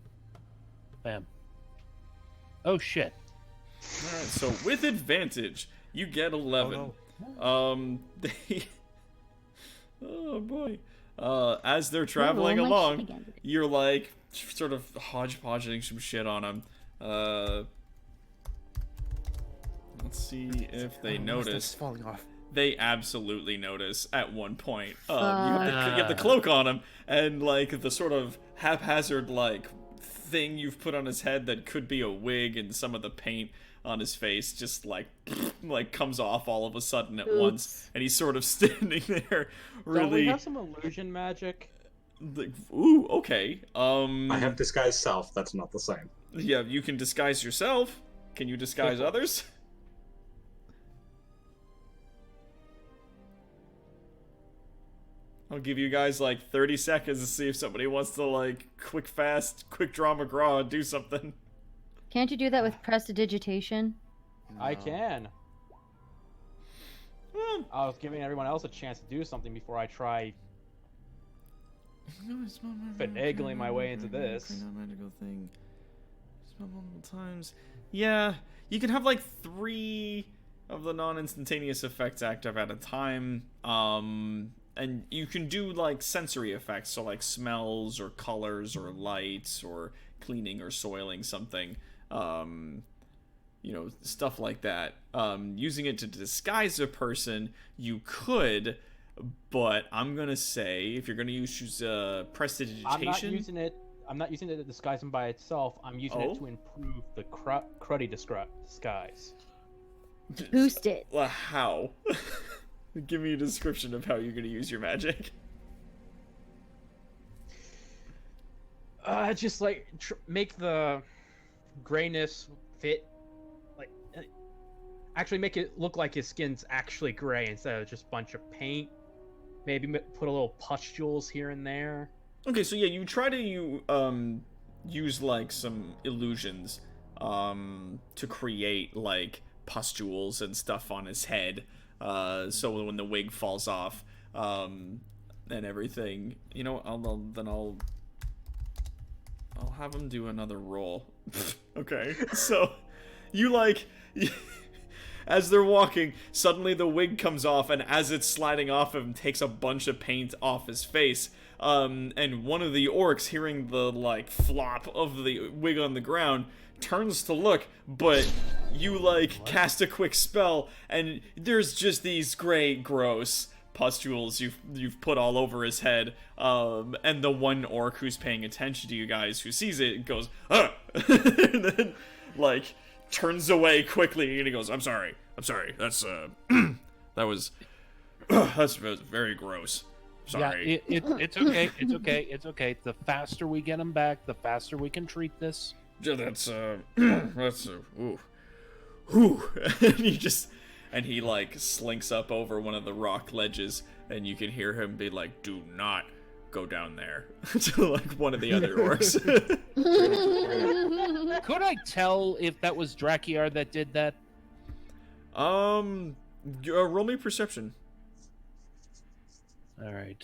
Bam. Oh shit. All right. So with advantage, you get 11. Oh boy. As they're traveling roll my along, shit again. you're like sort of hodgepodging some shit on them. Let's see if they notice. Falling off. They absolutely notice at one point. You have the cloak on him, and like the sort of haphazard like thing you've put on his head that could be a wig, and some of the paint on his face just like comes off all of a sudden at once, and he's sort of standing there really. Don't we have some illusion magic? Like, ooh, okay. I have disguised self. That's not the same. Yeah, you can disguise yourself. Can you disguise others? I'll give you guys like 30 seconds to see if somebody wants to like quick draw McGraw and do something. Can't you do that with prestidigitation? I can. I was giving everyone else a chance to do something before I try finagling my way into this. Magical thing. Spell multiple times. Yeah, you can have like 3 of the non-instantaneous effects active at a time. And you can do like sensory effects, so like smells or colors or lights or cleaning or soiling something. Stuff like that. Using it to disguise a person, you could, but I'm gonna say if you're gonna use prestidigitation, I'm not using it to disguise him by itself. I'm using it to improve the cruddy disguise. Boost it. How? Give me a description of how you're gonna use your magic. Just like make the grayness fit, like actually make it look like his skin's actually gray instead of just a bunch of paint. Maybe put a little pustules here and there. Okay, so yeah, you try to use like some illusions to create like pustules and stuff on his head. So when the wig falls off, and everything, I'll have him do another roll. Okay, so as they're walking, suddenly the wig comes off, and as it's sliding off him, takes a bunch of paint off his face. And one of the orcs, hearing the like flop of the wig on the ground, turns to look, but you cast a quick spell, and there's just these gray, gross pustules you've put all over his head. And the one orc who's paying attention to you guys, who sees it, goes, and then turns away quickly, and he goes, I'm sorry, that's that was very gross. Sorry. Yeah, it's okay. It's okay. The faster we get him back, the faster we can treat this. Yeah, that's ooh. and he slinks up over one of the rock ledges, and you can hear him be like, "Do not go down there," to one of the other orcs. Could I tell if that was Drakyar that did that? Roll me perception. All right,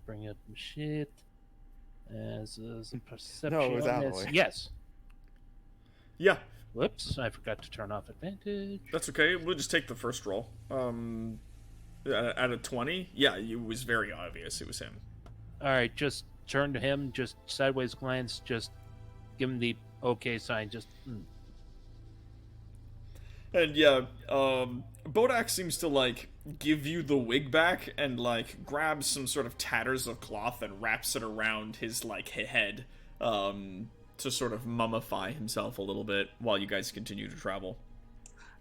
bring up the shit. As is perception. No, it was Alloy. Yes. Yeah, Whoops, I forgot to turn off advantage. that's okay. We'll just take the first roll. At a 20, yeah, it was very obvious it was him. All right, just turn to him, just sideways glance, just give him the okay sign. Just And yeah, Bodak seems to like give you the wig back and like grabs some sort of tatters of cloth and wraps it around his like head, to sort of mummify himself a little bit while you guys continue to travel.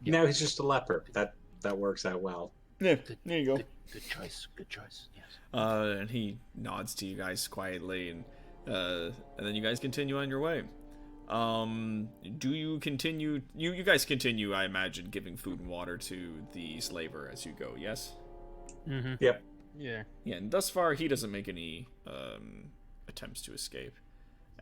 No, he's just a leper. That works out well. Yeah, there you go. Good choice. Good choice. Yes. And he nods to you guys quietly, and then you guys continue on your way. Do you continue? You guys continue, I imagine, giving food and water to the slaver as you go. Yes. Mm-hmm. Yep. Yeah. Yeah, and thus far he doesn't make any attempts to escape.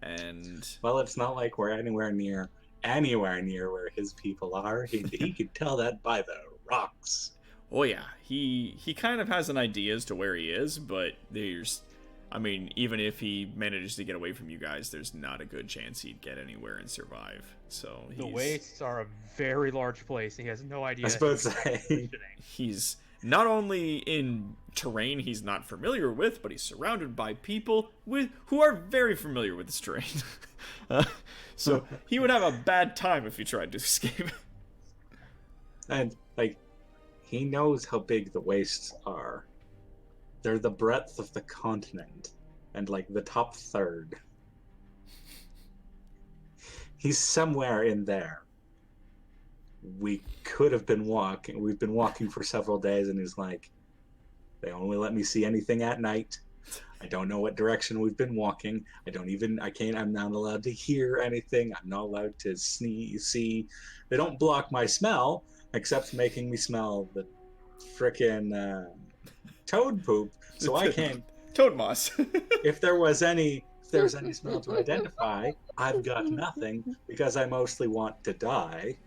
And Well, it's not like we're anywhere near where his people are. He could tell that by the rocks. oh yeah, he kind of has an idea as to where he is, but even if he manages to get away from you guys, there's not a good chance he'd get anywhere and survive. So The wastes are a very large place, and he has no idea. I suppose he's not only in terrain he's not familiar with, but he's surrounded by people who are very familiar with this terrain. So he would have a bad time if he tried to escape. And he knows how big the wastes are. They're the breadth of the continent, and the top third. He's somewhere in there. We could have been walking. We've been walking for several days, and he's like, they only let me see anything at night. I don't know what direction we've been walking. I'm not allowed to hear anything. I'm not allowed to see. They don't block my smell, except making me smell the frickin' toad poop. So I can't. Toad moss. If there's any smell to identify, I've got nothing because I mostly want to die.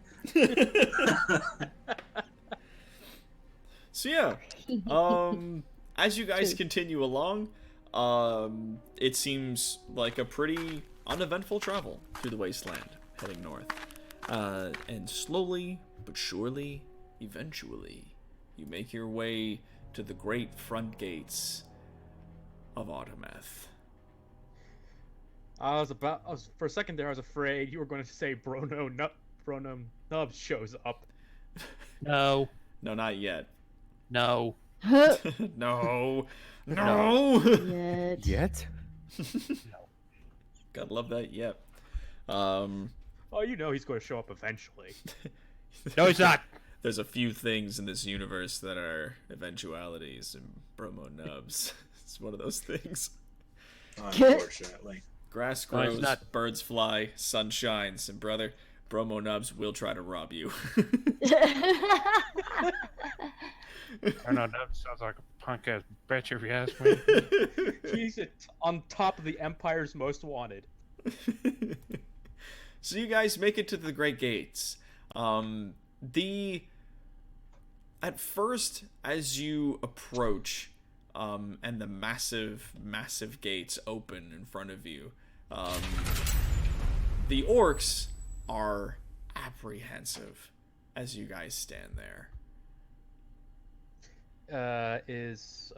So yeah, as you guys continue along, it seems like a pretty uneventful travel through the wasteland, heading north. And slowly but surely, eventually, you make your way to the great front gates of Autometh. For a second there, I was afraid you were going to say Brono Nubs shows up. No. No, not yet. No. No. No. Yet? Gotta love that. Yep. Oh, you know he's going to show up eventually. No, he's not. There's a few things in this universe that are eventualities, and Bromo Nubs is one of those things. Unfortunately. Grass No, he's grows, not. birds fly, sun shines, and brother, Bromo Nubs will try to rob you. I know that sounds like a punk ass bitch if you ask me. He's on top of the Empire's Most Wanted. So you guys make it to the Great Gates. At first, as you approach, and the massive gates open in front of you, the orcs are apprehensive as you guys stand there. Is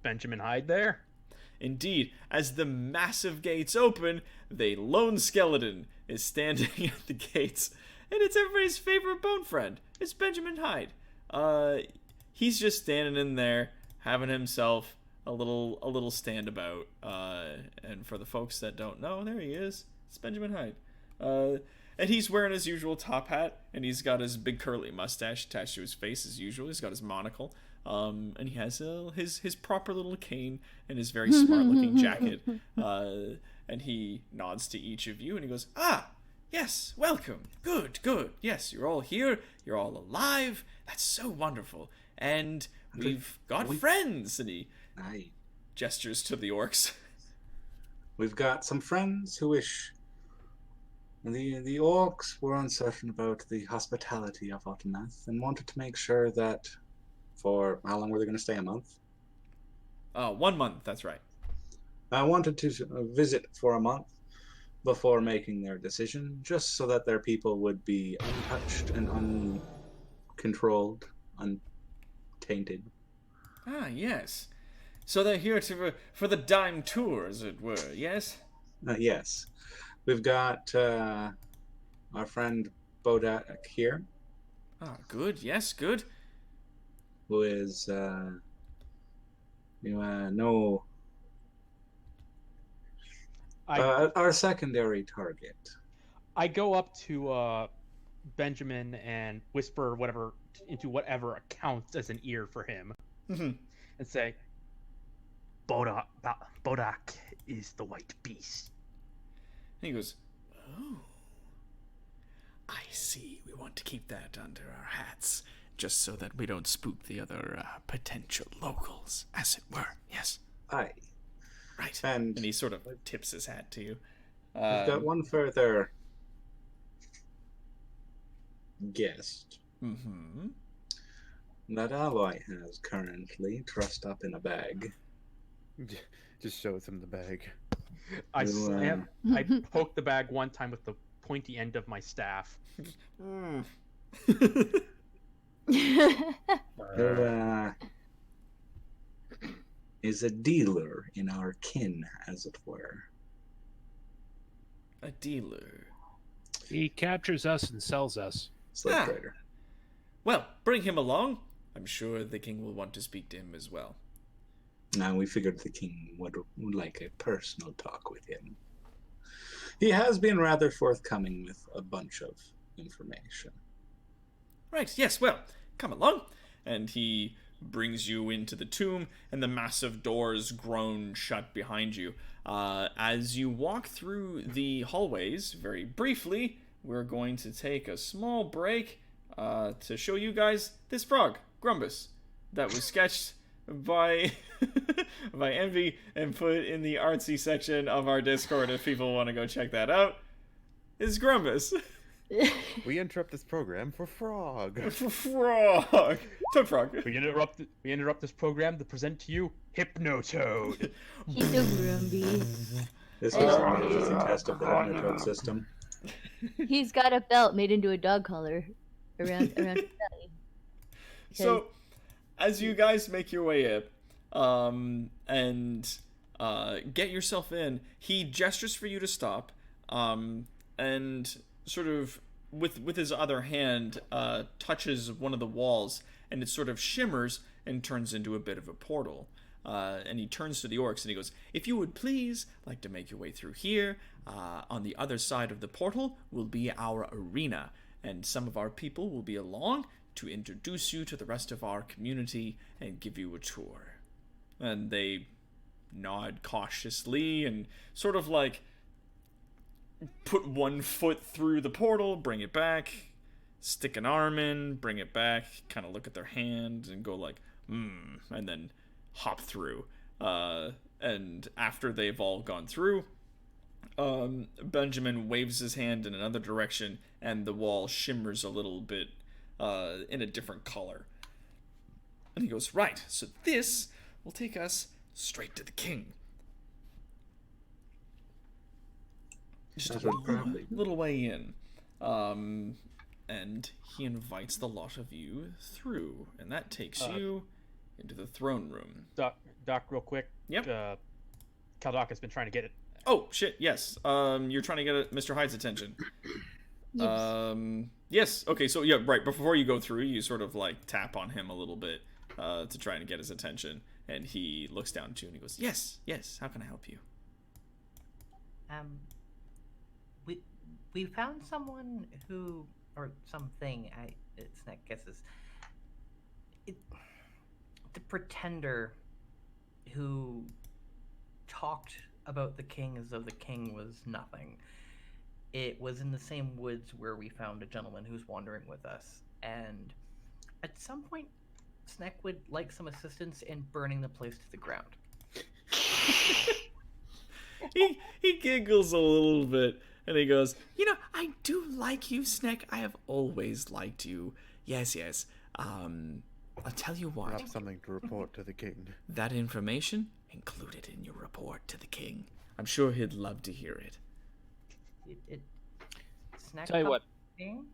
Benjamin Hyde there? Indeed, as the massive gates open, the lone skeleton is standing at the gates, and it's everybody's favorite bone friend. It's Benjamin Hyde. He's just standing in there, having himself a little standabout. And for the folks that don't know, there he is. It's Benjamin Hyde. And he's wearing his usual top hat, and he's got his big curly mustache attached to his face as usual. He's got his monocle, and he has his proper little cane and his very smart-looking jacket. And he nods to each of you, and he goes, "Ah, yes, welcome. Good. Yes, you're all here. You're all alive. That's so wonderful. And we've got friends." And he gestures to the orcs. We've got some friends who wish. The orcs were uncertain about the hospitality of Autometh and wanted to make sure that, for how long were they going to stay? A month? 1 month, that's right. I wanted to visit for a month before making their decision, just so that their people would be untouched and uncontrolled, untainted. Ah, yes. So they're here for the dime tour, as it were, yes? Yes. We've got our friend Bodak here, Ah, good, yes, good. who is, you know, our secondary target. I go up to Benjamin and whisper whatever into whatever counts as an ear for him, Mhm. and say, Bodak is the white beast. And he goes, oh, I see. We want to keep that under our hats, just so that we don't spook the other potential locals, as it were. Yes. Aye. Right. And he sort of tips his hat to you. we've got one further guest Mm-hmm. that Alloy has currently trussed up in a bag. Just shows him the bag. I You, slam. I poke the bag one time with the pointy end of my staff. Who is a dealer in our kin, as it were. A dealer. He captures us and sells us. Slave Ah. trader. Well, bring him along. I'm sure the king will want to speak to him as well. Now we figured the king would like a personal talk with him. He has been rather forthcoming with a bunch of information. Right, yes, well, come along. And he brings you into the tomb, and the massive doors groan shut behind you. As you walk through the hallways, very briefly, we're going to take a small break to show you guys this frog, Grumbus, that was sketched by by Envy and put in the artsy section of our Discord if people want to go check that out. It's Grumbus. We interrupt this program for Frog. Frog. Toad Frog. We interrupt this program to present to you Hypnotoad. He's so grumpy. This is an emergency test of the Hypnotoad system. He's got a belt made into a dog collar around his belly. So, as you guys make your way up, and get yourself in, he gestures for you to stop, and sort of with his other hand touches one of the walls, and it sort of shimmers and turns into a bit of a portal. And he turns to the orcs and he goes, if you would please like to make your way through here, on the other side of the portal will be our arena, and some of our people will be along to introduce you to the rest of our community and give you a tour. And they nod cautiously and sort of like put one foot through the portal, bring it back, stick an arm in, bring it back, kind of look at their hand and go like, and then hop through. And after they've all gone through, Benjamin waves his hand in another direction and the wall shimmers a little bit in a different color. And he goes, right, so this will take us straight to the king. Just a little way in. And he invites the lot of you through, and that takes you into the throne room. Doc, real quick. Yep. Kaldoc has been trying to get it. Oh, shit, yes. You're trying to get Mr. Hyde's attention. Yes. Yes, okay, so yeah, right, before you go through, you sort of like tap on him a little bit to try and get his attention, and he looks down at you and he goes, yes, how can I help you? We found someone who, or something, it's not guesses. The pretender who talked about the king as though the king was nothing. It was in the same woods where we found a gentleman who's wandering with us, and at some point, Sneck would like some assistance in burning the place to the ground. He giggles a little bit, and he goes, you know, I do like you, Sneck. I have always liked you. Yes. I'll tell you I what. have something to report to the king. That information, include it in your report to the king. I'm sure he'd love to hear it. Snack Tell you talk what. to the king?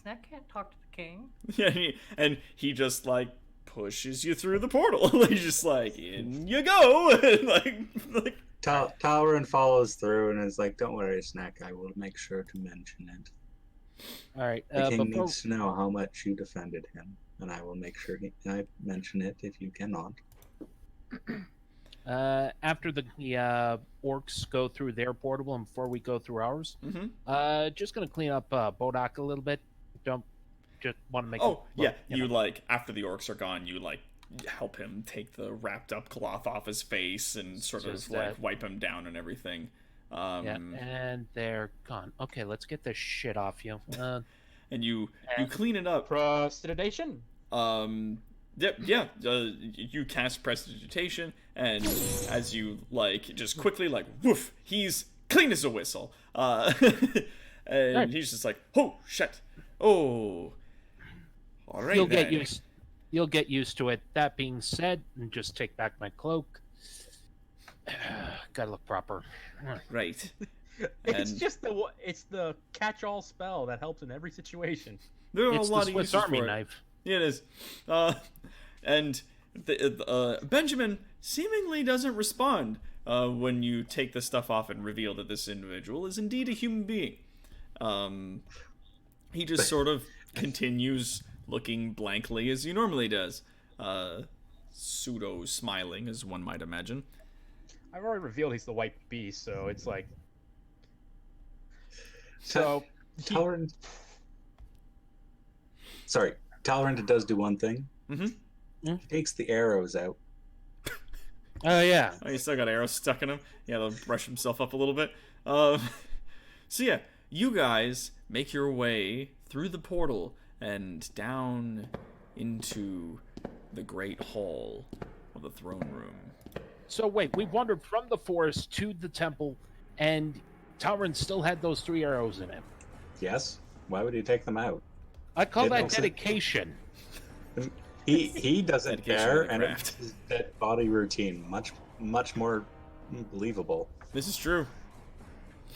Snack can't talk to the king. Yeah, and he just like pushes you through the portal. He's just like, in you go. And like. Talron follows through and is like, "Don't worry, Snack. I will make sure to mention it. All right. The king Before, needs to know how much you defended him, and I will make sure I mention it if you cannot." after the orcs go through their portable and before we go through ours, just gonna clean up Bodak a little bit. Don't just want to make. Oh yeah, you like after the orcs are gone, you like help him take the wrapped up cloth off his face and sort of like wipe him down and everything. Yeah, and they're gone. Okay, let's get this shit off you. And you clean it up. Prestidigitation. You cast prestidigitation, and as you like just quickly like woof, he's clean as a whistle. And he's just like, oh shit, oh. All right, You'll get used to it. That being said, and just take back my cloak. Gotta look proper. Right. It's just the catch-all spell that helps in every situation. There are It's a lot the of Swiss uses Army for it. knife. Yeah, it is. And Benjamin seemingly doesn't respond when you take the stuff off and reveal that this individual is indeed a human being. He just sort of continues looking blankly as he normally does, pseudo-smiling, as one might imagine. I've already revealed he's the white beast, so it's like... So... Talron... Sorry, Talron does do one thing. He takes the arrows out. Oh, yeah. Oh, he's still got arrows stuck in him. Yeah, they'll brush himself up a little bit. So yeah, you guys make your way through the portal and down into the great hall of the throne room. So wait, we wandered from the forest to the temple, and Talron still had those 3 arrows in him. Yes. Why would he take them out? I call that dedication. He doesn't Dedication care, to the and craft. it's his dead body routine. Much more believable. This is true.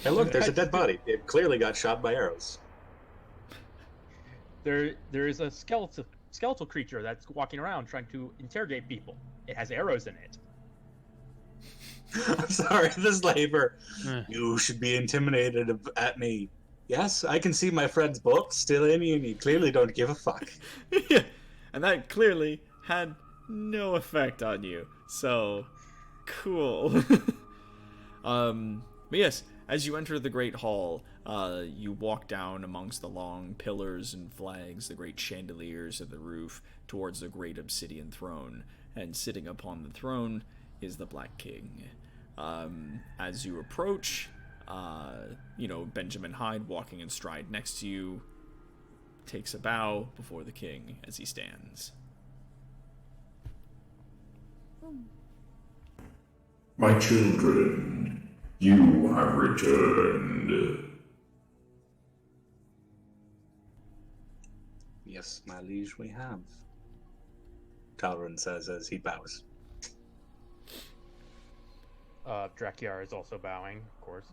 Hey, look, there's a dead body. It clearly got shot by arrows. There is a skeletal creature that's walking around trying to interrogate people. It has arrows in it. I'm sorry, this labor. You should be intimidated at me. Yes, I can see my friend's book still in you, and you clearly don't give a fuck. Yeah, and that clearly had no effect on you. So, cool. But yes, as you enter the great hall, you walk down amongst the long pillars and flags, the great chandeliers of the roof, towards the great obsidian throne. And sitting upon the throne is the Black King. As you approach, Benjamin Hyde walking in stride next to you takes a bow before the king as he stands. My children, you have returned. Yes, my liege, we have. Talron says as he bows. Drakiar is also bowing, of course.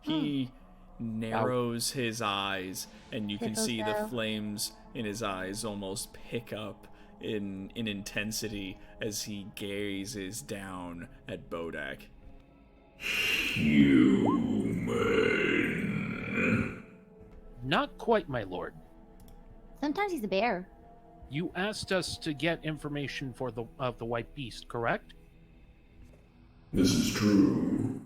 He narrows his eyes, and you can see the flames in his eyes almost pick up in intensity as he gazes down at Bodak. Human. Not quite, my lord. Sometimes he's a bear. You asked us to get information for the White Beast, correct? This is true.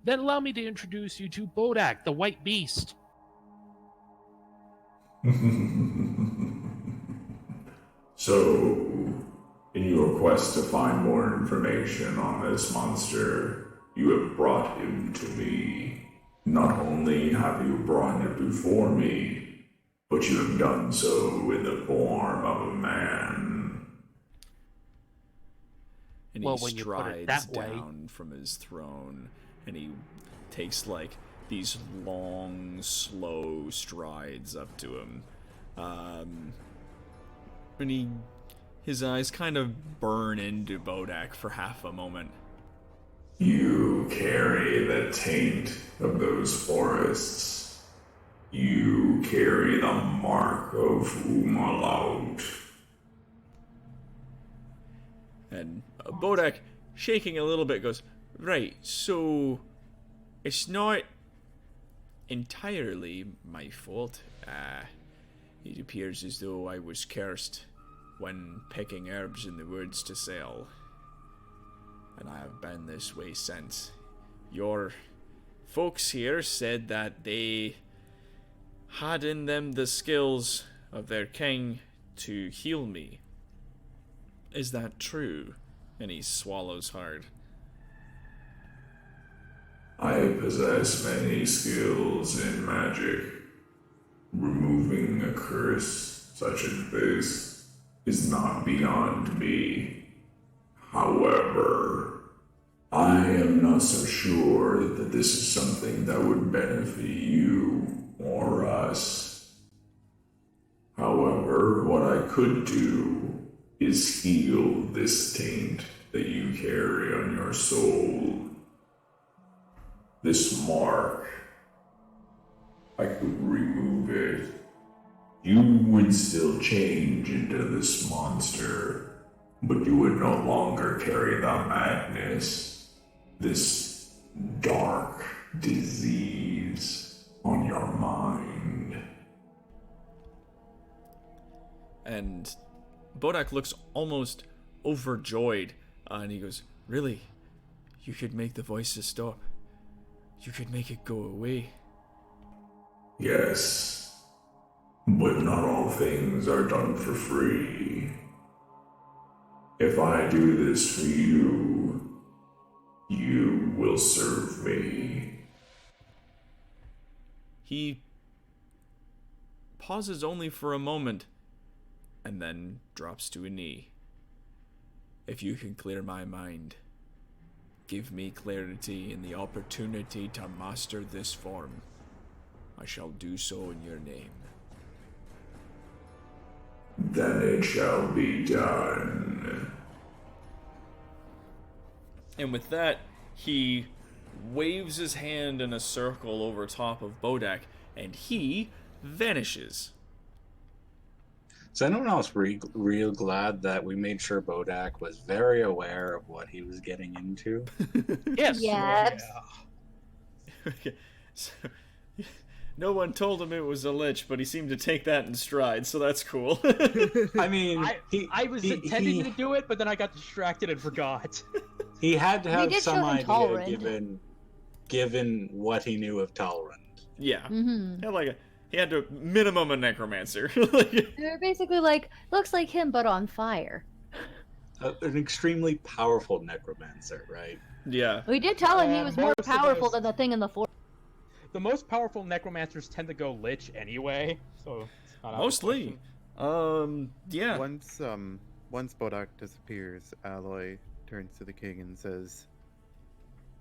Then allow me to introduce you to Bodak, the White Beast. So, in your quest to find more information on this monster, you have brought him to me. Not only have you brought him before me, but you have done so in the form of a man. And Well, he when you put it strides that way. down from his throne, and he takes like these long, slow strides up to him. And his eyes kind of burn into Bodak for half a moment. You carry the taint of those forests. You carry the mark of Umalaut. And Bodak, shaking a little bit, goes, right, so it's not entirely my fault. It appears as though I was cursed when picking herbs in the woods to sell. And I have been this way since. Your folks here said that they had in them the skills of their king to heal me. Is that true? And he swallows hard. I possess many skills in magic. Removing a curse such as this is not beyond me. However, I am not so sure that this is something that would benefit you or us. However, what I could do is heal this taint that you carry on your soul. This mark, I could remove it. You would still change into this monster, but you would no longer carry the madness, this dark disease on your mind. And Bodak looks almost overjoyed, and he goes, really? You could make the voices stop. You could make it go away. Yes, but not all things are done for free. If I do this for you, you will serve me. He pauses only for a moment, and then drops to a knee. If you can clear my mind, give me clarity and the opportunity to master this form, I shall do so in your name. Then it shall be done. And with that, he waves his hand in a circle over top of Bodak, and he vanishes. So anyone else real glad that we made sure Bodak was very aware of what he was getting into? Yes. Yes. Okay, so, no one told him it was a lich, but he seemed to take that in stride, so that's cool. I mean, I was intending to do it, but then I got distracted and forgot. he had to have did some show him idea Talrand. given what he knew of Talrand. Yeah. Mm-hmm. He had to minimum a necromancer. They're basically like, looks like him, but on fire. An extremely powerful necromancer, right? Yeah. We did tell him he And was more most of powerful those- than the thing in the forest. The most powerful necromancers tend to go lich anyway, so it's not out of Mostly. Yeah. Once Bodak disappears, Alloy turns to the king and says,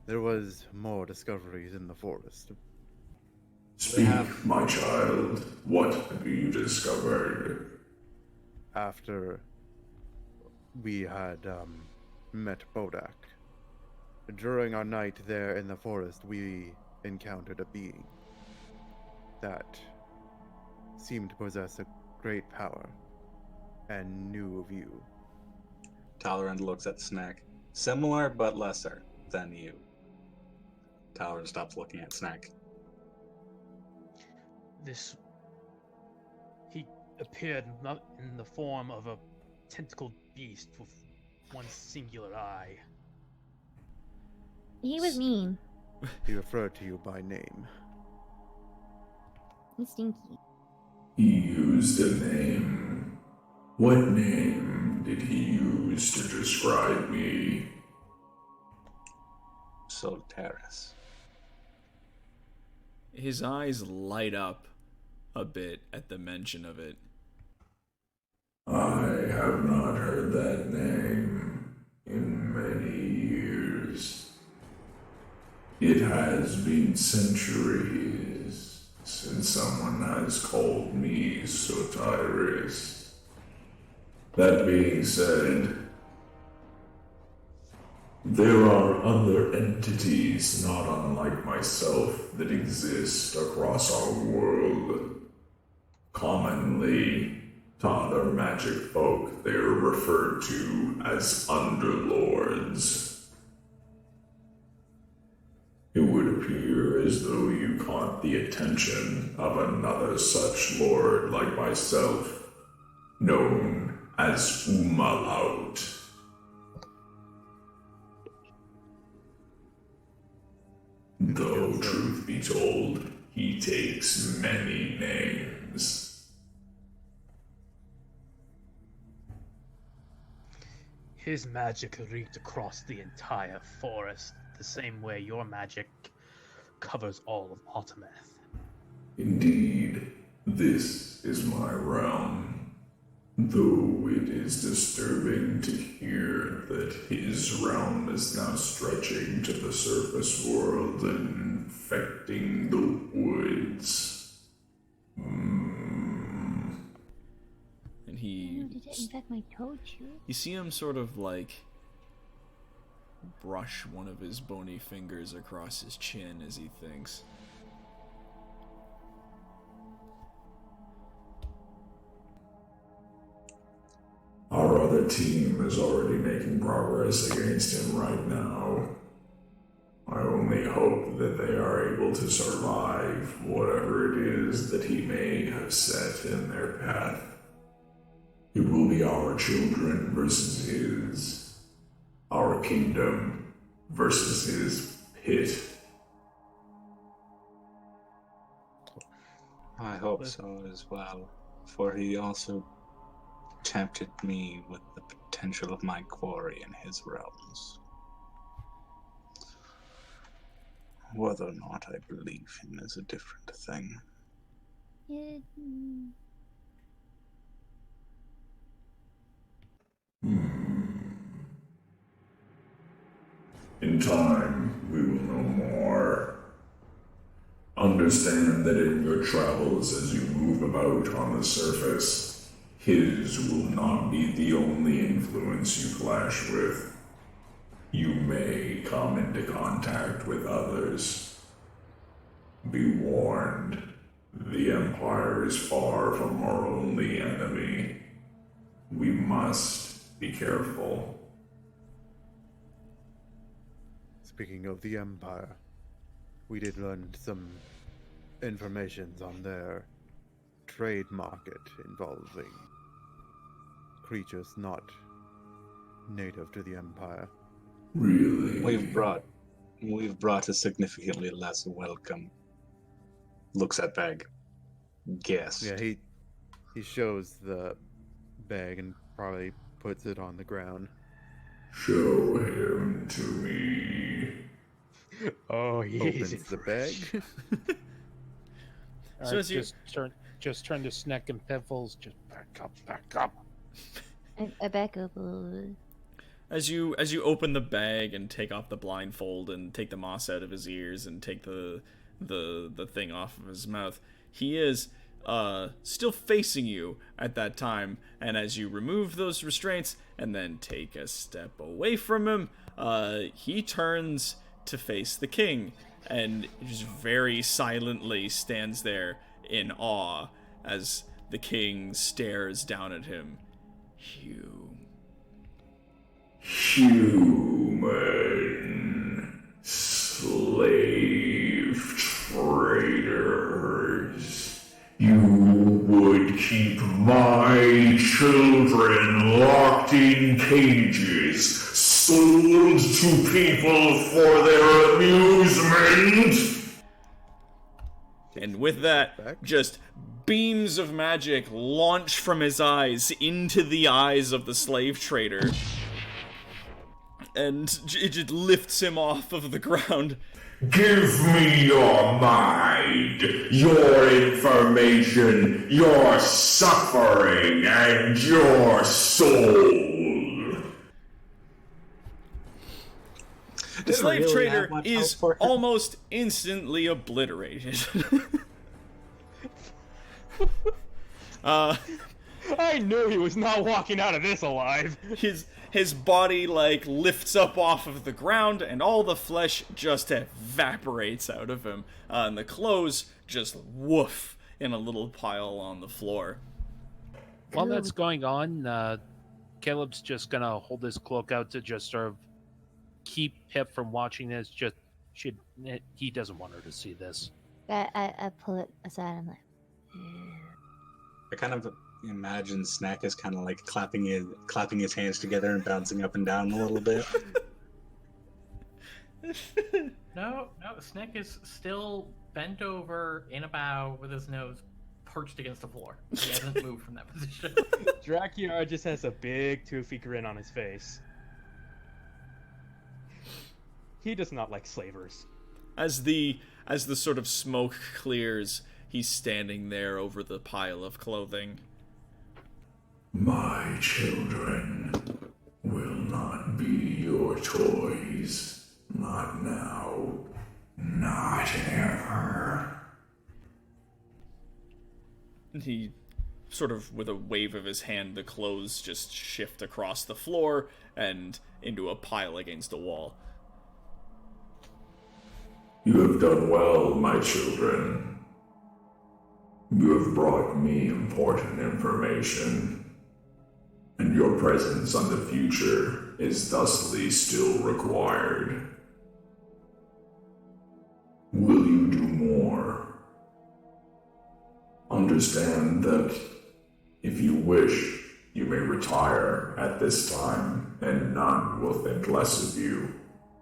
"There was more discoveries in the forest." Speak, my child. What have you discovered? After we had met Bodak, during our night there in the forest, we encountered a being that seemed to possess a great power and knew of you. Talrand looks at Snack. Similar but lesser than you. Talrand stops looking at Snack. He appeared not in the form of a tentacled beast with one singular eye. He was mean. He referred to you by name. He's stinky. He used a name. What name did he use to describe me? Solteris. His eyes light up a bit at the mention of it. I have not heard that name in many years. It has been centuries since someone has called me Sotiris. That being said, there are other entities not unlike myself that exist across our world. Commonly, to other magic folk, they are referred to as underlords. It would appear as though you caught the attention of another such lord like myself, known as Umalaut. Though, truth be told, he takes many names. His magic reeked across the entire forest, the same way your magic covers all of Artemeth. Indeed, this is my realm. Though it is disturbing to hear that his realm is now stretching to the surface world and infecting the woods. And he... Did it infect my toadstool? You see him sort of like brush one of his bony fingers across his chin as he thinks. Our other team is already making progress against him right now. I only hope that they are able to survive whatever it is that he may have set in their path. It will be our children versus his, our kingdom versus his pit. I hope so as well, for he also tempted me with the potential of my quarry in his realms. Whether or not I believe him is a different thing. In time, we will know more. Understand that in your travels as you move about on the surface, his will not be the only influence you clash with. You may come into contact with others. Be warned, the Empire is far from our only enemy. We must be careful. Speaking of the Empire, we did learn some information on their trade market involving creatures not native to the Empire. Really? We've brought a significantly less welcome. Looks at bag. Guest. Yeah, he shows the bag and probably puts it on the ground. Show him to me. Oh, he Opens the bag. So as you- just turn to Sneck and Piffles. Just back up. I back up a little bit. As you open the bag and take off the blindfold and take the moss out of his ears and take the thing off of his mouth, he is still facing you at that time. And as you remove those restraints and then take a step away from him, he turns to face the king and just very silently stands there in awe as the king stares down at him. Human slave traders. You would keep my children locked in cages, sold to people for their amusement. And with that, just beams of magic launch from his eyes into the eyes of the slave trader. And it just lifts him off of the ground. Give me your mind, your information, your suffering, and your soul. The slave trader is almost instantly obliterated. I knew he was not walking out of this alive. His body like lifts up off of the ground, and all the flesh just evaporates out of him, and the clothes just woof in a little pile on the floor. While that's going on, Caleb's just gonna hold his cloak out to just sort of keep Pip from watching this. He doesn't want her to see this. I pull it aside. I'm like, I kind of imagine Snack is kind of like clapping his hands together and bouncing up and down a little bit. No, Snick is still bent over in a bow with his nose perched against the floor. He hasn't moved from that position. Dracula just has a big toothy grin on his face. He does not like slavers. As the sort of smoke clears, he's standing there over the pile of clothing. My children will not be your toys. Not now. Not ever. And he sort of, with a wave of his hand, the clothes just shift across the floor and into a pile against a wall. You have done well, my children. You have brought me important information, and your presence on the future is thusly still required. Will you do more? Understand that if you wish, you may retire at this time, and none will think less of you.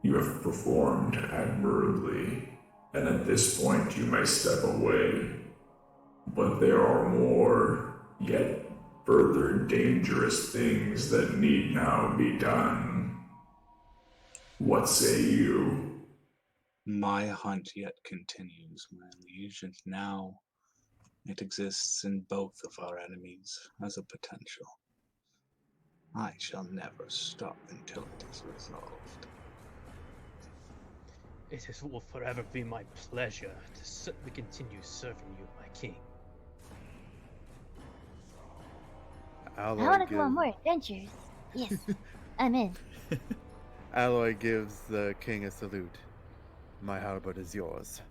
You have performed admirably, and at this point you may step away. But there are more, yet further dangerous things that need now be done. What say you? My hunt yet continues, my liege, and now it exists in both of our enemies as a potential. I shall never stop until it is resolved. It will forever be my pleasure to continue serving you, my king. I want to go on more adventures. Yes, I'm in. Alloy gives the king a salute. My halberd is yours.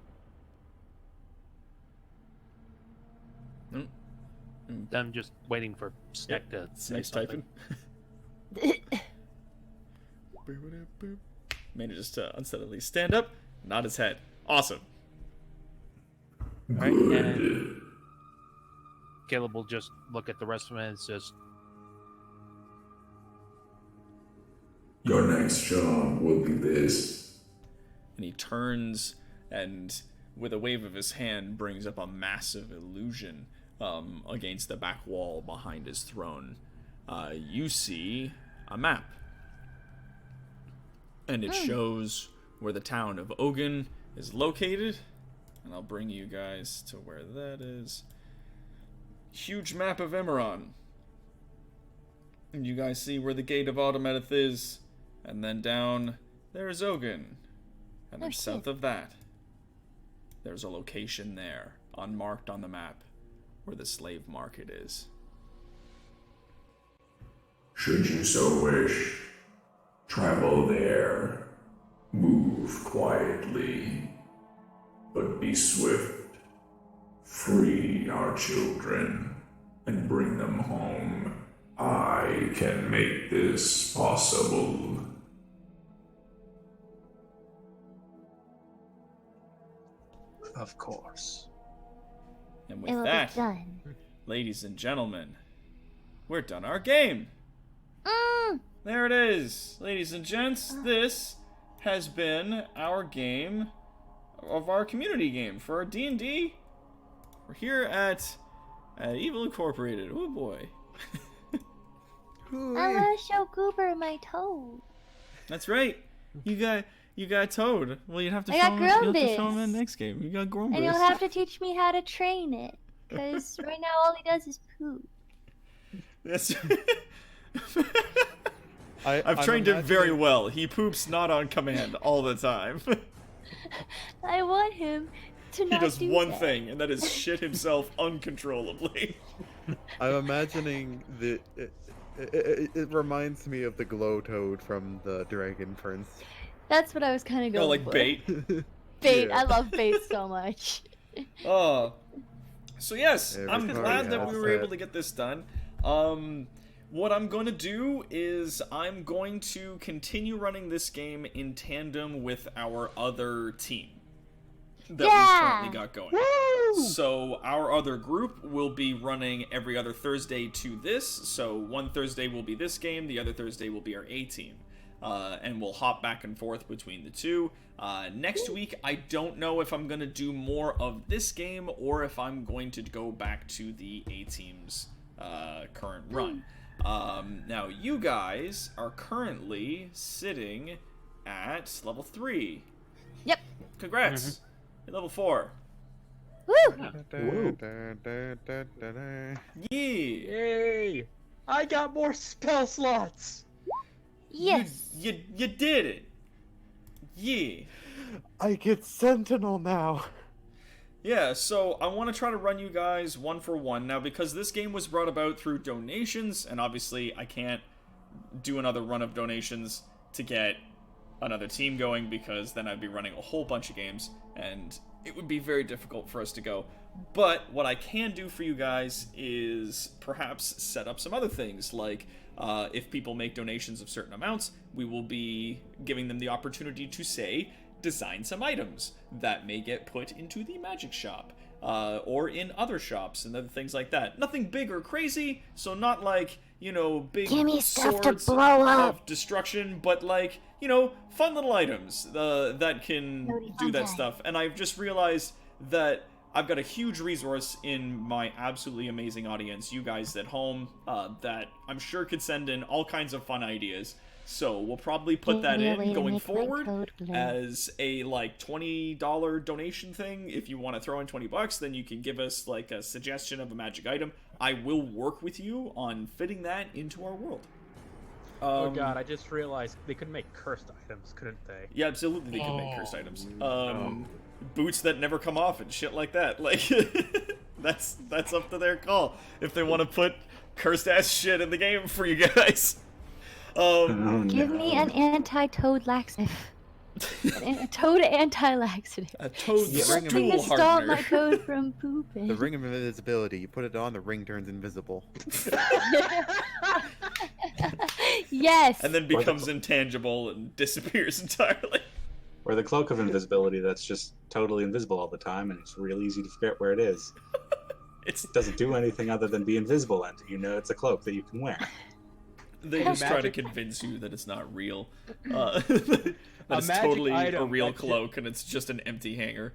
I'm just waiting for Snack to say something. Manages to unsteadily stand up, nod his head. Awesome. Right, and Caleb will just look at the rest of them and says, Your next job will be this. And he turns and, with a wave of his hand, brings up a massive illusion against the back wall behind his throne. You see a map. And it shows where the town of Ogun is located. And I'll bring you guys to where that is. Huge map of Emerron. And you guys see where the Gate of Automedith is. And then down, there's Ogun. And then south of that, there's a location there, unmarked on the map, where the slave market is. Should you so wish, travel there. Move quietly, but be swift. Free our children and bring them home. I can make this possible. Of course. And It will with be that, done. ladies and gentlemen, we're done our game. There it is, ladies and gents. This has been our game of our community game for our D&D. We're here at Evil Incorporated. Oh boy. I want to show Goober my toe. That's right. You got Toad. Well, you'd have to I show got him. You have to Grumbus. show him in the next game. You got Grumbus. And you'll have to teach me how to train it. Because right now all he does is poop. That's. I'm I've trained him very imagining- well. He poops not on command all the time. I want him to He not does do one that. thing, and that is shit himself uncontrollably. I'm imagining it reminds me of the glow toad from the Dragon Prince. That's what I was kind of going No, like for. bait. Bait. Yeah. I love bait so much. Oh. So yes, Every I'm party glad that has we were that. able to get this done. What I'm going to do is I'm going to continue running this game in tandem with our other team that we've currently got going. So our other group will be running every other Thursday to this. So one Thursday will be this game, the other Thursday will be our A team. And we'll hop back and forth between the two. Next week, I don't know if I'm going to do more of this game or if I'm going to go back to the A team's current run. Now, you guys are currently sitting at level 3. Yep. Congrats. You're level 4. Woo! Yeah. Yay! I got more spell slots. Yes. You did it. Yeah. I get Sentinel now. Yeah, so I want to try to run you guys one for one. Now, because this game was brought about through donations, and obviously I can't do another run of donations to get another team going, because then I'd be running a whole bunch of games, and it would be very difficult for us to go. But what I can do for you guys is perhaps set up some other things, like if people make donations of certain amounts, we will be giving them the opportunity to, say, design some items that may get put into the magic shop, or in other shops and other things like that. Nothing big or crazy, so not like, you know, big Give me stuff to swords blow up. of destruction, but like, you know, fun little items that can do that stuff. And I've just realized that I've got a huge resource in my absolutely amazing audience, you guys at home, that I'm sure could send in all kinds of fun ideas. So we'll probably put that in going forward as a like $20 donation thing. If you want to throw in $20, then you can give us like a suggestion of a magic item. I will work with you on fitting that into our world. Oh god, I just realized they could make cursed items, couldn't they? Yeah, absolutely, they can make cursed items. Boots that never come off and shit like that. Like that's up to their call if they want to put cursed ass shit in the game for you guys. Give me an anti-toad laxative. A toad anti-laxative. A toad ring Something to stool stop hardener. my toad from pooping. The ring of invisibility. You put it on, the ring turns invisible. Yes. And then becomes intangible and disappears entirely. Or the cloak of invisibility that's just totally invisible all the time, and it's real easy to forget where it is. It doesn't do anything other than be invisible, and you know it's a cloak that you can wear. They just try to Magic- convince you that it's not real. That it's magic totally a item real that cloak and it's just an empty hanger.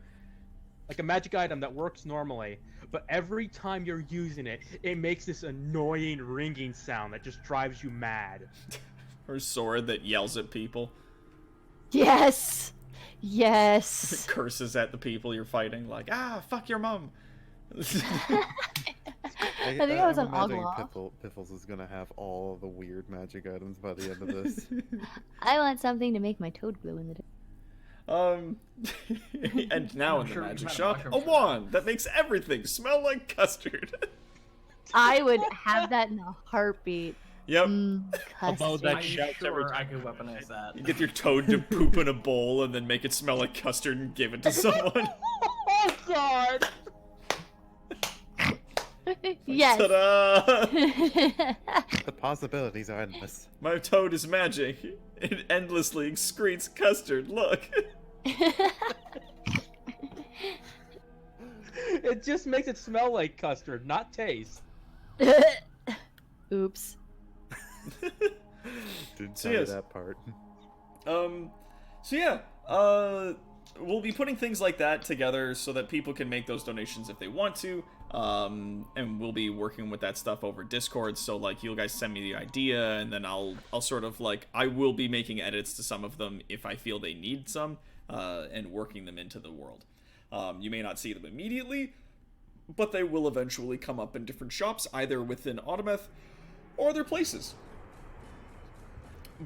Like a magic item that works normally, but every time you're using it, it makes this annoying ringing sound that just drives you mad. Or a sword that yells at people. Yes. Yes. Curses at the people you're fighting, like, ah, fuck your mom. I think I was I'm on imagining Ogloff. Piffles is gonna have all the weird magic items by the end of this. I want something to make my toad glow in the dark. And now I'm in the sure magic we've had a shop, mushroom a shop. wand that makes everything smell like custard. I would have that in a heartbeat. Yep. Although Custard. that I'm shouts every sure I time. could weaponize that. You get your toad to poop in a bowl and then make it smell like custard and give it to someone. Oh god! Yes. Ta-da! The possibilities are endless. My toad is magic. It endlessly excretes custard. Look. It just makes it smell like custard, not taste. Oops. Didn't So tell you yes. that part. So yeah, we'll be putting things like that together so that people can make those donations if they want to. And we'll be working with that stuff over Discord. So like, you guys send me the idea, and then I'll sort of like, I will be making edits to some of them if I feel they need some, and working them into the world. You may not see them immediately, but they will eventually come up in different shops, either within Autometh or other places.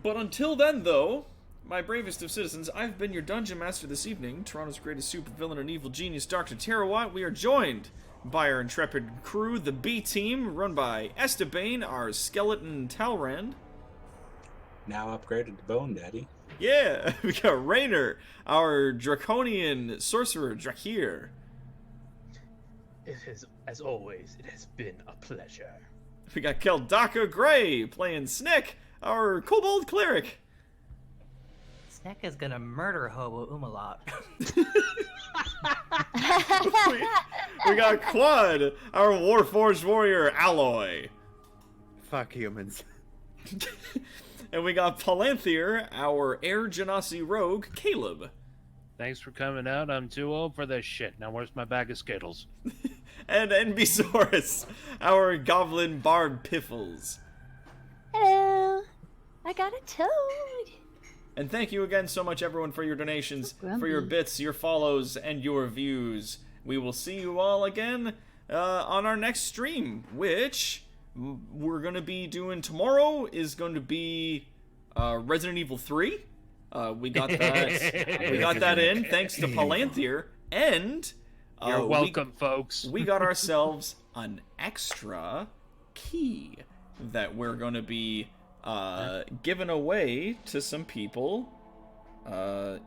But until then, though, my bravest of citizens, I've been your Dungeon Master this evening, Toronto's greatest supervillain and evil genius, Dr. Tarawat. We are joined by our intrepid crew, the B team, run by Esteban, our skeleton Talrand. Now upgraded to Bone Daddy. Yeah, we got Rainer, our draconian sorcerer Drakir. It has, as always, it has been a pleasure. We got Keldaka Gray playing Snick, our kobold cleric. Snack is gonna murder Hobo Umalot. We got Quad, our Warforged warrior Alloy. Fuck humans. And we got Palanthier, our Air Genasi rogue Caleb. Thanks for coming out. I'm too old for this shit. Now where's my bag of Skittles? And Envisaurus, our goblin bard Piffles. Hello. I got a toad. And thank you again so much, everyone, for your donations, for your grumpy. bits, your follows, and your views. We will see you all again on our next stream, which we're going to be doing tomorrow is going to be Resident Evil 3. We got that in thanks to Palanthier, and You're welcome, folks. We got ourselves an extra key that we're going to be giving away to some people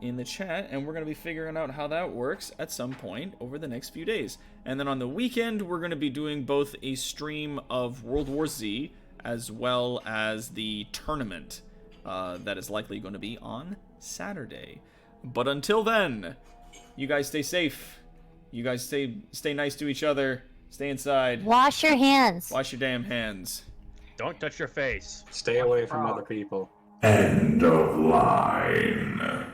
in the chat, and we're going to be figuring out how that works at some point over the next few days. And then on the weekend, we're going to be doing both a stream of World War Z as well as the tournament that is likely going to be on Saturday. But until then, you guys stay safe. You guys stay nice to each other. Stay inside. Wash your hands. Wash your damn hands. Don't touch your face. Stay away from other people. End of line.